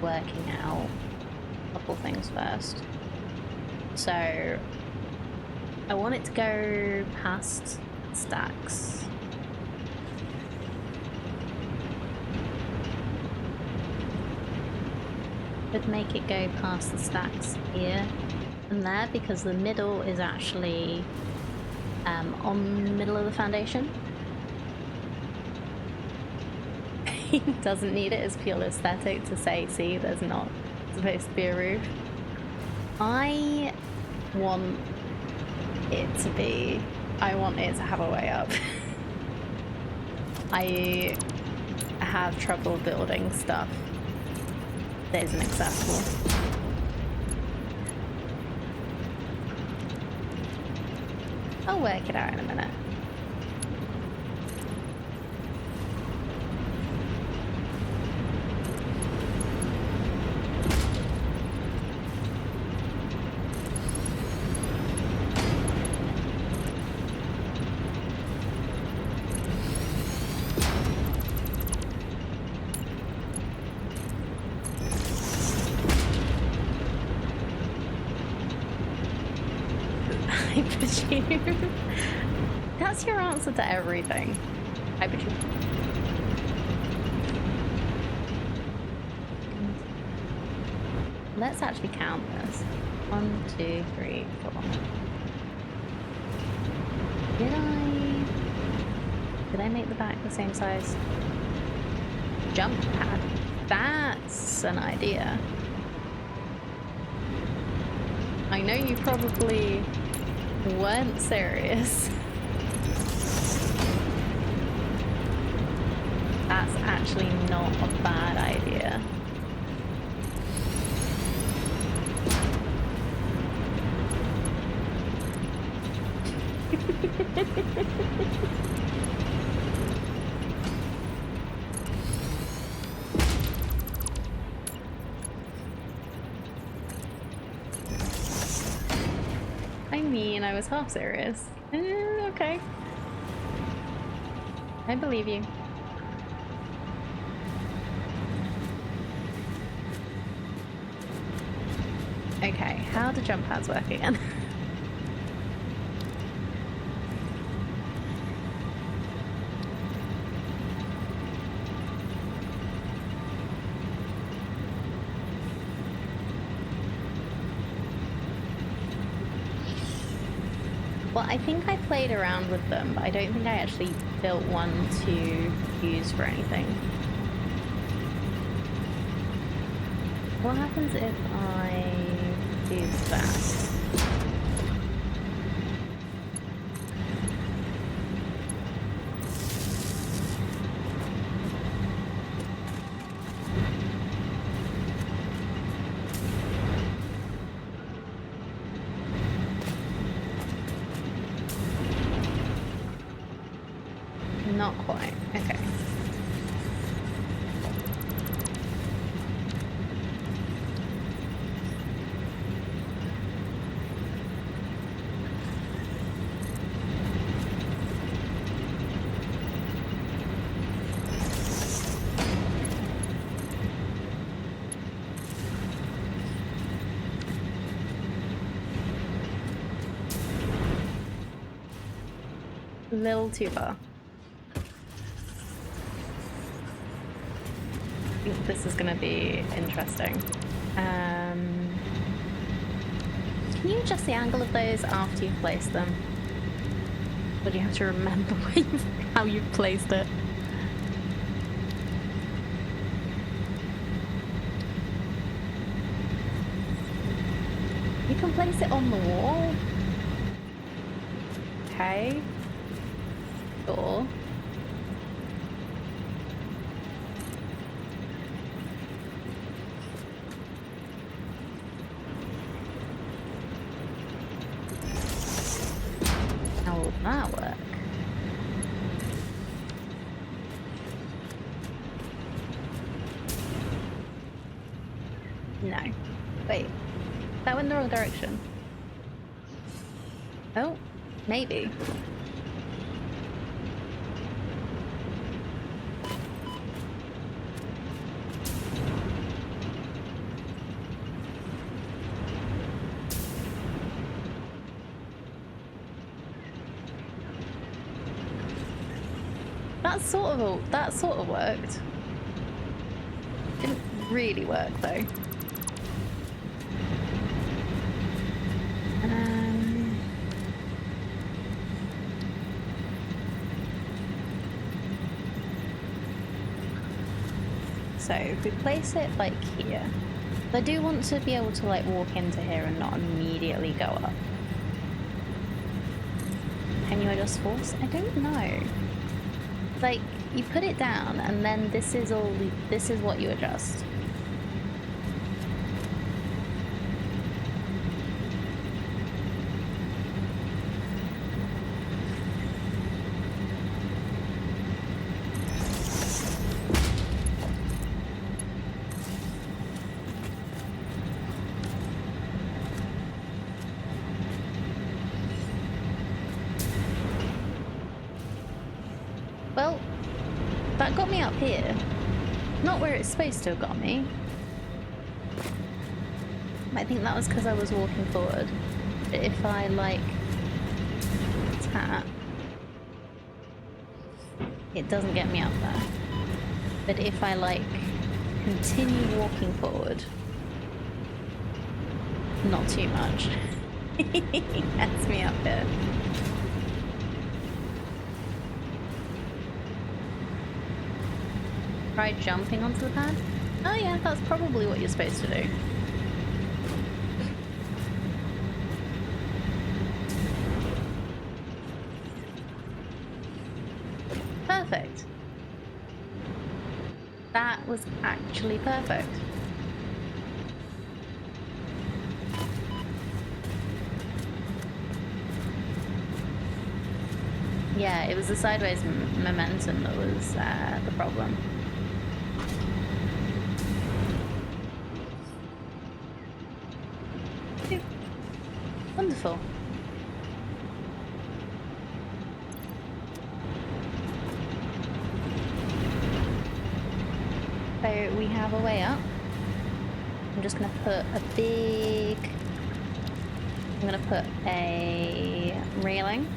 working out a couple things first. So I want it to go past stacks. Could make it go past the stacks here and there because the middle is actually on the middle of the foundation. He doesn't need it as pure aesthetic to say, see, there's not supposed to be a roof. I want it to have a way up. I have trouble building stuff that isn't accessible. I'll work it out in a minute. I presume. That's your answer to everything. I presume. Let's actually count this. 1, 2, 3, 4. Did I make the back the same size? Jump pad. That's an idea. I know you probably weren't serious. That's actually not a bad idea. I mean, I was half serious. Okay. I believe you. Okay, how do jump pads work again? Well, I think I played around with them, but I don't think I actually built one to use for anything. What happens if I do that? Not quite. Okay. A little too far. I think this is going to be interesting. Can you adjust the angle of those after you've placed them? Or do you have to remember how you've placed it? You can place it on the wall. Okay. Sure. How will that work? No. Wait. That went in the wrong direction. Oh, maybe. That sort of worked. Didn't really work though. So if we place it like here, I do want to be able to like walk into here and not immediately go up. Can you adjust force? I don't know. Like, you put it down and then this is what you adjust. Well, that got me up here. Not where it's supposed to have got me. I think that was because I was walking forward. But if I, like, tap, it doesn't get me up there. But if I, like, continue walking forward, Not too much. Gets me up here. Try jumping onto the pad? Oh yeah, that's probably what you're supposed to do. Perfect. That was actually perfect. Yeah, it was the sideways momentum that was the problem. Wonderful. So we have a way up. I'm just gonna put a railing.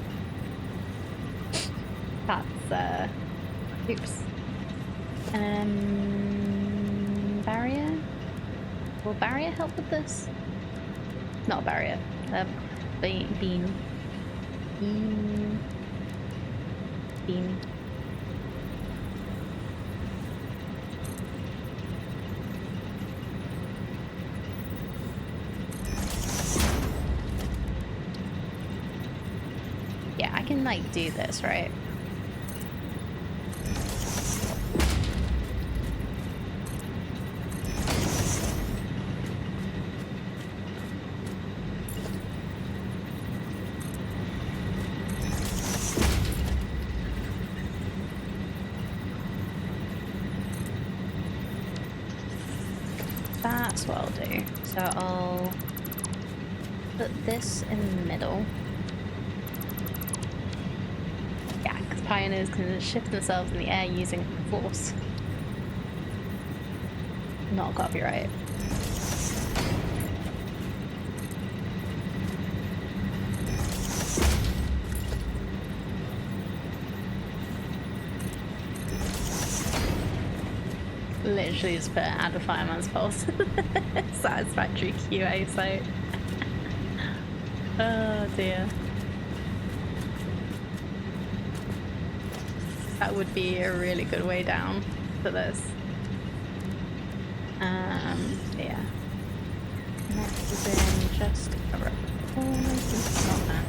That's oops. Barrier? Will barrier help with this? Not a barrier. Beam. Yeah, I can like do this, right? That's what I'll do. So I'll put this in the middle. Yeah, because pioneers can shift themselves in the air using force. Not copyright. Literally just put add a fireman's pulse. Satisfactory QA site. Oh dear. That would be a really good way down for this. Yeah. Next is in just around the corner. Not that.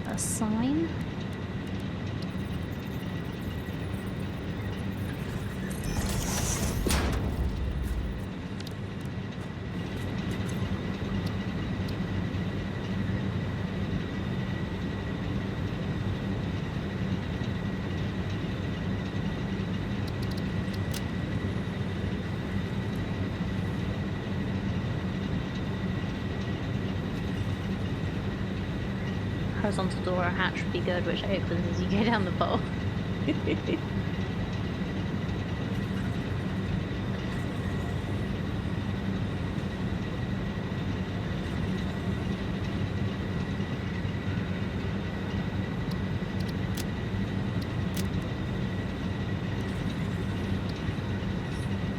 A sign. Horizontal door or hatch would be good, which opens as you go down the pole.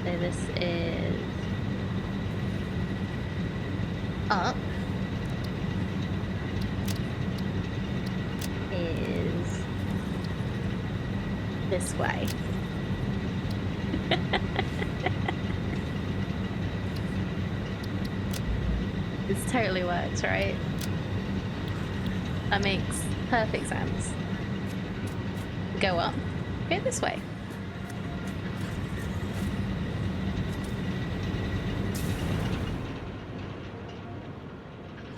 So this is up. This way. This totally works, right? That makes perfect sense. Go up. Go this way.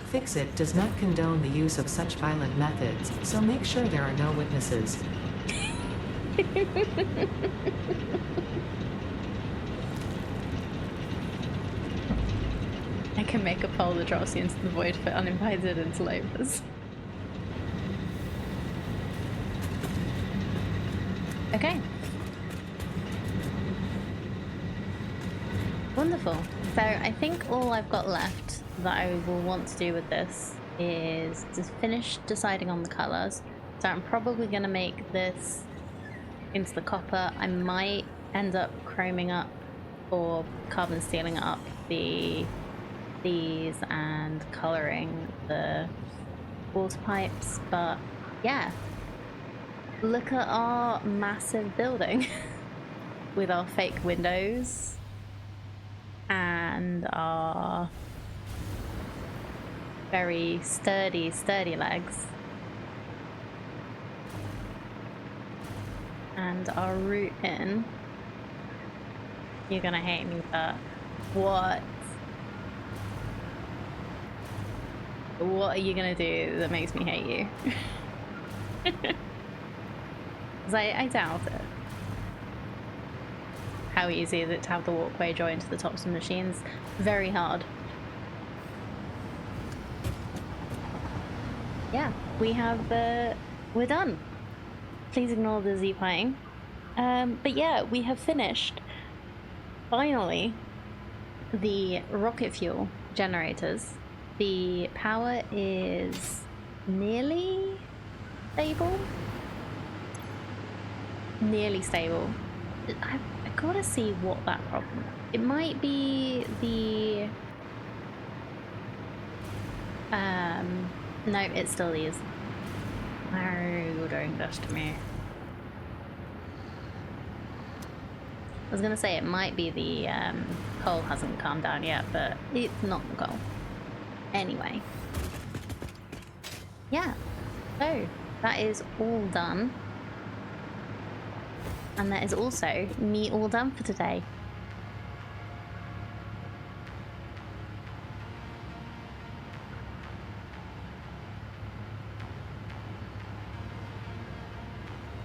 Fix-It does not condone the use of such violent methods, so make sure there are no witnesses. I can make a pole that drops you into the void for uninvited interlopers. Okay. Wonderful. So I think all I've got left that I will want to do with this is to finish deciding on the colors. So I'm probably going to make this into the copper. I might end up chroming up or carbon steeling up these and coloring the water pipes, but yeah, look at our massive building with our fake windows and our very sturdy legs and our route in. You're gonna hate me, but what are you gonna do that makes me hate you? Because I doubt it. How easy is it to have the walkway join to the tops of machines? Very hard. Yeah, we have we're done. Please ignore the Z playing. But yeah, we have finished finally the rocket fuel generators. The power is nearly stable. Nearly stable. I gotta see what that problem. It might be the. No, it still is. No, you're doing this to me. I was gonna say it might be the coal hasn't calmed down yet, but it's not the coal. Anyway. Yeah. So that is all done. And that is also me all done for today.